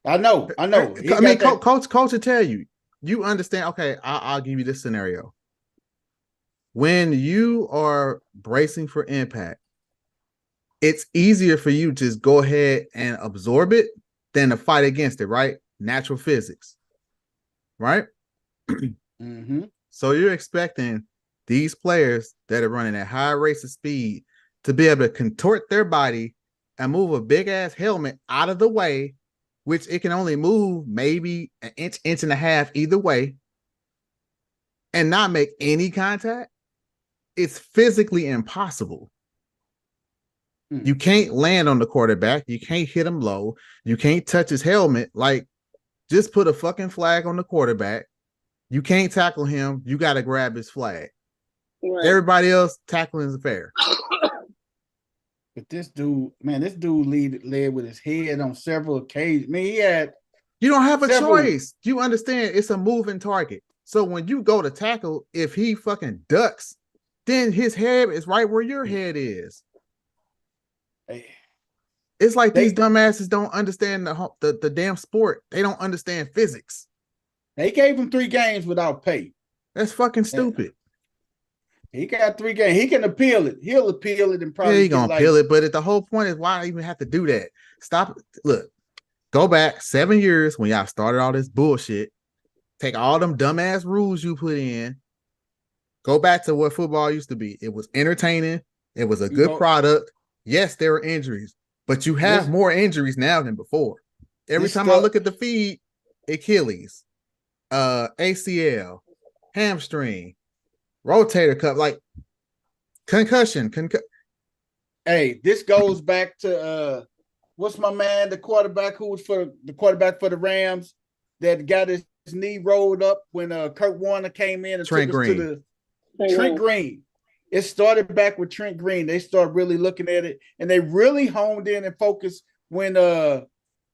Speaker 2: I know.
Speaker 6: I mean, coach will tell you. You understand? Okay, I'll give you this scenario. When you are bracing for impact, it's easier for you to just go ahead and absorb it than to fight against it, right? Natural physics, right?
Speaker 2: Mm-hmm.
Speaker 6: So you're expecting these players that are running at high rates of speed to be able to contort their body and move a big ass helmet out of the way, which it can only move maybe an inch and a half either way, and not make any contact. It's physically impossible. You can't land on the quarterback. You can't hit him low. You can't touch his helmet. Like, just put a fucking flag on the quarterback. You can't tackle him. You got to grab his flag. Right. Everybody else tackling is fair.
Speaker 2: But this dude led with his head on several occasions. I mean, he had.
Speaker 6: You don't have a choice. You understand? It's a moving target. So when you go to tackle, if he fucking ducks, then his head is right where your head is.
Speaker 2: Hey.
Speaker 6: It's like these dumbasses don't understand the damn sport. They don't understand physics.
Speaker 2: They gave him 3 games without pay.
Speaker 6: That's fucking stupid.
Speaker 2: He got 3 games. He can appeal it. He'll appeal it and probably
Speaker 6: he gonna appeal it. But the whole point is, why even have to do that? Stop. Look, go back 7 years when y'all started all this bullshit. Take all them dumbass rules you put in. Go back to what football used to be. It was entertaining. It was a good product. Yes, there were injuries, but you have more injuries now than before. Every time I look at the feed, Achilles, ACL, hamstring, rotator cuff, like concussion.
Speaker 2: Hey, this goes back to what's my man, the quarterback who was for the Rams that got his knee rolled up when Kurt Warner came in and
Speaker 6: Trent
Speaker 2: took us
Speaker 6: Green.
Speaker 2: to the Trent Green. It started back with Trent Green. They started really looking at it, and they really honed in and focused when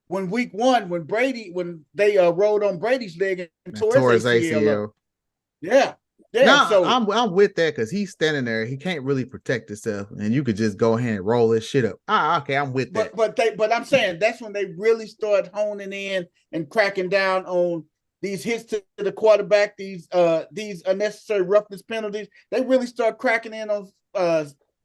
Speaker 2: week 1, when they rolled on Brady's leg and tore his ACL. Yeah.
Speaker 6: No,
Speaker 2: so
Speaker 6: I'm with that because he's standing there. He can't really protect himself, and you could just go ahead and roll this shit up. Okay, I'm with that.
Speaker 2: But I'm saying that's when they really started honing in and cracking down on these hits to the quarterback, these unnecessary roughness penalties. They really start cracking in on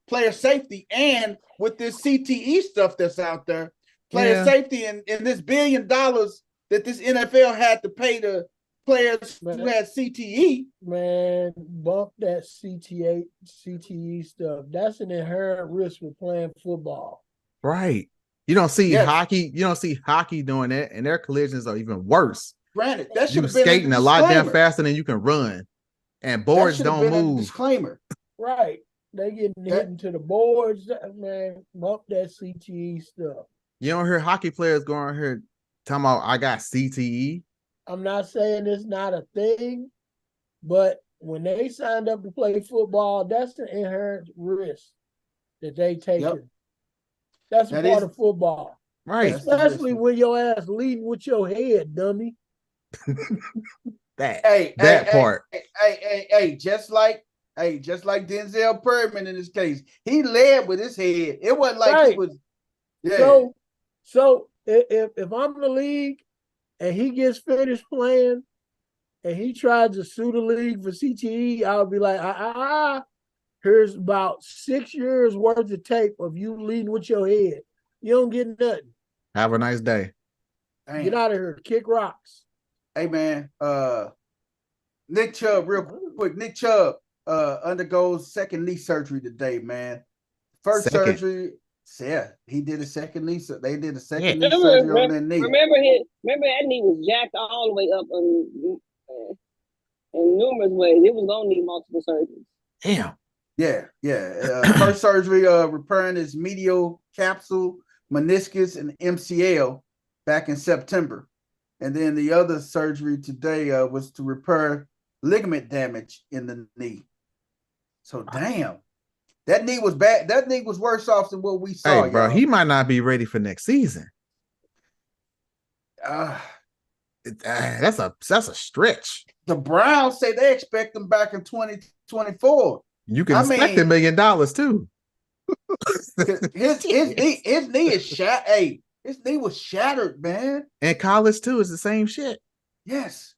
Speaker 2: player safety, and with this CTE stuff that's out there, player safety and this $1 billion that this NFL had to pay to players who had CTE.
Speaker 12: Man, bump that CTE stuff. That's an inherent risk with playing football.
Speaker 6: Right. You don't see hockey. You don't see hockey doing that, and their collisions are even worse.
Speaker 2: Granted, that should
Speaker 6: You
Speaker 2: have been
Speaker 6: skating
Speaker 2: a
Speaker 6: a lot damn
Speaker 2: disclaimer.
Speaker 6: faster than you can run, and
Speaker 2: That
Speaker 6: boards
Speaker 2: should have
Speaker 6: don't
Speaker 2: been a
Speaker 6: move.
Speaker 2: disclaimer.
Speaker 12: Right. They getting hit into the boards, man. Bump that CTE stuff.
Speaker 6: You don't hear hockey players going here talking about I got CTE.
Speaker 12: I'm not saying it's not a thing, but when they signed up to play football, that's the inherent risk that they take.
Speaker 2: Yep.
Speaker 12: That's
Speaker 2: That
Speaker 12: a part
Speaker 2: is-
Speaker 12: of football.
Speaker 6: Right.
Speaker 12: Especially when your ass leading with your head, dummy.
Speaker 6: That part.
Speaker 2: Hey, just like Denzel Perryman in this case, he led with his head. It wasn't like he was. Yeah.
Speaker 12: So if I'm the league and he gets finished playing and he tries to sue the league for CTE, I'll be like, here's about 6 years worth of tape of you leading with your head. You don't get nothing.
Speaker 6: Have a nice day.
Speaker 2: Damn.
Speaker 12: Get out of here. Kick rocks.
Speaker 2: Hey man, Nick Chubb, real quick. Nick Chubb undergoes second knee surgery today, man. First surgery, yeah, he did a second knee. They did a second knee surgery on that knee.
Speaker 3: Remember that knee was jacked all the way up in numerous ways. It was gonna need multiple surgeries.
Speaker 6: Damn.
Speaker 2: Yeah. First surgery, repairing his medial capsule, meniscus, and MCL back in September. And then the other surgery today was to repair ligament damage in the knee. So damn, that knee was bad. That knee was worse off than what we saw.
Speaker 6: Hey, bro,
Speaker 2: y'all.
Speaker 6: he might not be ready for next season. That's a stretch.
Speaker 2: The Browns say they expect him back in 2024.
Speaker 6: You can expect $1 million too.
Speaker 2: his knee is shattered. Hey, his knee was shattered, man.
Speaker 6: And college too is the same shit.
Speaker 2: Yes.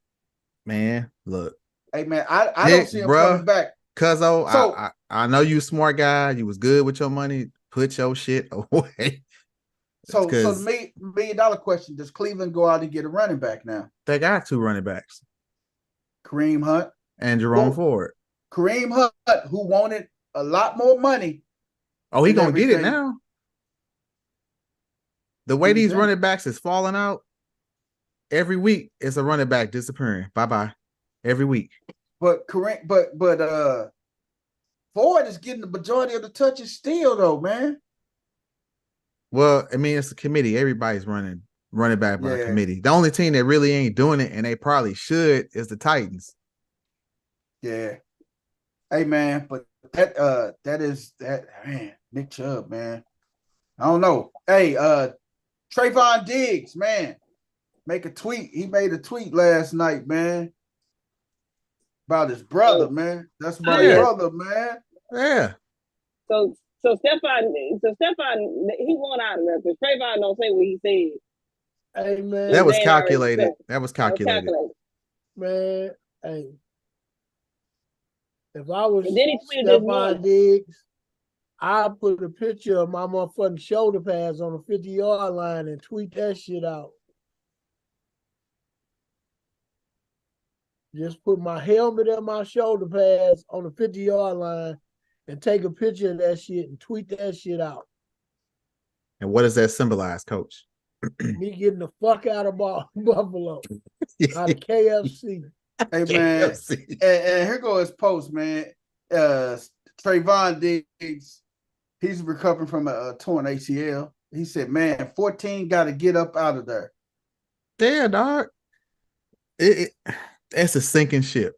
Speaker 6: Man, look.
Speaker 2: Hey, man, I don't see him coming back.
Speaker 6: Cuzzo, so, I know you a smart guy. You was good with your money. Put your shit away.
Speaker 2: So the $1 million question, does Cleveland go out and get a running back now?
Speaker 6: They got 2 running backs.
Speaker 2: Kareem Hunt.
Speaker 6: And Jerome Ford.
Speaker 2: Kareem Hunt, who wanted a lot more money.
Speaker 6: Oh, he gonna get it now. The way these running backs is falling out, every week it's a running back disappearing. Bye-bye. Every week.
Speaker 2: But Ford is getting the majority of the touches still, though, man.
Speaker 6: Well, I mean, it's a committee. Everybody's running back by a committee. The only team that really ain't doing it, and they probably should, is the Titans.
Speaker 2: Yeah. Hey, man, but that man, Nick Chubb, man. I don't know. Hey, Trayvon Diggs, man, make a tweet. He made a tweet last night, man, about his brother, man. That's my brother, man.
Speaker 6: Yeah.
Speaker 3: So Stephon, he won out of there because Trayvon don't say what he said.
Speaker 12: Hey, man.
Speaker 6: That was calculated. That was calculated.
Speaker 12: Man, hey. If I was
Speaker 3: Stephon
Speaker 12: Diggs, I'd put a picture of my motherfucking shoulder pads on the 50-yard line and tweet that shit out. Just put my helmet and my shoulder pads on the 50-yard line and take a picture of that shit and tweet that shit out.
Speaker 6: And what does that symbolize, Coach?
Speaker 12: Me getting the fuck out of Buffalo. Out of KFC.
Speaker 2: Hey, man. And here goes his post, man. Trayvon Diggs, he's recovering from a torn ACL. He said, man, 14 got to get up out of there.
Speaker 6: Yeah, dog. It's a sinking ship.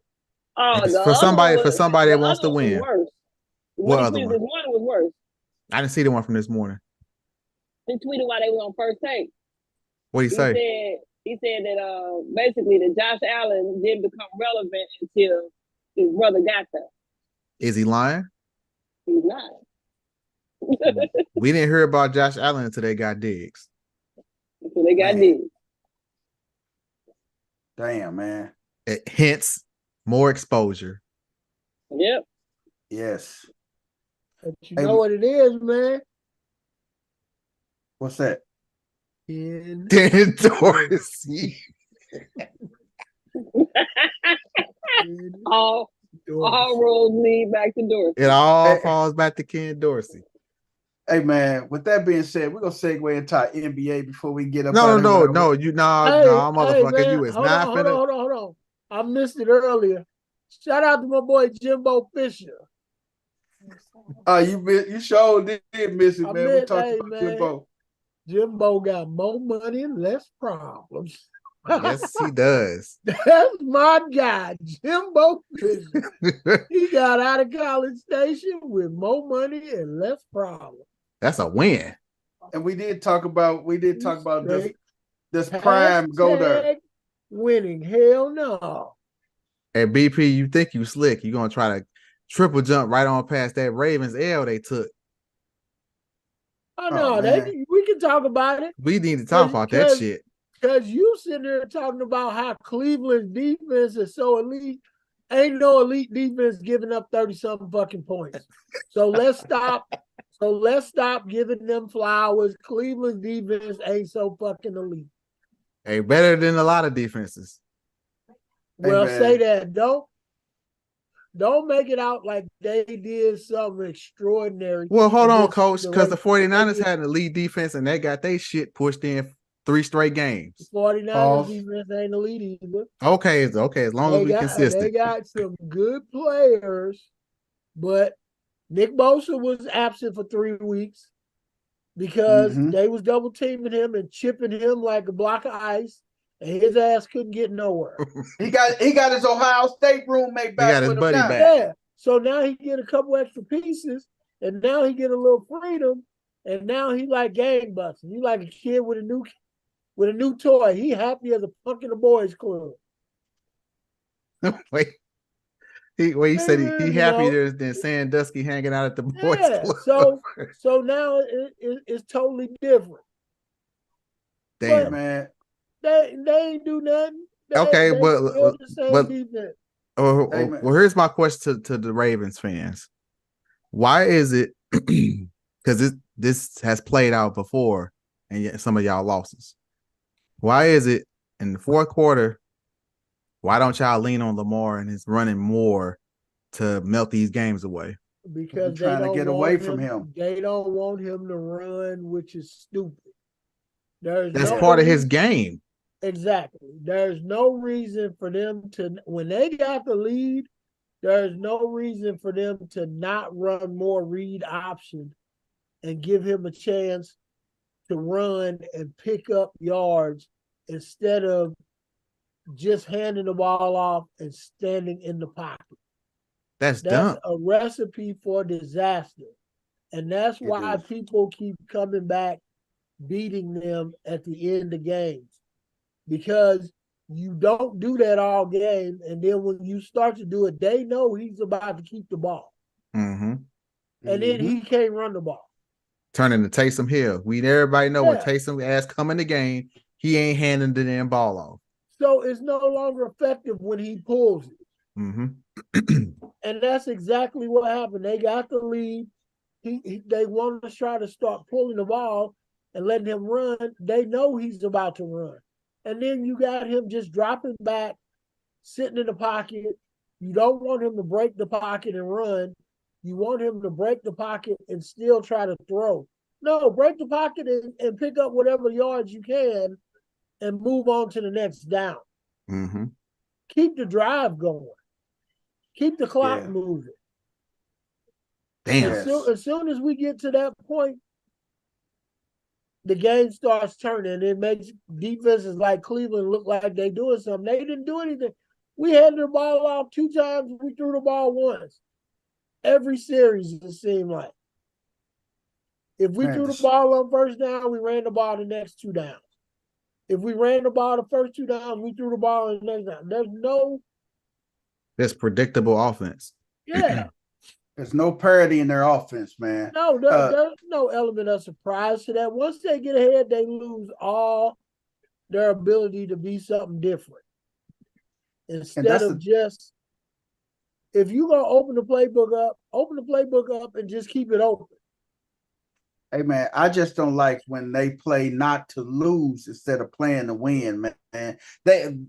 Speaker 3: For
Speaker 6: somebody that wants to win.
Speaker 3: What other one? This morning was worse.
Speaker 6: I didn't see the one from this morning.
Speaker 3: He tweeted while they were on first take.
Speaker 6: What'd he say?
Speaker 3: He said that basically that Josh Allen didn't become relevant until his brother got there.
Speaker 6: Is he lying?
Speaker 3: He's not.
Speaker 6: We didn't hear about Josh Allen until they got Diggs.
Speaker 3: Until they got Diggs.
Speaker 2: Damn, man.
Speaker 6: Hence, more exposure.
Speaker 3: Yep.
Speaker 2: Yes.
Speaker 12: But you know what it is, man?
Speaker 2: What's that?
Speaker 12: Dan
Speaker 6: Dorsey.
Speaker 3: all roads lead back to Dorsey.
Speaker 6: It all falls back to Ken Dorsey.
Speaker 2: Hey man, with that being said, we're gonna segue into our NBA before we get up.
Speaker 6: No,
Speaker 2: out of here.
Speaker 6: motherfucker,
Speaker 12: man,
Speaker 6: you is
Speaker 12: hold
Speaker 6: not
Speaker 12: on,
Speaker 6: finna.
Speaker 12: hold on. I missed it earlier. Shout out to my boy Jimbo Fisher.
Speaker 2: You sure did miss it, man. We talked
Speaker 12: Hey,
Speaker 2: about
Speaker 12: man,
Speaker 2: Jimbo.
Speaker 12: Jimbo got more money and less problems.
Speaker 6: Yes, he does.
Speaker 12: That's my guy, Jimbo Fisher. He got out of College Station with more money and less problems.
Speaker 6: That's a win.
Speaker 2: And we did talk about this prime go there.
Speaker 12: Winning. Hell no.
Speaker 6: At BP, you think you slick. You're gonna try to triple jump right on past that Ravens L they took.
Speaker 12: Oh no, we can talk about it.
Speaker 6: We need to talk about that shit.
Speaker 12: Because you sitting there talking about how Cleveland's defense is so elite. Ain't no elite defense giving up 30-something fucking points. So let's stop. Giving them flowers. Cleveland's defense ain't so fucking elite.
Speaker 6: Hey, better than a lot of defenses.
Speaker 12: Well, say that. Don't make it out like they did something extraordinary.
Speaker 6: Well, hold on, coach, because the 49ers had an elite defense and they got their shit pushed in 3 straight games.
Speaker 12: The 49ers defense ain't elite either.
Speaker 6: Okay, as long as we consistent.
Speaker 12: They got some good players, but Nick Bosa was absent for 3 weeks because they was double teaming him and chipping him like a block of ice, and his ass couldn't get nowhere.
Speaker 2: he got his Ohio State roommate back. He got his buddy back.
Speaker 12: Yeah. So now he get a couple extra pieces, and now he get a little freedom, and now he like gangbusters. He like a kid with a new toy. He happy as a punk in the boys club.
Speaker 6: Wait. He said he happier than Sandusky hanging out at the boys club.
Speaker 12: So now it's totally different.
Speaker 6: Damn,
Speaker 12: but
Speaker 2: man.
Speaker 12: They ain't do nothing.
Speaker 6: Well, here's my question to the Ravens fans. Why is it, because this has played out before and yet some of y'all losses. Why is it in the fourth quarter, why don't y'all lean on Lamar and his running more to melt these games away?
Speaker 12: Because
Speaker 2: they're trying to get away from him.
Speaker 12: They don't want him to run, which is stupid.
Speaker 6: That's part of his game.
Speaker 12: Exactly. There's no reason for them to, when they got the lead, there's no reason for them to not run more read option and give him a chance to run and pick up yards instead of just handing the ball off and standing in the pocket.
Speaker 6: That's dumb.
Speaker 12: A recipe for disaster. And that's why people keep coming back, beating them at the end of games. Because you don't do that all game, and then when you start to do it, they know he's about to keep the ball.
Speaker 6: Mm-hmm.
Speaker 12: And then he can't run the ball.
Speaker 6: Turning to Taysom Hill. Everybody know when Taysom ass come in the game, he ain't handing the damn ball off.
Speaker 12: So it's no longer effective when he pulls it.
Speaker 6: Mm-hmm.
Speaker 12: And that's exactly what happened. They got the lead. They want to try to start pulling the ball and letting him run. They know he's about to run. And then you got him just dropping back, sitting in the pocket. You don't want him to break the pocket and run. You want him to break the pocket and still try to throw. No, break the pocket and pick up whatever yards you can and move on to the next down.
Speaker 6: Mm-hmm.
Speaker 12: Keep the drive going. Keep the clock moving.
Speaker 6: Damn.
Speaker 12: As soon as we get to that point, the game starts turning. It makes defenses like Cleveland look like they're doing something. They didn't do anything. We handed the ball off 2 times. We threw the ball once. Every series, it seemed like. If we threw the ball on first down, we ran the ball the next 2 downs. If we ran the ball the first 2 downs, we threw the ball on the next down.
Speaker 6: There's predictable offense.
Speaker 12: Yeah.
Speaker 2: There's no parity in their offense, man.
Speaker 12: No, there's no element of surprise to that. Once they get ahead, they lose all their ability to be something different. Instead of just, if you're going to open the playbook up and just keep it open.
Speaker 2: Hey, man, I just don't like when they play not to lose instead of playing to win, man.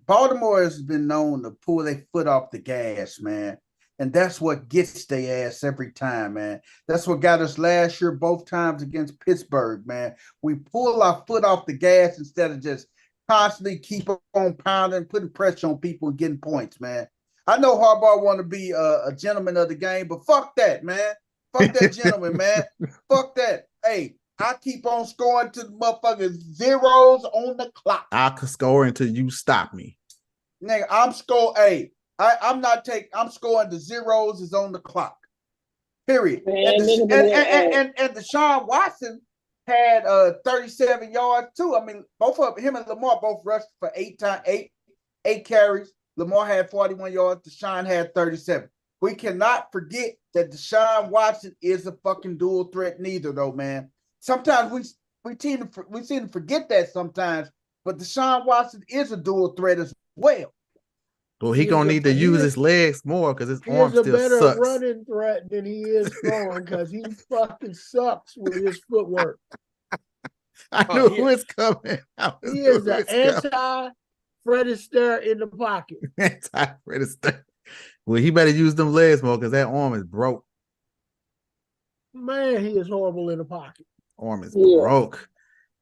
Speaker 2: Baltimore has been known to pull their foot off the gas, man. And that's what gets their ass every time, man. That's what got us last year, both times against Pittsburgh, man. We pull our foot off the gas instead of just constantly keep on pounding, putting pressure on people and getting points, man. I know Harbaugh want to be a gentleman of the game, but fuck that, man. Fuck that gentleman, man. Fuck that. Hey, I keep on scoring to the motherfucking zeros on the clock.
Speaker 6: I could score until you stop me.
Speaker 2: Nigga, I'm scoring. Hey, I'm scoring the zeros is on the clock. Period.
Speaker 3: Man,
Speaker 2: and Deshaun Watson had 37 yards too. I mean, both of him and Lamar both rushed for eight carries. Lamar had 41 yards. Deshaun had 37. We cannot forget that Deshaun Watson is a fucking dual threat neither, though, man. Sometimes we seem to forget that sometimes, but Deshaun Watson is a dual threat as well.
Speaker 6: Well, he gonna need to use his legs more because his arm still sucks.
Speaker 12: He's a better running threat than he is throwing because he fucking sucks with his footwork.
Speaker 6: I knew who is coming.
Speaker 12: He is an anti-Fred Astaire in the pocket.
Speaker 6: Anti-Fred Astaire. Well, he better use them legs more because that arm is broke.
Speaker 12: Man, he is horrible in the pocket.
Speaker 6: Arm is broke.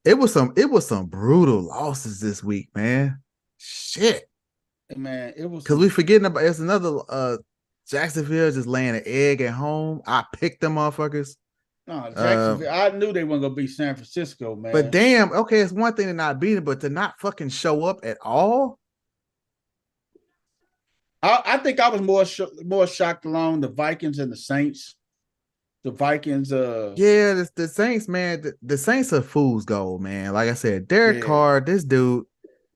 Speaker 6: It was some brutal losses this week, man. Shit.
Speaker 2: Man, it was
Speaker 6: because we forgetting about it's another Jacksonville just laying an egg at home. I picked them motherfuckers.
Speaker 2: No, Jacksonville. I knew they weren't gonna beat San Francisco, man.
Speaker 6: But damn, okay, it's one thing to not beat it, but to not fucking show up at all.
Speaker 2: I think I was more shocked along the Vikings and the Saints. The Vikings,
Speaker 6: yeah, the Saints, man. The Saints are fool's gold, man. Like I said, Derek Carr, this dude.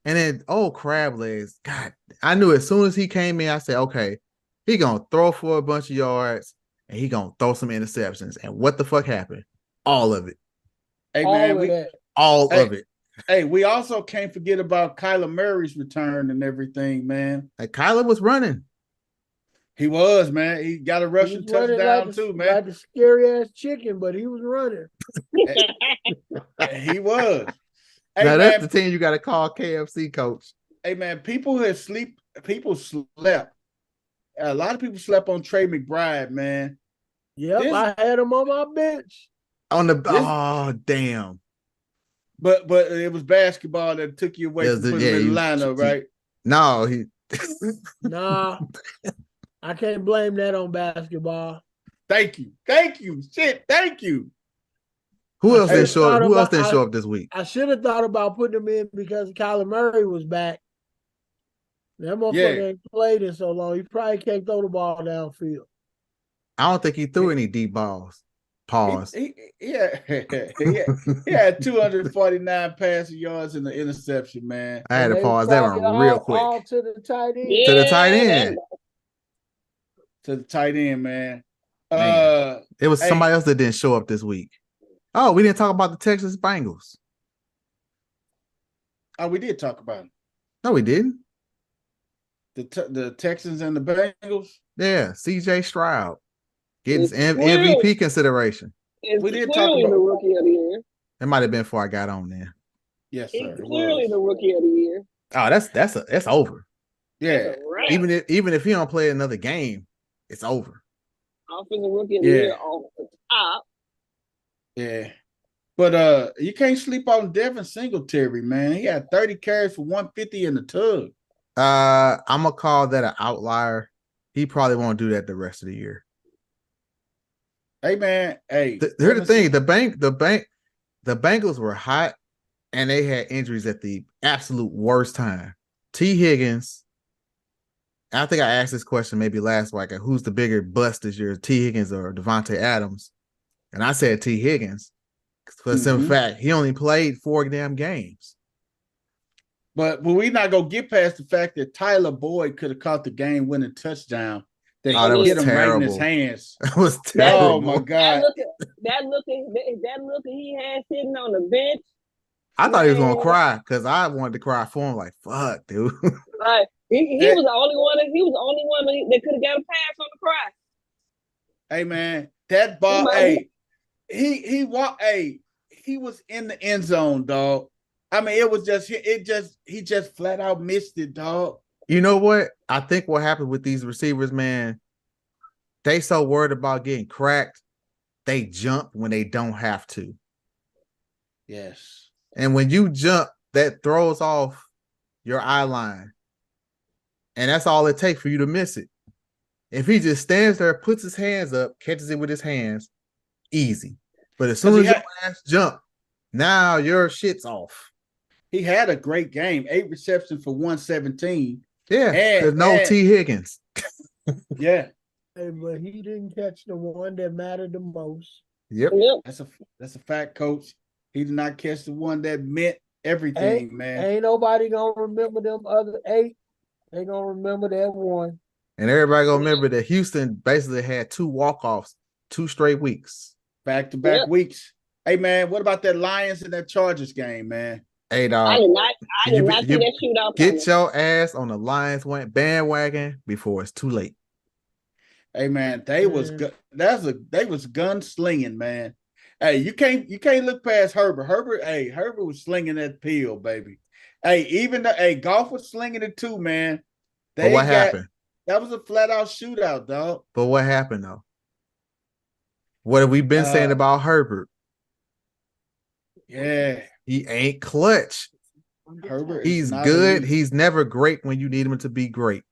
Speaker 6: And then, crab legs. God, I knew as soon as he came in, I said, okay, he going to throw for a bunch of yards and he going to throw some interceptions. And what the fuck happened? All of it.
Speaker 2: Hey, man,
Speaker 6: all of it.
Speaker 2: Hey, we also can't forget about Kyler Murray's return and everything, man.
Speaker 6: Like, Kyler was running.
Speaker 2: He was, man. He got a rushing touchdown too, man.
Speaker 12: Like a scary ass chicken, but he was running.
Speaker 2: He was.
Speaker 6: Hey, now that's the team you got to call KFC, coach.
Speaker 2: Hey, man, people slept. A lot of people slept on Trey McBride, man.
Speaker 12: Yep, I had him on my bench.
Speaker 6: Damn.
Speaker 2: But it was basketball that took you away from putting him in the lineup, right?
Speaker 6: No,
Speaker 12: Nah, I can't blame that on basketball.
Speaker 2: Thank you. Shit, thank you.
Speaker 6: Who else didn't show up this week?
Speaker 12: I should have thought about putting him in because Kyler Murray was back. That motherfucker ain't played in so long. He probably can't throw the ball downfield.
Speaker 6: I don't think he threw any deep balls. Pause.
Speaker 2: He had 249 passing yards and the interception, man.
Speaker 6: I had to pause that one real quick.
Speaker 12: All to the tight end.
Speaker 6: To the tight end.
Speaker 2: To the tight end, man.
Speaker 6: It was somebody else that didn't show up this week. Oh, we didn't talk about the Texas Bengals.
Speaker 2: Oh, we did talk about it.
Speaker 6: No, we didn't.
Speaker 2: The Texans and the Bengals?
Speaker 6: Yeah, CJ Stroud getting MVP consideration.
Speaker 3: We did talk about the rookie of the year.
Speaker 6: It might have been before I got on there.
Speaker 2: Yes, sir.
Speaker 3: He's clearly the rookie of the year.
Speaker 6: Oh, that's over.
Speaker 2: Yeah.
Speaker 6: Even if he don't play another game, it's over.
Speaker 3: Offensive rookie of the year off the top.
Speaker 2: Yeah. But you can't sleep on Devin Singletary, man. He had 30 carries for 150 in the tug.
Speaker 6: I'm gonna call that an outlier. He probably won't do that the rest of the year.
Speaker 2: Hey, man. Hey,
Speaker 6: here's the thing: the Bengals were hot, and they had injuries at the absolute worst time. T. Higgins. I think I asked this question maybe last week. Who's the bigger bust this year, T. Higgins or Devontae Adams? And I said T. Higgins for the simple fact he only played 4 damn games.
Speaker 2: But we're not gonna get past the fact that Tyler Boyd could have caught the game-winning touchdown. That hit him right in his hands.
Speaker 6: That was terrible.
Speaker 2: Oh my god!
Speaker 3: That look he had sitting on the bench.
Speaker 6: I thought he was gonna cry because I wanted to cry for him. Like, fuck, dude.
Speaker 3: Like he was the only one. He was the only one that could have got a pass on the cry.
Speaker 2: Hey man, that ball. He walked. He was in the end zone, dog. I mean, he just flat out missed it, dog.
Speaker 6: You know what? I think what happened with these receivers, man, they so worried about getting cracked, they jump when they don't have to.
Speaker 2: Yes.
Speaker 6: And when you jump, that throws off your eye line. And that's all it takes for you to miss it. If he just stands there, puts his hands up, catches it with his hands, easy. But as soon as your ass jump, now your shit's off.
Speaker 2: He had a great game, 8 receptions for 117.
Speaker 6: Yeah, because no T. Higgins.
Speaker 2: Yeah.
Speaker 12: Hey, but he didn't catch the one that mattered the most.
Speaker 6: Yep.
Speaker 2: That's a fact, coach. He did not catch the one that meant everything, man.
Speaker 12: Ain't nobody gonna remember them other 8. They gonna remember that one.
Speaker 6: And everybody gonna remember that Houston basically had 2 walk-offs, 2 straight weeks.
Speaker 2: Back-to-back weeks. Hey, man, what about that Lions and that Chargers game, man?
Speaker 6: Hey, dog.
Speaker 3: I did not see that shootout.
Speaker 6: Get your ass on the Lions bandwagon before it's too late.
Speaker 2: Hey, man, they was gunslinging, man. Hey, you can't look past Herbert. Herbert was slinging that pill, baby. Hey, Goff was slinging it too, man.
Speaker 6: But what happened?
Speaker 2: That was a flat-out shootout, dog.
Speaker 6: But what happened, though? What have we been saying about Herbert?
Speaker 2: Yeah.
Speaker 6: He ain't clutch.
Speaker 2: Herbert
Speaker 6: He's good. He's never great when you need him to be great.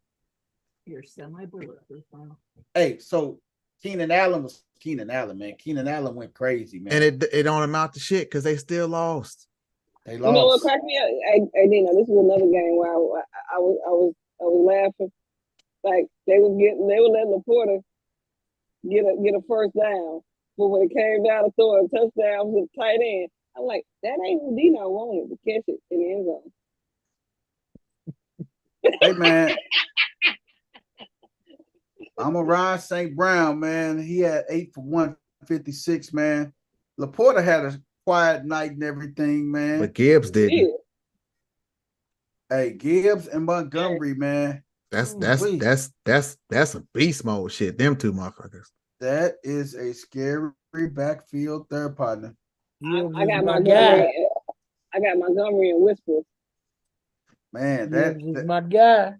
Speaker 13: You're semi-bulletproof now.
Speaker 2: Hey, so Keenan Allen was Keenan Allen, man. Keenan Allen went crazy, man.
Speaker 6: And it don't amount to shit because they still lost.
Speaker 2: They lost.
Speaker 3: You know what cracked me up? Hey, Dino, this was another game where I was laughing. Like they were letting Laporta get a first down, but when it came down to throw a touchdown with tight end, I'm like, that ain't what Dino wanted to catch it in the end zone.
Speaker 2: Hey, man. I'm a Ryan St. Brown, man. He had 8 for 156, man. Laporta had a quiet night and everything, man.
Speaker 6: But Gibbs didn't.
Speaker 2: Hey, Gibbs and Montgomery, man.
Speaker 6: That's a beast mode shit. Them 2 motherfuckers.
Speaker 2: That is a scary backfield third partner.
Speaker 3: I got Montgomery and Whisper.
Speaker 2: Man,
Speaker 12: that's my guy.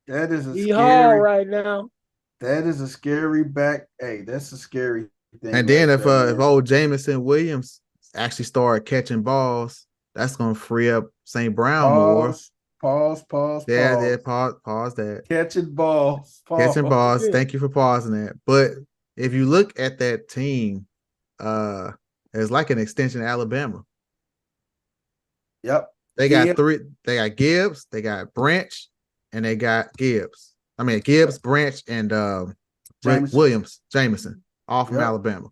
Speaker 2: That is a
Speaker 12: he
Speaker 2: scary
Speaker 12: hard right now.
Speaker 2: That is a scary back. Hey, that's a scary thing.
Speaker 6: And then if old Jamison Williams actually started catching balls, that's gonna free up St. Brown more.
Speaker 2: Pause.
Speaker 6: Yeah, pause that.
Speaker 2: Catching balls.
Speaker 6: Catching balls. Thank you for pausing that. But if you look at that team, it's like an extension of Alabama.
Speaker 2: Yep.
Speaker 6: They got 3. They got Gibbs, they got Branch, and they got Gibbs, Branch, and Jamison, all from Alabama.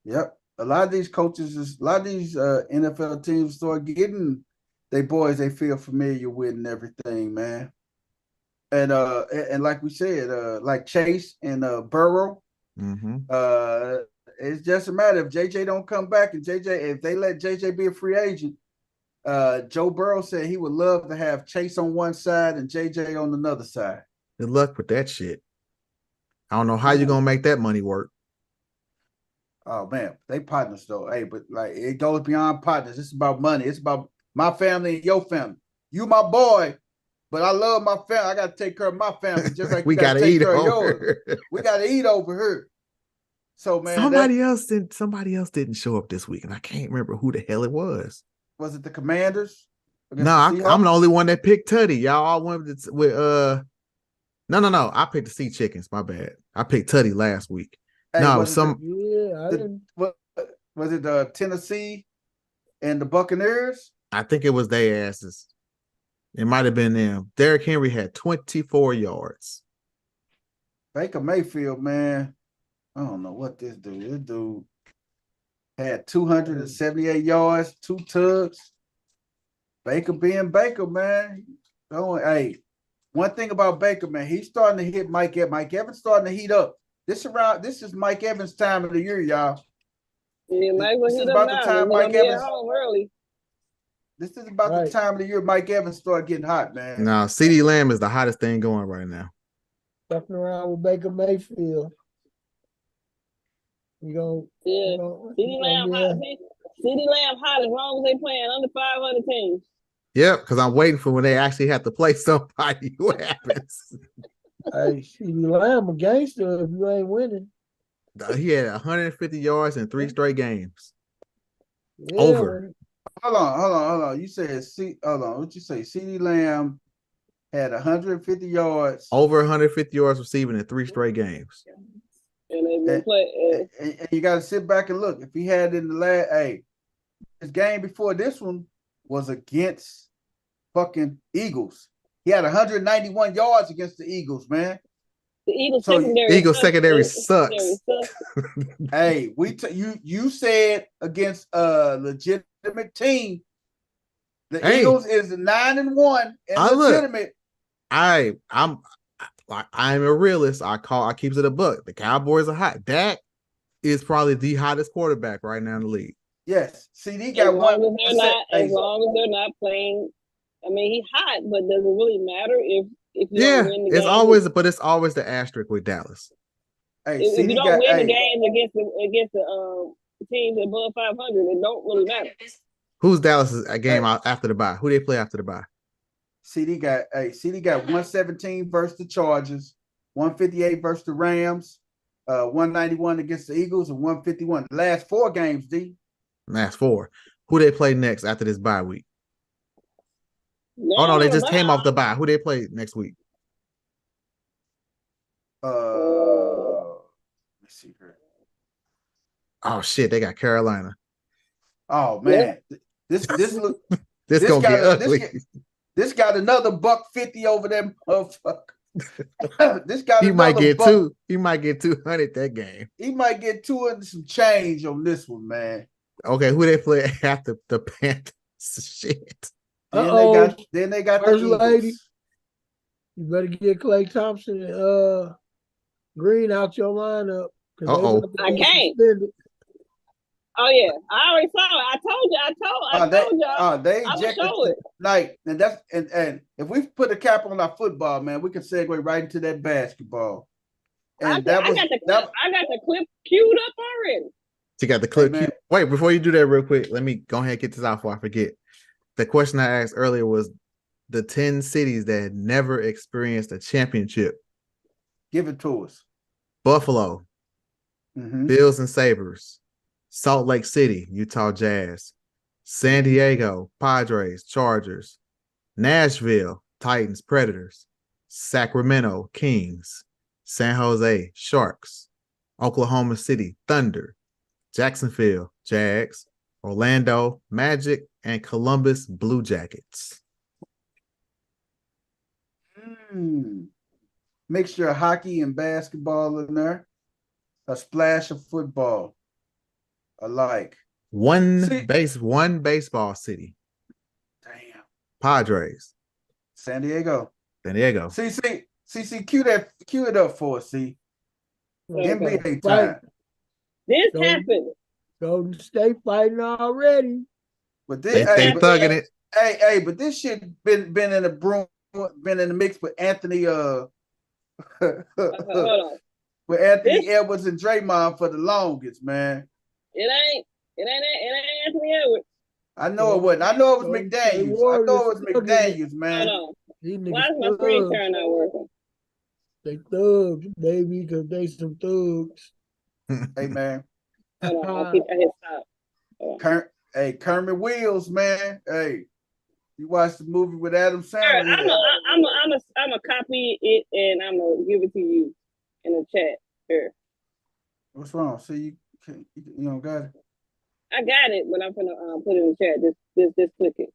Speaker 2: Yep. A lot of these coaches, NFL teams start getting they boys they feel familiar with and everything, man. And like we said, like Chase and Burrow, it's just a matter if JJ don't come back and if they let JJ be a free agent. Joe Burrow said he would love to have Chase on one side and JJ on another side.
Speaker 6: Good luck with that shit. I don't know how you're gonna make that money work.
Speaker 2: Oh man, they partners though. Hey, but like it goes beyond partners. It's about money. It's about my family and your family. You my boy, but I love my family. I gotta take care of my family just like
Speaker 6: we gotta take care of yours.
Speaker 2: We gotta eat over here. So man,
Speaker 6: somebody else didn't show up this week, and I can't remember who the hell it was.
Speaker 2: Was it the Commanders?
Speaker 6: No, I'm the only one that picked Tutty. Y'all all went with No. I picked the Sea Chickens. My bad. I picked Tutty last week.
Speaker 2: Hey,
Speaker 6: no,
Speaker 2: was it Tennessee and the Buccaneers?
Speaker 6: I think it was their asses. It might have been them. Derrick Henry had 24 yards.
Speaker 2: Baker Mayfield, man. I don't know what this dude had 278 yards, 2 tugs. Baker being Baker, man. Hey, one thing about Baker, man, he's starting to hit Mike Evans. Mike Evans starting to heat up. This is Mike Evans' time of the year, y'all.
Speaker 3: Yeah, this is about the time Mike Evans home early.
Speaker 2: This is about the time of the year Mike Evans started getting hot, man.
Speaker 6: No, CeeDee Lamb is the hottest thing going right now.
Speaker 12: Fucking around with Baker Mayfield.
Speaker 3: CeeDee Lamb hot as long as they playing under 500 teams.
Speaker 6: Yep, because I'm waiting for when they actually have to play somebody. What happens?
Speaker 12: Hey, CeeDee Lamb a gangster if you ain't winning.
Speaker 6: He had 150 yards in 3 straight games.
Speaker 12: Yeah,
Speaker 6: Over.
Speaker 2: Hold on. You said hold on. What you say? CeeDee Lamb had 150 yards.
Speaker 6: Over 150 yards receiving in 3 straight games.
Speaker 3: And they've been playing.
Speaker 2: And you got to sit back and look. If he had in the last, his game before this one was against fucking Eagles. He had 191 yards against the Eagles, man.
Speaker 3: The Eagles
Speaker 6: secondary sucks.
Speaker 2: Hey, you said against a legitimate team. The Eagles is 9-1 and legitimate.
Speaker 6: I'm a realist. I keeps it a buck. The Cowboys are hot. Dak is probably the hottest quarterback right now in the league.
Speaker 2: Yes. CD got
Speaker 3: as long as they're not playing. I mean, he's hot, but does it really matter if you don't win the game?
Speaker 6: It's always the asterisk with Dallas.
Speaker 3: If you don't win the game against the teams above 500, it don't really matter.
Speaker 6: Who's Dallas's game after the bye? Who they play after the bye?
Speaker 2: CD got 117 versus the Chargers, 158 versus the Rams, 191 against the Eagles, and 151. The last 4 games, D.
Speaker 6: Last 4. Who they play next after this bye week? No, they just came off the bye. Who they play next week?
Speaker 2: Let's see here.
Speaker 6: Oh shit, they got Carolina.
Speaker 2: Oh man, this
Speaker 6: gonna get ugly.
Speaker 2: This got another $150 over them motherfucker. This got
Speaker 6: he might get $2. He might get 200 that game.
Speaker 2: He might get 200 some change on this one, man.
Speaker 6: Okay, who they play after the Panthers? Shit.
Speaker 2: Then they got
Speaker 12: First
Speaker 2: the Eagles.
Speaker 12: lady. You better get Klay Thompson and Green out your lineup.
Speaker 3: I can't. Oh yeah, I already saw it. I told y'all.
Speaker 2: They ejected tonight, and if we put a cap on our football, man, we can segue right into that basketball. And
Speaker 3: I got the clip queued up already.
Speaker 6: You got the clip queued. Wait, before you do that, real quick, let me go ahead and get this out before I forget. The question I asked earlier was the 10 cities that had never experienced a championship.
Speaker 2: Give it to us.
Speaker 6: Buffalo, Bills and Sabres, Salt Lake City, Utah Jazz, San Diego, Padres, Chargers, Nashville, Titans, Predators, Sacramento, Kings, San Jose, Sharks, Oklahoma City, Thunder, Jacksonville, Jags, Orlando, Magic, and Columbus, Blue Jackets.
Speaker 2: Mixture of hockey and basketball in there. A splash of football. Alike.
Speaker 6: One baseball city.
Speaker 2: Damn.
Speaker 6: Padres.
Speaker 2: San Diego. See, cue it up for us, see. NBA time.
Speaker 3: This happened.
Speaker 12: Golden State fighting already.
Speaker 2: But this,
Speaker 6: they thugging it.
Speaker 2: Hey, but this shit been in the mix with Anthony with Anthony Edwards and Draymond for the longest, man.
Speaker 3: It ain't Anthony Edwards.
Speaker 2: I know it wasn't. I know it was McDaniels. Man.
Speaker 3: Why is my screen share not working?
Speaker 12: They thugs, baby, because they some thugs.
Speaker 2: Hey, man.
Speaker 3: Hold on, I hit stop.
Speaker 2: Kermit Wheels, man. Hey, you watched the movie with Adam Sandler.
Speaker 3: I'm gonna copy it and I'm gonna give it to you in the chat. Here.
Speaker 2: What's wrong? See, you don't got it.
Speaker 3: I got it, but I'm gonna put it in the chat. Just click it.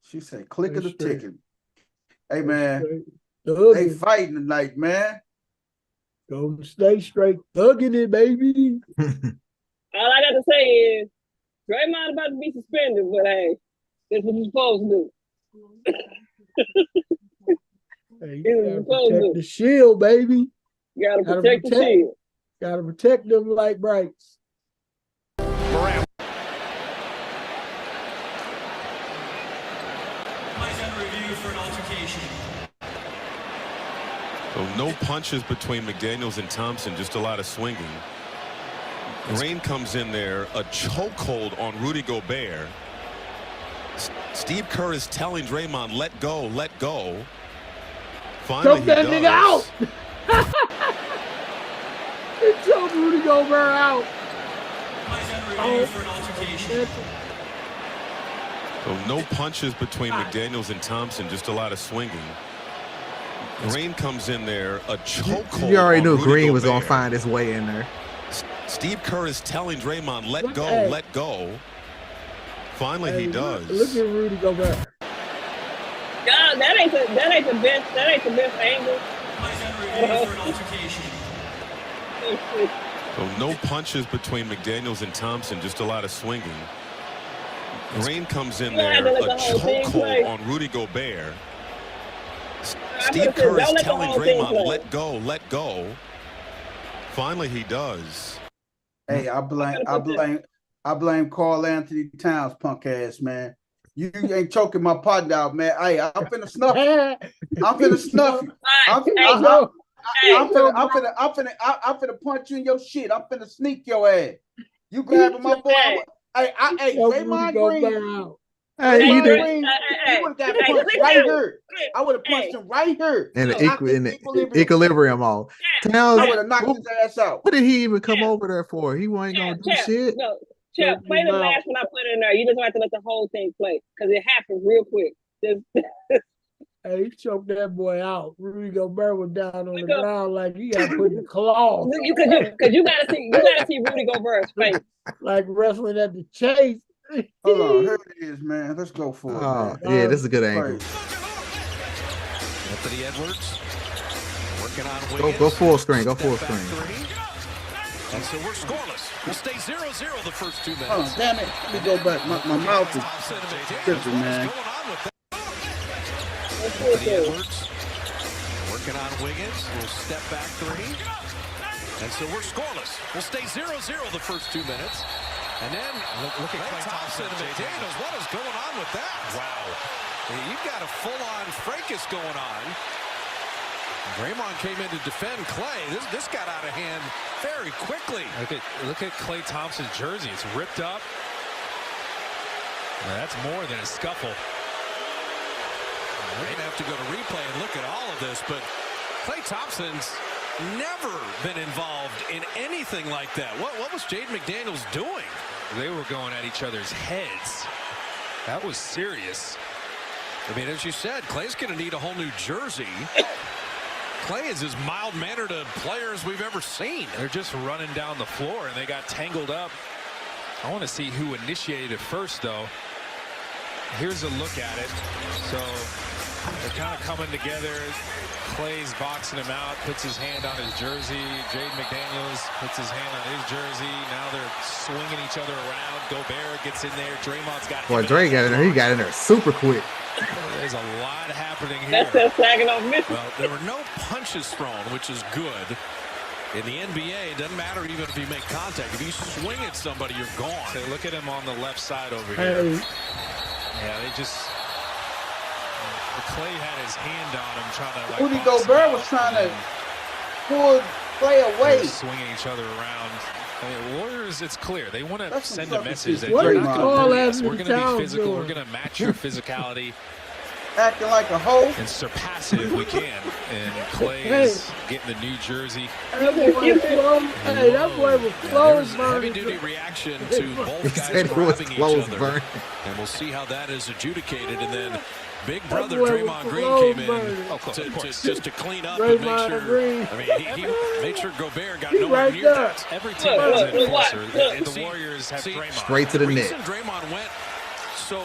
Speaker 2: She said, "Click of the ticket." Hey, man, they fighting tonight, man.
Speaker 12: Go stay straight, thugging it, baby.
Speaker 3: All I got to say is, Draymond about to be suspended, but hey, that's what you're supposed to do.
Speaker 12: Hey, you gotta protect the shield, baby.
Speaker 3: You gotta protect the shield.
Speaker 12: Gotta protect them like brights.
Speaker 14: So no punches between McDaniels and Thompson, just a lot of swinging. Green comes in there, a chokehold on Rudy Gobert. Steve Kerr is telling Draymond, let go, let go. Finally,
Speaker 12: Choke that nigga out. He choked Rudy Gobert out.
Speaker 14: So no punches between McDaniels and Thompson, just a lot of swinging. Green comes in there, a chokehold.
Speaker 6: You already knew
Speaker 14: Rudy
Speaker 6: Green was
Speaker 14: Gobert.
Speaker 6: gonna find his way in there.
Speaker 14: Steve Kerr is telling Draymond, let go,
Speaker 12: Hey.
Speaker 14: let go. Finally, he does.
Speaker 12: Look at Rudy Gobert.
Speaker 3: God, that ain't the best angle.
Speaker 14: So no punches between McDaniels and Thompson, just a lot of swinging. Green comes in there, a chokehold on Rudy Gobert. Steve Kerr is telling Draymond, let go, let go. Finally, he does.
Speaker 2: Hey, I blame Carl Anthony Towns, punk ass man. You ain't choking my partner out, man. Hey, I'm finna snuff you. I'm finna snuff you. I'm finna punch you in your shit. I'm finna sneak your ass. You grabbing my boy? Hey, Draymond Green.
Speaker 6: Hey,
Speaker 2: Draymond
Speaker 6: you did.
Speaker 2: Green, he would have got punched right here. I would have punched him right here.
Speaker 6: In the equilibrium all. Towns,
Speaker 2: I would have knocked his ass out.
Speaker 6: what did he even come over there for? He wasn't gonna do shit.
Speaker 3: No, Chip, play the last one I put in there. You just have to let the whole thing play because it happened real quick. Just
Speaker 12: Hey, he choked that boy out. Rudy Gobert was down on the ground like he got put in the claw.
Speaker 3: Because you gotta see Rudy Gobert's face.
Speaker 12: Like wrestling at the chase.
Speaker 2: Hold on, here it is, man. Let's go for it.
Speaker 6: Oh,
Speaker 2: Man.
Speaker 6: yeah, this is a good angle.
Speaker 15: Anthony Edwards working on Wiggins.
Speaker 6: Go full screen. Go full screen.
Speaker 15: And so we're scoreless. We'll stay 0-0 the first 2 minutes.
Speaker 2: Oh, damn it. Let me go back. My mouth is tripping, man.
Speaker 15: Anthony Edwards working on Wiggins. We'll step back 3. And so we're scoreless. We'll stay 0-0 the first 2 minutes. And then look at Klay Thompson and McDaniels. What is going on with that? Wow. You've got a full-on fracas going on. Draymond came in to defend Klay. This got out of hand very quickly.
Speaker 16: Look at Klay Thompson's jersey. It's ripped up. Now, that's more than a scuffle.
Speaker 15: We're going to have to go to replay and look at all of this, but Klay Thompson's never been involved in anything like that. What was Jaden McDaniels doing?
Speaker 16: They were going at each other's heads. That was serious.
Speaker 15: I mean, as you said, Klay's going to need a whole new jersey. Klay is as mild-mannered a player as we've ever seen.
Speaker 16: They're just running down the floor, and they got tangled up. I want to see who initiated it first, though. Here's a look at it. So they're kind of coming together. Klay's boxing him out, puts his hand on his jersey. Jaden McDaniels puts his hand on his jersey. Now they're swinging each other around. Gobert gets in there. Draymond's got him.
Speaker 6: Boy, Dre got in there. He got in there super quick.
Speaker 15: There's a lot happening here.
Speaker 3: That's still sagging off missing.
Speaker 15: Well, there were no punches thrown, which is good. In the NBA, it doesn't matter even if you make contact. If you swing at somebody, you're gone.
Speaker 16: So look at him on the left side over here. Yeah, they just... Klay had his hand on him, trying to like.
Speaker 2: Rudy Gobert was trying to pull Klay away.
Speaker 16: They're swinging each other around. I mean, Warriors, it's clear they want to send a message that
Speaker 12: What
Speaker 16: you're
Speaker 12: is
Speaker 16: not
Speaker 12: all
Speaker 16: going to
Speaker 12: that
Speaker 16: us. We're
Speaker 12: in
Speaker 16: going to
Speaker 12: town
Speaker 16: be physical.
Speaker 12: doing?
Speaker 16: We're going to match your physicality
Speaker 2: Acting like a hoe.
Speaker 16: and surpass it if we can. And Klay is getting the new jersey.
Speaker 12: That boy was close.
Speaker 15: Heavy-duty reaction to both
Speaker 6: He
Speaker 15: guys
Speaker 6: said it was
Speaker 15: grabbing each
Speaker 6: close,
Speaker 15: other.
Speaker 6: Vern.
Speaker 15: And we'll see how that is adjudicated. And then big brother
Speaker 12: boy was
Speaker 15: Draymond Green
Speaker 12: close,
Speaker 15: came in
Speaker 12: Vern.
Speaker 15: just to clean up and make
Speaker 12: Draymond
Speaker 15: sure.
Speaker 12: Green.
Speaker 15: I mean, he made sure Gobert got
Speaker 12: He
Speaker 15: nowhere
Speaker 12: right
Speaker 15: near
Speaker 12: there.
Speaker 15: that.
Speaker 16: Every team has an enforcer.
Speaker 3: Look.
Speaker 16: The Warriors have Draymond.
Speaker 6: Straight to the
Speaker 15: The
Speaker 6: net.
Speaker 15: reason Draymond went so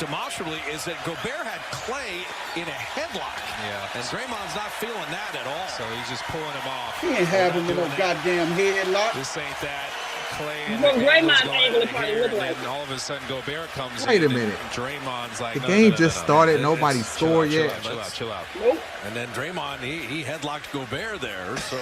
Speaker 15: demonstrably is that Gobert had Klay in a headlock.
Speaker 16: Yeah.
Speaker 15: And Draymond's not feeling that at all.
Speaker 16: So he's just pulling him off.
Speaker 2: He ain't having him in no goddamn headlock.
Speaker 16: This ain't that. Klay and
Speaker 3: Well,
Speaker 16: McDaniels
Speaker 3: Draymond's
Speaker 16: going
Speaker 3: angle
Speaker 16: at
Speaker 3: is probably
Speaker 16: it here,
Speaker 3: looking
Speaker 16: and
Speaker 3: like
Speaker 16: then all of a sudden Gobert comes
Speaker 6: Wait
Speaker 16: in.
Speaker 6: a minute.
Speaker 16: And Draymond's like,
Speaker 6: The
Speaker 16: no,
Speaker 6: game
Speaker 16: no,
Speaker 6: just
Speaker 16: no.
Speaker 6: started.
Speaker 16: It's-
Speaker 6: Nobody
Speaker 16: chill
Speaker 6: scored
Speaker 16: out,
Speaker 6: yet.
Speaker 16: Chill out.
Speaker 3: Nope.
Speaker 15: And then Draymond, he headlocked Gobert there. So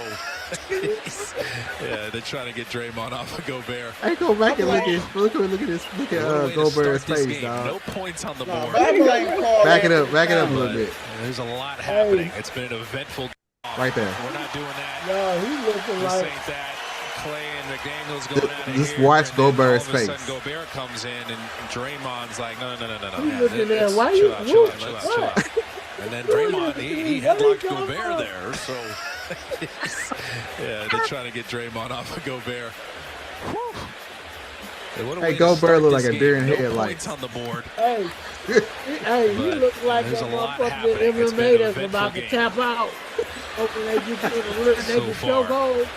Speaker 16: Yeah, they're trying to get Draymond off of Gobert.
Speaker 6: Hey, go back and look at this. Look at
Speaker 16: What a way to
Speaker 6: Gobert's
Speaker 16: start this
Speaker 6: face,
Speaker 16: game.
Speaker 6: dog.
Speaker 16: No points on the
Speaker 2: Nah,
Speaker 16: board.
Speaker 2: but I blame Carl
Speaker 6: Back it up a
Speaker 2: Anthony
Speaker 6: little
Speaker 2: Towns.
Speaker 6: bit.
Speaker 16: There's a lot happening. It's been an eventful.
Speaker 6: Right there.
Speaker 16: We're not doing that.
Speaker 12: No, he looking
Speaker 16: This
Speaker 12: like
Speaker 16: ain't that. Klay and McDaniels going at it
Speaker 6: Just
Speaker 16: here,
Speaker 6: watch
Speaker 16: and then
Speaker 6: Gobert's
Speaker 16: all of a sudden
Speaker 6: face.
Speaker 16: Gobert comes in and Draymond's like, no.
Speaker 12: he looking at why
Speaker 16: Chill
Speaker 12: you
Speaker 16: out.
Speaker 12: whoop,
Speaker 16: Chill
Speaker 12: what?
Speaker 16: out.
Speaker 15: And then Draymond, he headlocked Gobert there. So, yeah, they're trying to get Draymond off of Gobert.
Speaker 6: Hey, Gobert look like a deer in headlights.
Speaker 15: On the board.
Speaker 12: Hey, you look like that motherfucker in MMA that's about to tap out. Hoping they get you in a little naked chokehold.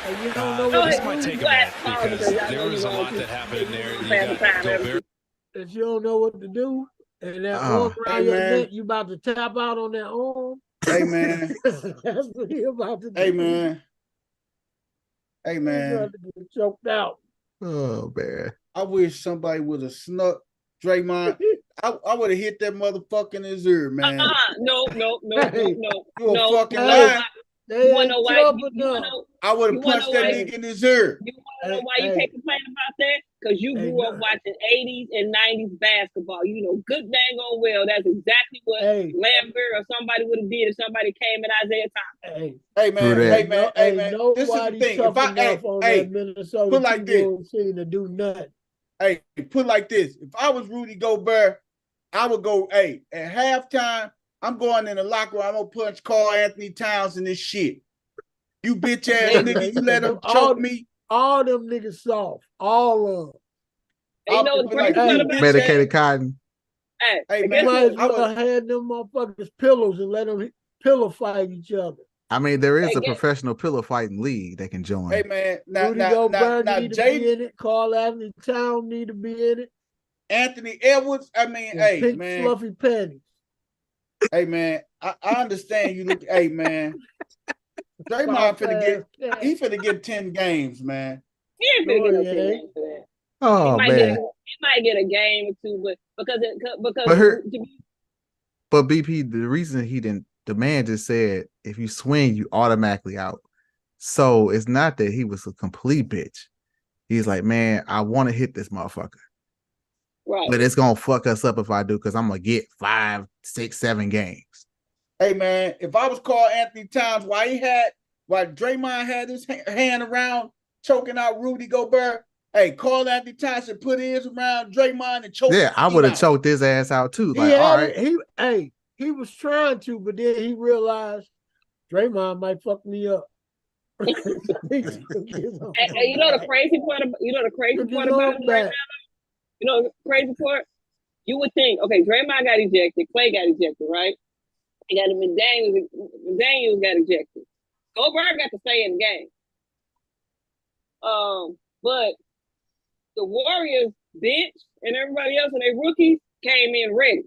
Speaker 12: And you don't know what
Speaker 15: this might take a minute because there was a lot that happened in there. You got Gobert.
Speaker 12: If you don't know what to do, and that arm around your neck, you about to tap out on that arm.
Speaker 2: Hey, man.
Speaker 12: That's what he about to do.
Speaker 2: Hey, man. Hey, man.
Speaker 12: He's about to get choked out.
Speaker 6: Oh, man.
Speaker 2: I wish somebody would have snuck Draymond. I would have hit that motherfucker in his ear, man.
Speaker 3: No.
Speaker 2: You a fucking liar.
Speaker 3: You wanna know why?
Speaker 2: I would have punched that nigga in his ear.
Speaker 3: You wanna know why you can't complain about that? Because you grew up watching 80s and 90s basketball. You know good dang on well that's exactly what Lambert or somebody would have did if somebody came in Isaiah Thomas.
Speaker 2: Hey man. This is the thing. If I
Speaker 12: Minnesota
Speaker 2: put like this,
Speaker 12: to do nothing.
Speaker 2: Hey, put like this. If I was Rudy Gobert, I would go, at halftime, I'm going in the locker room. I'm going to punch Karl Anthony Towns and this shit. You bitch ass nigga, you let him choke me.
Speaker 12: All them niggas soft. All of them.
Speaker 3: You know what's crazy about
Speaker 6: medicated cotton.
Speaker 12: Hey, man, might as well have them motherfuckers pillows and let them pillow fight each other.
Speaker 6: I mean, there is a professional pillow fighting league that can join.
Speaker 2: Hey, man.
Speaker 12: Rudy Gobert need to be in it. Karl Anthony Towns need to be in it.
Speaker 2: Anthony Edwards,
Speaker 12: pink
Speaker 2: man.
Speaker 12: Fluffy panties.
Speaker 2: Hey, man, I understand you look. Hey, man. Draymond finna get 10 games, man.
Speaker 3: He ain't finna get no 10 games for that.
Speaker 6: Oh, man.
Speaker 3: He might get a game or two, but
Speaker 6: but BP, the reason he didn't, the man just said, if you swing, you automatically out. So it's not that he was a complete bitch. He's like, man, I want to hit this motherfucker.
Speaker 3: Right.
Speaker 6: But it's going to fuck us up if I do, because I'm going to get 5, 6, 7 games.
Speaker 2: Hey, man, if I was Karl Anthony Towns, while Draymond had his hand around choking out Rudy Gobert, Karl Anthony Towns should put his around Draymond and choke.
Speaker 6: Yeah, I would have choked his ass out too. Like, all right.
Speaker 12: He was trying to, but then he realized Draymond might fuck me up.
Speaker 3: You know the crazy part about it right now? You know the crazy part? You would think, okay, Draymond got ejected, Clay got ejected, right? He got McDaniels got ejected. Gobert got to stay in the game. But the Warriors bench and everybody else and their rookies came in ready.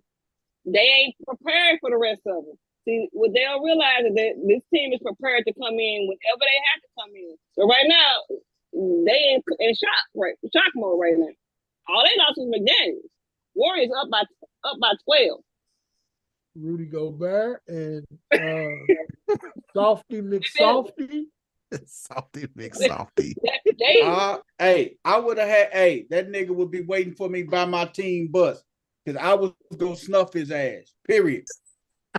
Speaker 3: They ain't prepared for the rest of them. See, what they don't realize is that this team is prepared to come in whenever they have to come in. So right now, they in shock mode right now. All they lost was McDaniels. Warriors up by 12.
Speaker 12: Rudy Gobert and Softy McSofty.
Speaker 6: Softy McSofty.
Speaker 2: I would have had that nigga would be waiting for me by my team bus because I was gonna snuff his ass. Period.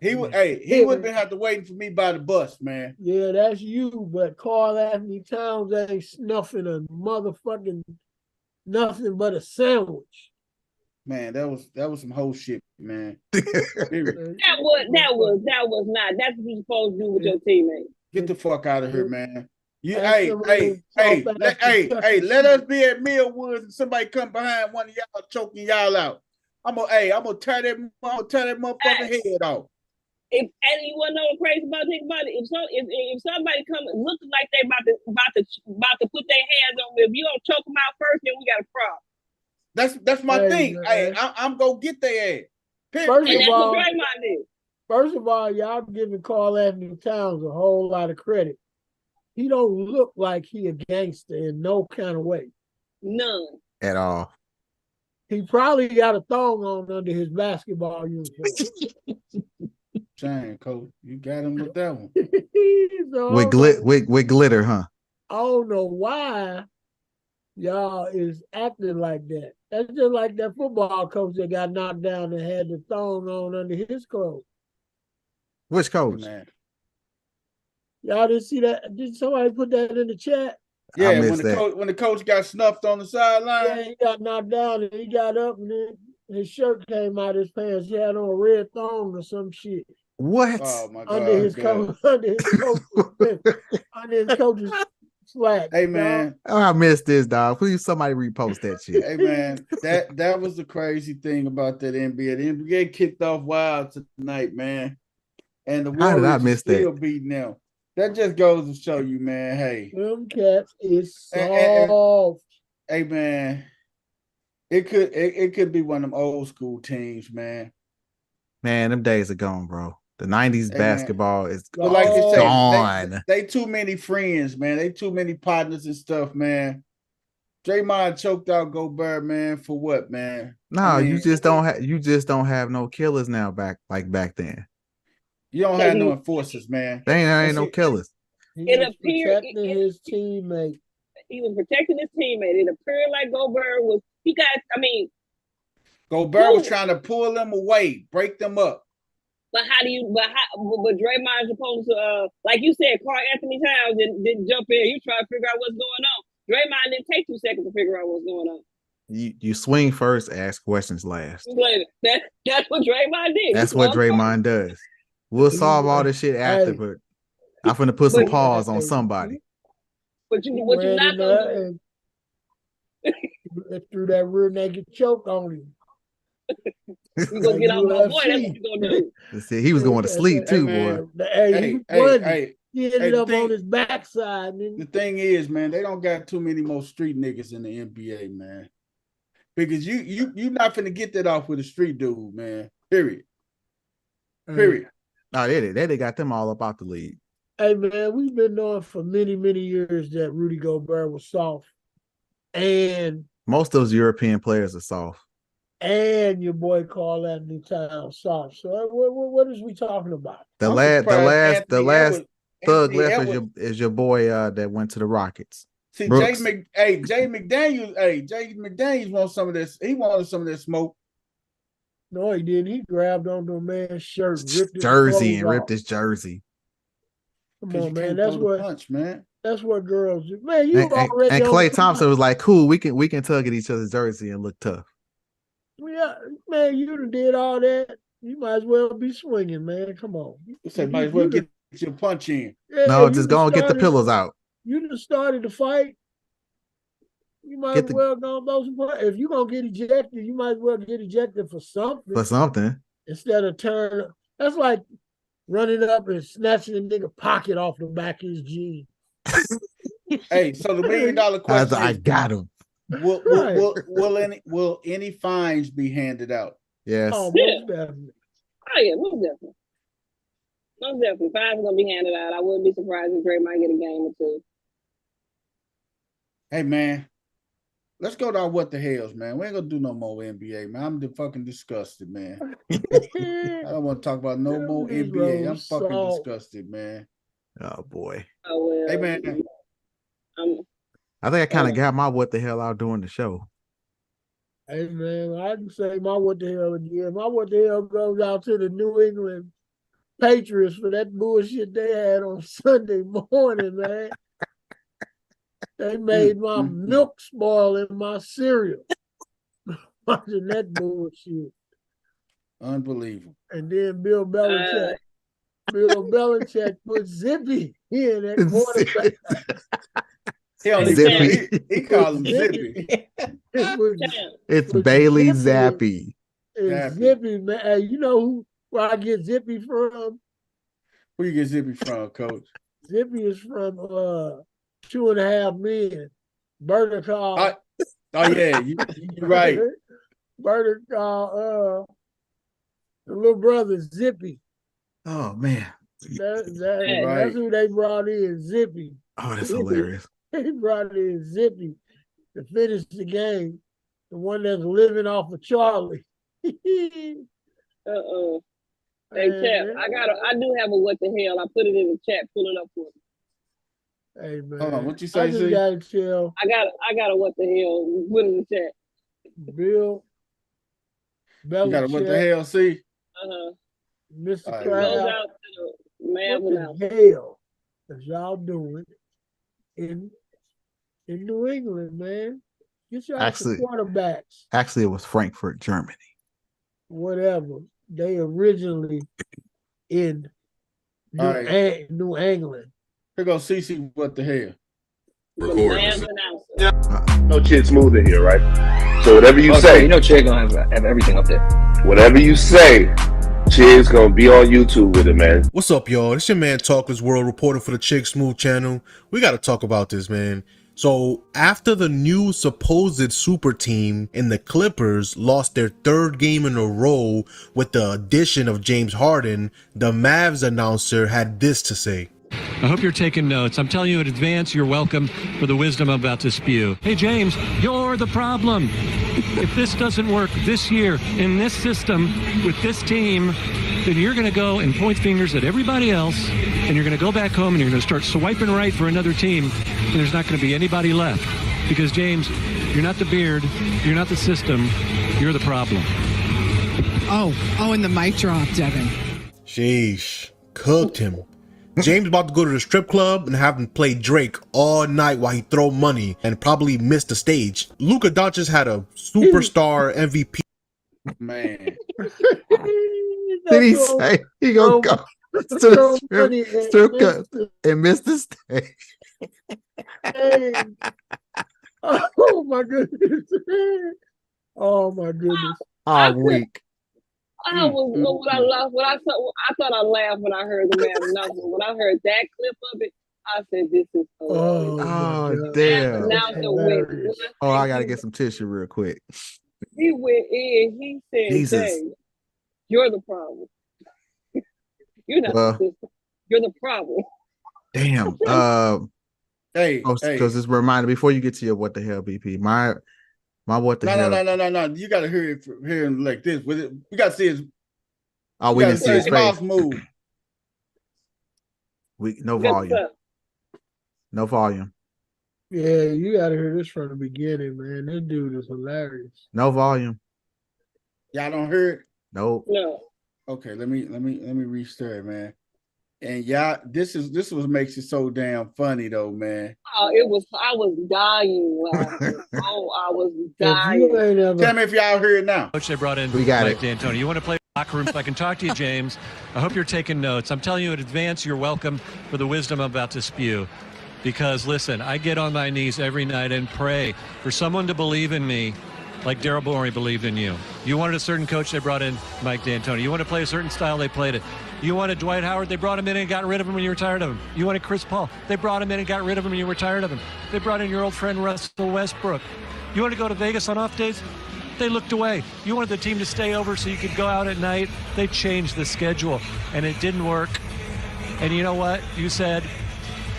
Speaker 2: He would have been have to waiting for me by the bus, man.
Speaker 12: Yeah, that's you, but Karl Anthony Towns ain't snuffing a motherfucking nothing but a sandwich.
Speaker 2: Man, that was some whole shit, man.
Speaker 3: That was not. That's what you're supposed to do with your teammates.
Speaker 2: Get the fuck out of here, man. Let us be at Millwoods and somebody come behind one of y'all choking y'all out. I'm gonna tear that motherfucking head off.
Speaker 3: And you wanna know what crazy about it? If somebody come looking like they about to put their hands on me, if you don't choke them out first, then we got a problem.
Speaker 2: That's my thing. I'm gonna get their ass.
Speaker 12: First of all, y'all giving Karl Anthony Towns a whole lot of credit. He don't look like he a gangster in no kind of way.
Speaker 3: None.
Speaker 6: At all.
Speaker 12: He probably got a thong on under his basketball uniform.
Speaker 2: Dang, Coach, you got him with that one.
Speaker 6: with glitter, huh?
Speaker 12: I don't know why y'all is acting like that. That's just like that football coach that got knocked down and had the thong on under his clothes.
Speaker 6: Which coach?
Speaker 2: Man.
Speaker 12: Y'all didn't see that? Did somebody put that in the chat?
Speaker 2: Yeah, when the coach got snuffed on the sideline.
Speaker 12: Yeah, he got knocked down and he got up and then his shirt came out of his pants. He had on a red thong or some shit.
Speaker 6: What?
Speaker 2: Oh my God!
Speaker 12: Under his coach, under his coach's slack.
Speaker 2: Hey man,
Speaker 6: oh, I missed this, dog. Please, somebody repost that shit.
Speaker 2: Hey man, that was the crazy thing about that NBA. The NBA kicked off wild tonight, man, and the
Speaker 6: How did I
Speaker 2: Warriors are
Speaker 6: miss
Speaker 2: still
Speaker 6: that?
Speaker 2: beating them. That just goes to show you, man. Hey,
Speaker 12: Them cats is soft.
Speaker 2: Hey man, it could be one of them old school teams, man.
Speaker 6: Man, them days are gone, bro. The 90s
Speaker 2: Hey,
Speaker 6: basketball is
Speaker 2: But like you say,
Speaker 6: gone.
Speaker 2: they too many friends, man. They too many partners and stuff, man. Draymond choked out Gobert, man, for what, man?
Speaker 6: No,
Speaker 2: I mean,
Speaker 6: you just don't have no killers now back then.
Speaker 2: You don't have no enforcers, man.
Speaker 6: There ain't no killers.
Speaker 3: It appeared
Speaker 12: protecting his teammate.
Speaker 3: He was protecting his teammate. It appeared like Gobert was.
Speaker 2: Gobert was trying to pull them away, break them up.
Speaker 3: But but Draymond's supposed to, like you said, Karl Anthony Towns didn't jump in. You try to figure out what's going on. Draymond didn't take 2 seconds to figure out what's going on.
Speaker 6: You swing first, ask questions last.
Speaker 3: That's what Draymond did.
Speaker 6: That's what Draymond does. We'll solve all this shit after, but I'm finna put some pause on somebody.
Speaker 3: What you not gonna do?
Speaker 12: Threw that rear naked choke on him.
Speaker 3: You gonna get off my boy? That's what you gonna do.
Speaker 6: See, he was going to sleep too, boy.
Speaker 12: He ended up on his backside.
Speaker 2: The thing is, man, they don't got too many more street niggas in the NBA, man. Because you're not finna get that off with a street dude, man. Period.
Speaker 6: Oh, they got them all up out the league.
Speaker 12: Hey man, we've been knowing for many, many years that Rudy Gobert was soft. And
Speaker 6: most of those European players are soft.
Speaker 12: And your boy Karl Anthony Towns soft. So what is we talking about?
Speaker 6: The last thug left is your boy that went to the Rockets.
Speaker 2: See, Jay McDaniels wants some of this. He wanted some of this smoke.
Speaker 12: No, he didn't. He grabbed onto a man's shirt, ripped his
Speaker 6: jersey, and ripped his jersey.
Speaker 12: Come on, man. That's what
Speaker 2: punch, man.
Speaker 12: That's what girls do. Man, you
Speaker 6: already. And Klay Thompson was like, "Cool, we can tug at each other's jersey and look tough."
Speaker 12: Yeah, man, you done did all that. You might as well be swinging, man. Come on.
Speaker 2: You said might as well get your punch in.
Speaker 12: Yeah,
Speaker 6: no, just go and get the pillows out.
Speaker 12: You just started the fight. You might as well go and throw some punch. If you're gonna get ejected, you might as well get ejected for something. Instead of turning. That's like running up and snatching a nigga pocket off the back of his jeans.
Speaker 2: Hey, so the $1 million question
Speaker 6: I got him.
Speaker 2: Will any fines be handed out?
Speaker 6: Yes.
Speaker 12: Oh, most definitely.
Speaker 3: Oh yeah, most definitely. Most definitely. Fines are gonna be handed out. I wouldn't be surprised if Dre might get a game or two.
Speaker 2: Hey man, let's go to our what the hells, man. We ain't gonna do no more NBA, man. I'm fucking disgusted, man. I don't want to talk about no more NBA. I'm fucking disgusted, man.
Speaker 6: Oh boy.
Speaker 3: Oh well.
Speaker 2: Hey man.
Speaker 6: I think I kind of got my what the hell out during the show.
Speaker 12: Hey man, I can say my what the hell again. My what the hell goes out to the New England Patriots for that bullshit they had on Sunday morning, man. They made my milk spoil in my cereal. Watching that bullshit.
Speaker 2: Unbelievable.
Speaker 12: And then Bill Belichick put Zippy in at quarterback.
Speaker 2: He called him Zippy.
Speaker 6: It's Bailey Zappi.
Speaker 12: It's Zippy, man. Hey, you know where I get Zippy from?
Speaker 2: Where you get Zippy from, Coach?
Speaker 12: Zippy is from 2.5 Men. Berta called.
Speaker 2: Oh yeah, you're right.
Speaker 12: Berta called the little brother Zippy.
Speaker 6: Oh man.
Speaker 12: That's who they brought in, Zippy.
Speaker 6: Oh, that's hilarious.
Speaker 12: They brought in Zippy to finish the game. The one that's living off of Charlie.
Speaker 3: Hey, Chap, I do have a what the hell. I put it in the chat. Pull it up for me.
Speaker 12: Hey man.
Speaker 2: Hold on, what you say?
Speaker 12: I just gotta chill.
Speaker 3: I got a what the hell. Put it in the chat.
Speaker 12: Bill Belichick.
Speaker 2: You got a what the hell, see?
Speaker 12: Mr.
Speaker 3: Goes out to the man
Speaker 12: what the hell is y'all doing in New England, man? Get y'all some quarterbacks.
Speaker 6: Actually, it was Frankfurt, Germany.
Speaker 12: Whatever. They originally in
Speaker 2: All right.
Speaker 12: New England.
Speaker 2: Here goes CC. What the hell?
Speaker 17: No Chid Smooth in here, right? So whatever you say,
Speaker 18: you know Chid gonna have everything up there.
Speaker 17: Whatever you say, Chid's gonna be on YouTube with it, man.
Speaker 19: What's up, y'all? It's your man Talkless World reporting for the Chick Smooth channel. We got to talk about this, man. So after the new supposed super team and the Clippers lost their third game in a row with the addition of James Harden, the Mavs announcer had this to say.
Speaker 20: I hope you're taking notes. I'm telling you in advance, you're welcome for the wisdom I'm about to spew. Hey, James, you're the problem. If this doesn't work this year in this system with this team, then you're going to go and point fingers at everybody else, and you're going to go back home and you're going to start swiping right for another team, and there's not going to be anybody left. Because, James, you're not the beard, you're not the system, you're the problem.
Speaker 21: Oh, and the mic drop, Devin.
Speaker 19: Sheesh. Cooked him. James about to go to the strip club and have him play Drake all night while he throw money and probably miss the stage. Luka Doncic had a superstar MVP.
Speaker 2: Man.
Speaker 6: Did he say he gonna go to the strip club and miss the stage?
Speaker 12: Oh my goodness. Oh my goodness.
Speaker 6: All week.
Speaker 3: I thought I laughed when I heard the man announce it. When I heard that clip of it, I said, "This is
Speaker 6: oh damn!"
Speaker 3: Oh,
Speaker 6: I gotta get some tissue real quick.
Speaker 3: He went in. He said,
Speaker 6: Jesus.
Speaker 3: "Hey, you're the problem. You're not the system. You're the problem."
Speaker 6: Damn.
Speaker 2: Hey,
Speaker 6: because it's reminded before you get to your what the hell, BP. My what the hell?
Speaker 2: No. You gotta hear him like this. With it, we gotta see his.
Speaker 6: Oh, we didn't see his
Speaker 2: mouth
Speaker 6: face.
Speaker 2: Move.
Speaker 6: No volume. No volume.
Speaker 12: Yeah, you gotta hear this from the beginning, man. This dude is hilarious.
Speaker 6: No volume.
Speaker 2: Y'all don't hear it?
Speaker 6: Nope.
Speaker 3: No.
Speaker 2: Okay, let me restart, man. And y'all, this is what makes it so damn funny though, man.
Speaker 3: Oh, I was dying laughing. I was dying.
Speaker 2: Tell me if y'all hear it now.
Speaker 20: Coach, they brought in
Speaker 6: We got
Speaker 20: Mike
Speaker 6: it.
Speaker 20: D'Antoni. You want to play locker room so I can talk to you, James? I hope you're taking notes. I'm telling you in advance, you're welcome for the wisdom I'm about to spew. Because listen, I get on my knees every night and pray for someone to believe in me like Daryl Morey believed in you. You wanted a certain coach, they brought in Mike D'Antoni. You want to play a certain style, they played it. You wanted Dwight Howard, they brought him in and got rid of him when you were tired of him. You wanted Chris Paul, they brought him in and got rid of him when you were tired of him. They brought in your old friend Russell Westbrook. You want to go to Vegas on off days? They looked away. You wanted the team to stay over so you could go out at night. They changed the schedule, and it didn't work. And you know what? You said,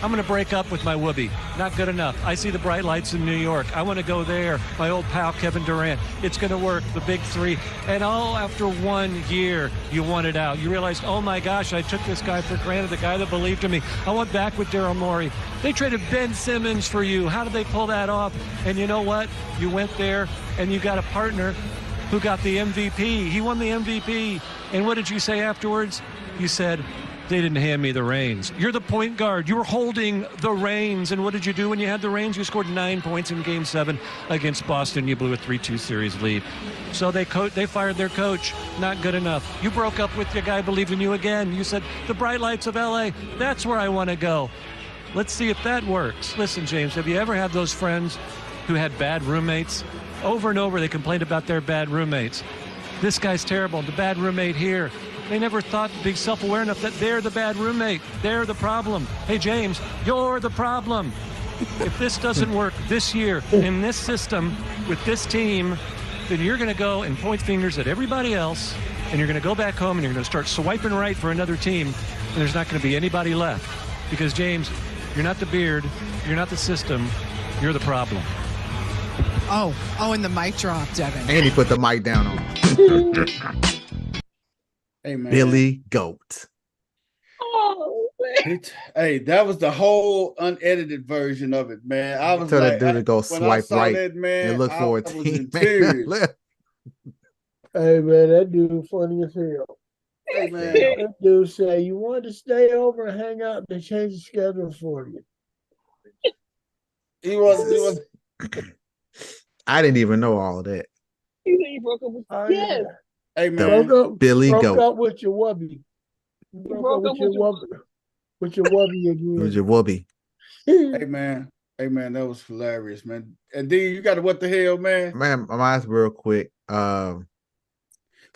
Speaker 20: I'm going to break up with my whoopee. Not good enough. I see the bright lights in New York. I want to go there. My old pal, Kevin Durant. It's going to work. The big three. And all after 1 year, you wanted out. You realized, oh my gosh, I took this guy for granted, the guy that believed in me. I went back with Daryl Morey. They traded Ben Simmons for you. How did they pull that off? And you know what? You went there and you got a partner who got the MVP. He won the MVP. And what did you say afterwards? You said, they didn't hand me the reins. You're the point guard. You were holding the reins. And what did you do when you had the reins? You scored 9 points in Game 7 against Boston. You blew a 3-2 series lead. So they fired their coach. Not good enough. You broke up with your guy, believed in you again. You said, the bright lights of LA, that's where I want to go. Let's see if that works. Listen, James, have you ever had those friends who had bad roommates? Over and over, they complained about their bad roommates. This guy's terrible. The bad roommate here. They never thought to be self-aware enough that they're the bad roommate. They're the problem. Hey, James, you're the problem. If this doesn't work this year in this system with this team, then you're going to go and point fingers at everybody else, and you're going to go back home and you're going to start swiping right for another team, and there's not going to be anybody left. Because, James, you're not the beard, you're not the system, you're the problem.
Speaker 21: Oh, and the mic drop, Devin.
Speaker 6: And he put the mic down on him.
Speaker 2: Hey, man.
Speaker 6: Billy Goat.
Speaker 3: Oh, man.
Speaker 2: Hey, that was the whole unedited version of it, man. I was
Speaker 6: Tell
Speaker 2: like,
Speaker 6: that dude to go swipe right
Speaker 2: that, man,
Speaker 6: and look for a
Speaker 2: I was
Speaker 6: team.
Speaker 2: in tears.
Speaker 12: Hey, man, that dude funny as hell.
Speaker 2: Hey, man.
Speaker 12: That dude say, you want to stay over and hang out, they change the schedule for you.
Speaker 2: He was.
Speaker 6: I didn't even know all of that.
Speaker 3: He said he broke up with
Speaker 12: Oh,
Speaker 3: yes.
Speaker 12: yeah.
Speaker 2: Hey, man.
Speaker 6: Billy
Speaker 12: broke
Speaker 6: Goat.
Speaker 12: up with your wubby. You broke up with your wubby again.
Speaker 6: It was your wubby.
Speaker 2: Hey man, that was hilarious, man. And then you got to what the hell, man?
Speaker 6: Man, mine's real quick.
Speaker 2: Hold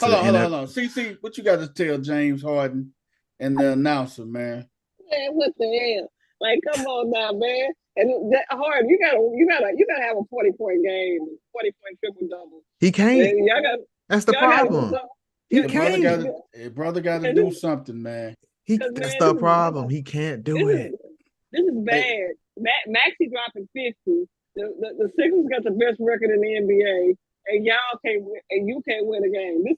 Speaker 2: on. CC, what you got to tell James Harden and the announcer, man?
Speaker 3: Man, what the hell? Like, come on now, man. And that Harden, you gotta have a 40-point game, 40-point triple double.
Speaker 6: He can't. That's the problem. He can't.
Speaker 2: Brother got to do something, man.
Speaker 6: That's the problem. He can't do it.
Speaker 3: This is bad. Maxey dropping 50. The Sixers got the best record in the NBA, and y'all can't win, and you can't win a game. This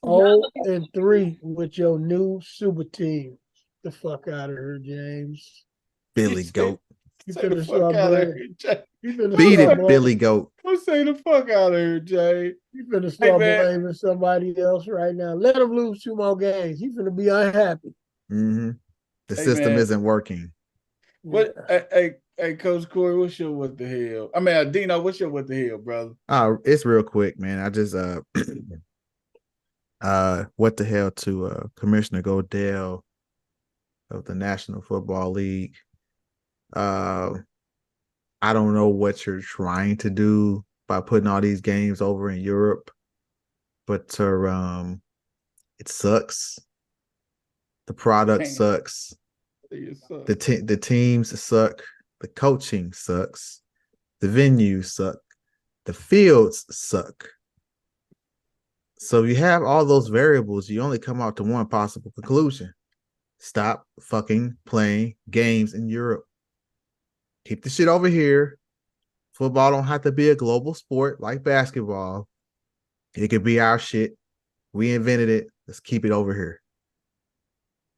Speaker 3: is
Speaker 12: 0-3 with your new super team. The fuck out of here, James.
Speaker 6: Billy Goat.
Speaker 12: You finna start blaming.
Speaker 6: Beat it, Billy Goat.
Speaker 2: Let's say the fuck out of here, Jay.
Speaker 12: You finna start blaming somebody else right now. Let him lose 2 more games. He's finna be unhappy.
Speaker 6: Mm-hmm. The system isn't working.
Speaker 2: What? Hey, Coach Corey, what's your what the hell? I mean, Dino, what's your what the hell, brother?
Speaker 6: It's real quick, man. I just what the hell to Commissioner Godell of the National Football League. I don't know what you're trying to do by putting all these games over in Europe, but it sucks. The product sucks. The teams suck. The coaching sucks. The venues suck. The fields suck. So you have all those variables. You only come out to one possible conclusion. Stop fucking playing games in Europe. Keep the shit over here. Football don't have to be a global sport like basketball. It could be our shit. We invented it. Let's keep it over here.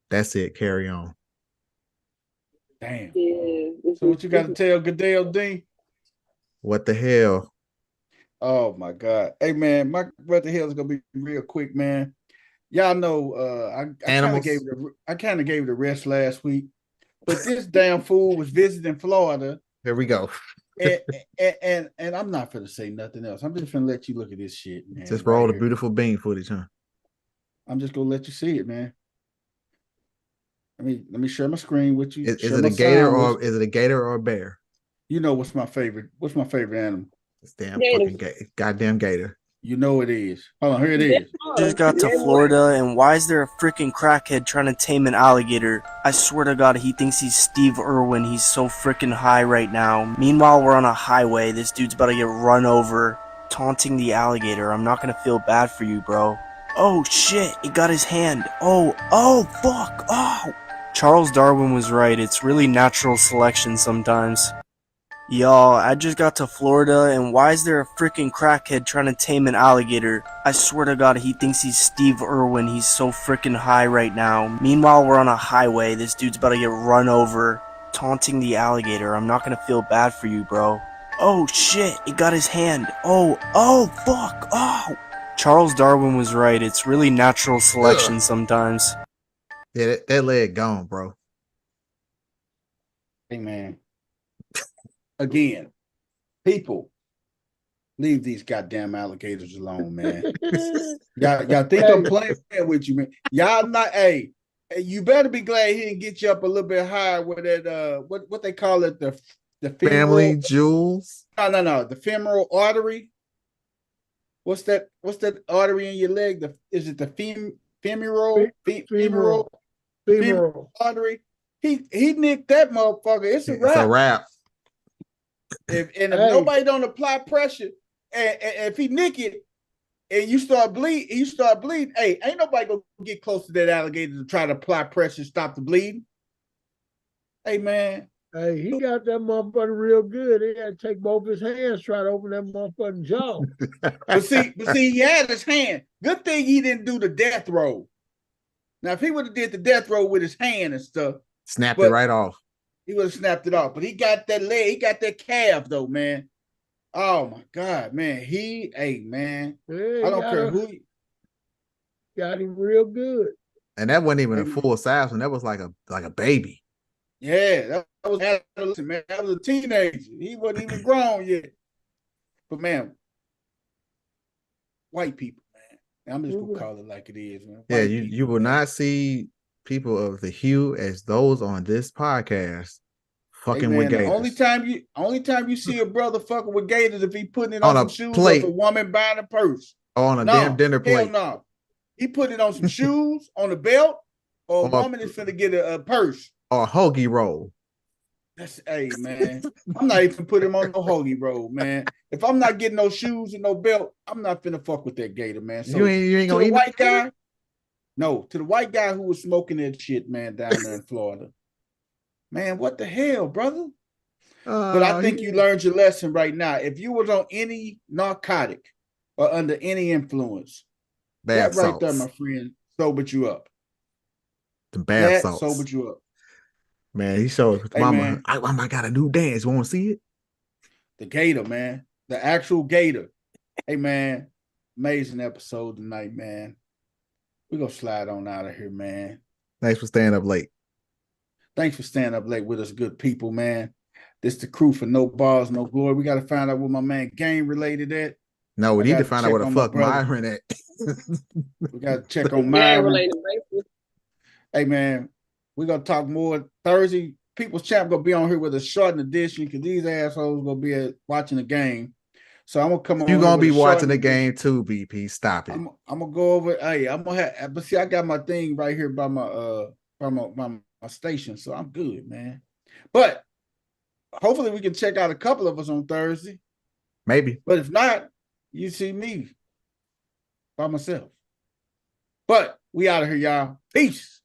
Speaker 6: That's it. Carry on.
Speaker 2: Damn. Yeah, so what you got to tell Goodell D?
Speaker 6: What the hell?
Speaker 2: Oh my God. Hey man, my what the hell is gonna be real quick, man. Y'all know I kind of gave it a rest last week, but this damn fool was visiting Florida.
Speaker 6: Here we go.
Speaker 2: and I'm not gonna say nothing else. I'm just gonna let you look at this shit, man.
Speaker 6: Just roll the beautiful bean footage, huh?
Speaker 2: I'm just gonna let you see it, man. Let me share my screen with you.
Speaker 6: Is it a gator or a bear?
Speaker 2: You know what's my favorite? What's my favorite animal?
Speaker 6: This damn fucking goddamn gator.
Speaker 2: You know it is. Hold on, here it is.
Speaker 1: Just got to Florida, and why is there a freaking crackhead trying to tame an alligator? I swear to God, he thinks he's Steve Irwin. He's so freaking high right now. Meanwhile, we're on a highway. This dude's about to get run over, taunting the alligator. I'm not gonna feel bad for you, bro. Oh shit, it got his hand. Oh, fuck, oh. Charles Darwin was right. It's really natural selection sometimes. Y'all, I just got to Florida, and why is there a freaking crackhead trying to tame an alligator? I swear to God, he thinks he's Steve Irwin. He's so freaking high right now. Meanwhile, we're on a highway. This dude's about to get run over, taunting the alligator. I'm not gonna feel bad for you, bro. Oh shit, it got his hand. Oh, fuck, oh. Charles Darwin was right. It's really natural selection sometimes.
Speaker 6: Yeah, that leg gone, bro.
Speaker 2: Hey, man. Again, people, leave these goddamn alligators alone, man. y'all think I'm playing with you, man. Y'all not, hey, you better be glad he didn't get you up a little bit higher with that, what they call it, the femoral,
Speaker 6: family jewels?
Speaker 2: No, the femoral artery. What's that artery in your leg? Is it the femoral artery? He nicked that motherfucker. It's a wrap. If nobody don't apply pressure, and if he nick it and you start bleeding, hey, ain't nobody gonna get close to that alligator to try to apply pressure and stop the bleeding. Hey man.
Speaker 12: Hey, he got that motherfucker real good. He had to take both his hands, try to open that motherfucking jaw.
Speaker 2: But see, he had his hand. Good thing he didn't do the death roll. Now, if he would have did the death roll with his hand and stuff,
Speaker 6: snapped it right off.
Speaker 2: He would have snapped it off. But he got that leg, he got that calf though, man. Oh my God, man. Man.
Speaker 12: Yeah,
Speaker 2: I don't care who
Speaker 12: got him real good.
Speaker 6: And that wasn't even a full size one. That was like a baby.
Speaker 2: Yeah, that was adolescent, man. That was a teenager. He wasn't even grown yet. But man, white people, man. I'm just gonna call it like it is, man.
Speaker 6: Yeah, you will not see people of the hue as those on this podcast fucking
Speaker 2: Hey,
Speaker 6: with
Speaker 2: man, the
Speaker 6: gators.
Speaker 2: only time you see a brother fucking with gators if he putting it
Speaker 6: On
Speaker 2: on
Speaker 6: a
Speaker 2: some shoes
Speaker 6: plate.
Speaker 2: or if a woman buying a purse.
Speaker 6: On a
Speaker 2: No,
Speaker 6: damn dinner
Speaker 2: hell
Speaker 6: plate.
Speaker 2: no. He put it on some shoes, on the belt, or a
Speaker 6: Or-
Speaker 2: woman is finna get a purse.
Speaker 6: Or a hoagie roll.
Speaker 2: That's hey man. I'm not even putting him on no hoagie roll, man. If I'm not getting no shoes and no belt, I'm not finna fuck with that gator, man. So
Speaker 6: You ain't
Speaker 2: to
Speaker 6: gonna
Speaker 2: the
Speaker 6: eat
Speaker 2: white guy, no, to the white guy who was smoking that shit, man, down there in Florida. Man, what the hell, brother? But I think you learned your lesson right now. If you was on any narcotic or under any influence,
Speaker 6: bath
Speaker 2: that right there,
Speaker 6: salts.
Speaker 2: my friend, sobered you up.
Speaker 6: The bath
Speaker 2: That
Speaker 6: salts.
Speaker 2: sobered you up.
Speaker 6: Man, he showed his
Speaker 2: Hey,
Speaker 6: mama.
Speaker 2: man.
Speaker 6: I got a new dance. You want to see it?
Speaker 2: The gator, man. The actual gator. Hey, man. Amazing episode tonight, man. We're going to slide on out of here, man.
Speaker 6: Thanks for staying up late.
Speaker 2: Thanks for staying up late with us, good people, man. This the crew for No Balls, No Glory. We got to find out what my man Game related at.
Speaker 6: No, we need to
Speaker 2: gotta
Speaker 6: find out
Speaker 2: check
Speaker 6: where the
Speaker 2: on my
Speaker 6: fuck
Speaker 2: brother.
Speaker 6: Myron at.
Speaker 2: We got to check on
Speaker 3: Gang
Speaker 2: Myron.
Speaker 3: related basis.
Speaker 2: Hey, man, we're going to talk more Thursday. People's Champ going to be on here with a shortened edition because these assholes going to be watching the game. So I'm going to come on.
Speaker 6: You're going to be watching the
Speaker 2: shortened
Speaker 6: game too, BP. Stop it.
Speaker 2: I'm going to go over. Hey, I'm going to have, but see, I got my thing right here by my station. So I'm good, man. But hopefully we can check out a couple of us on Thursday.
Speaker 6: Maybe.
Speaker 2: But if not, you see me by myself. But we out of here, y'all. Peace.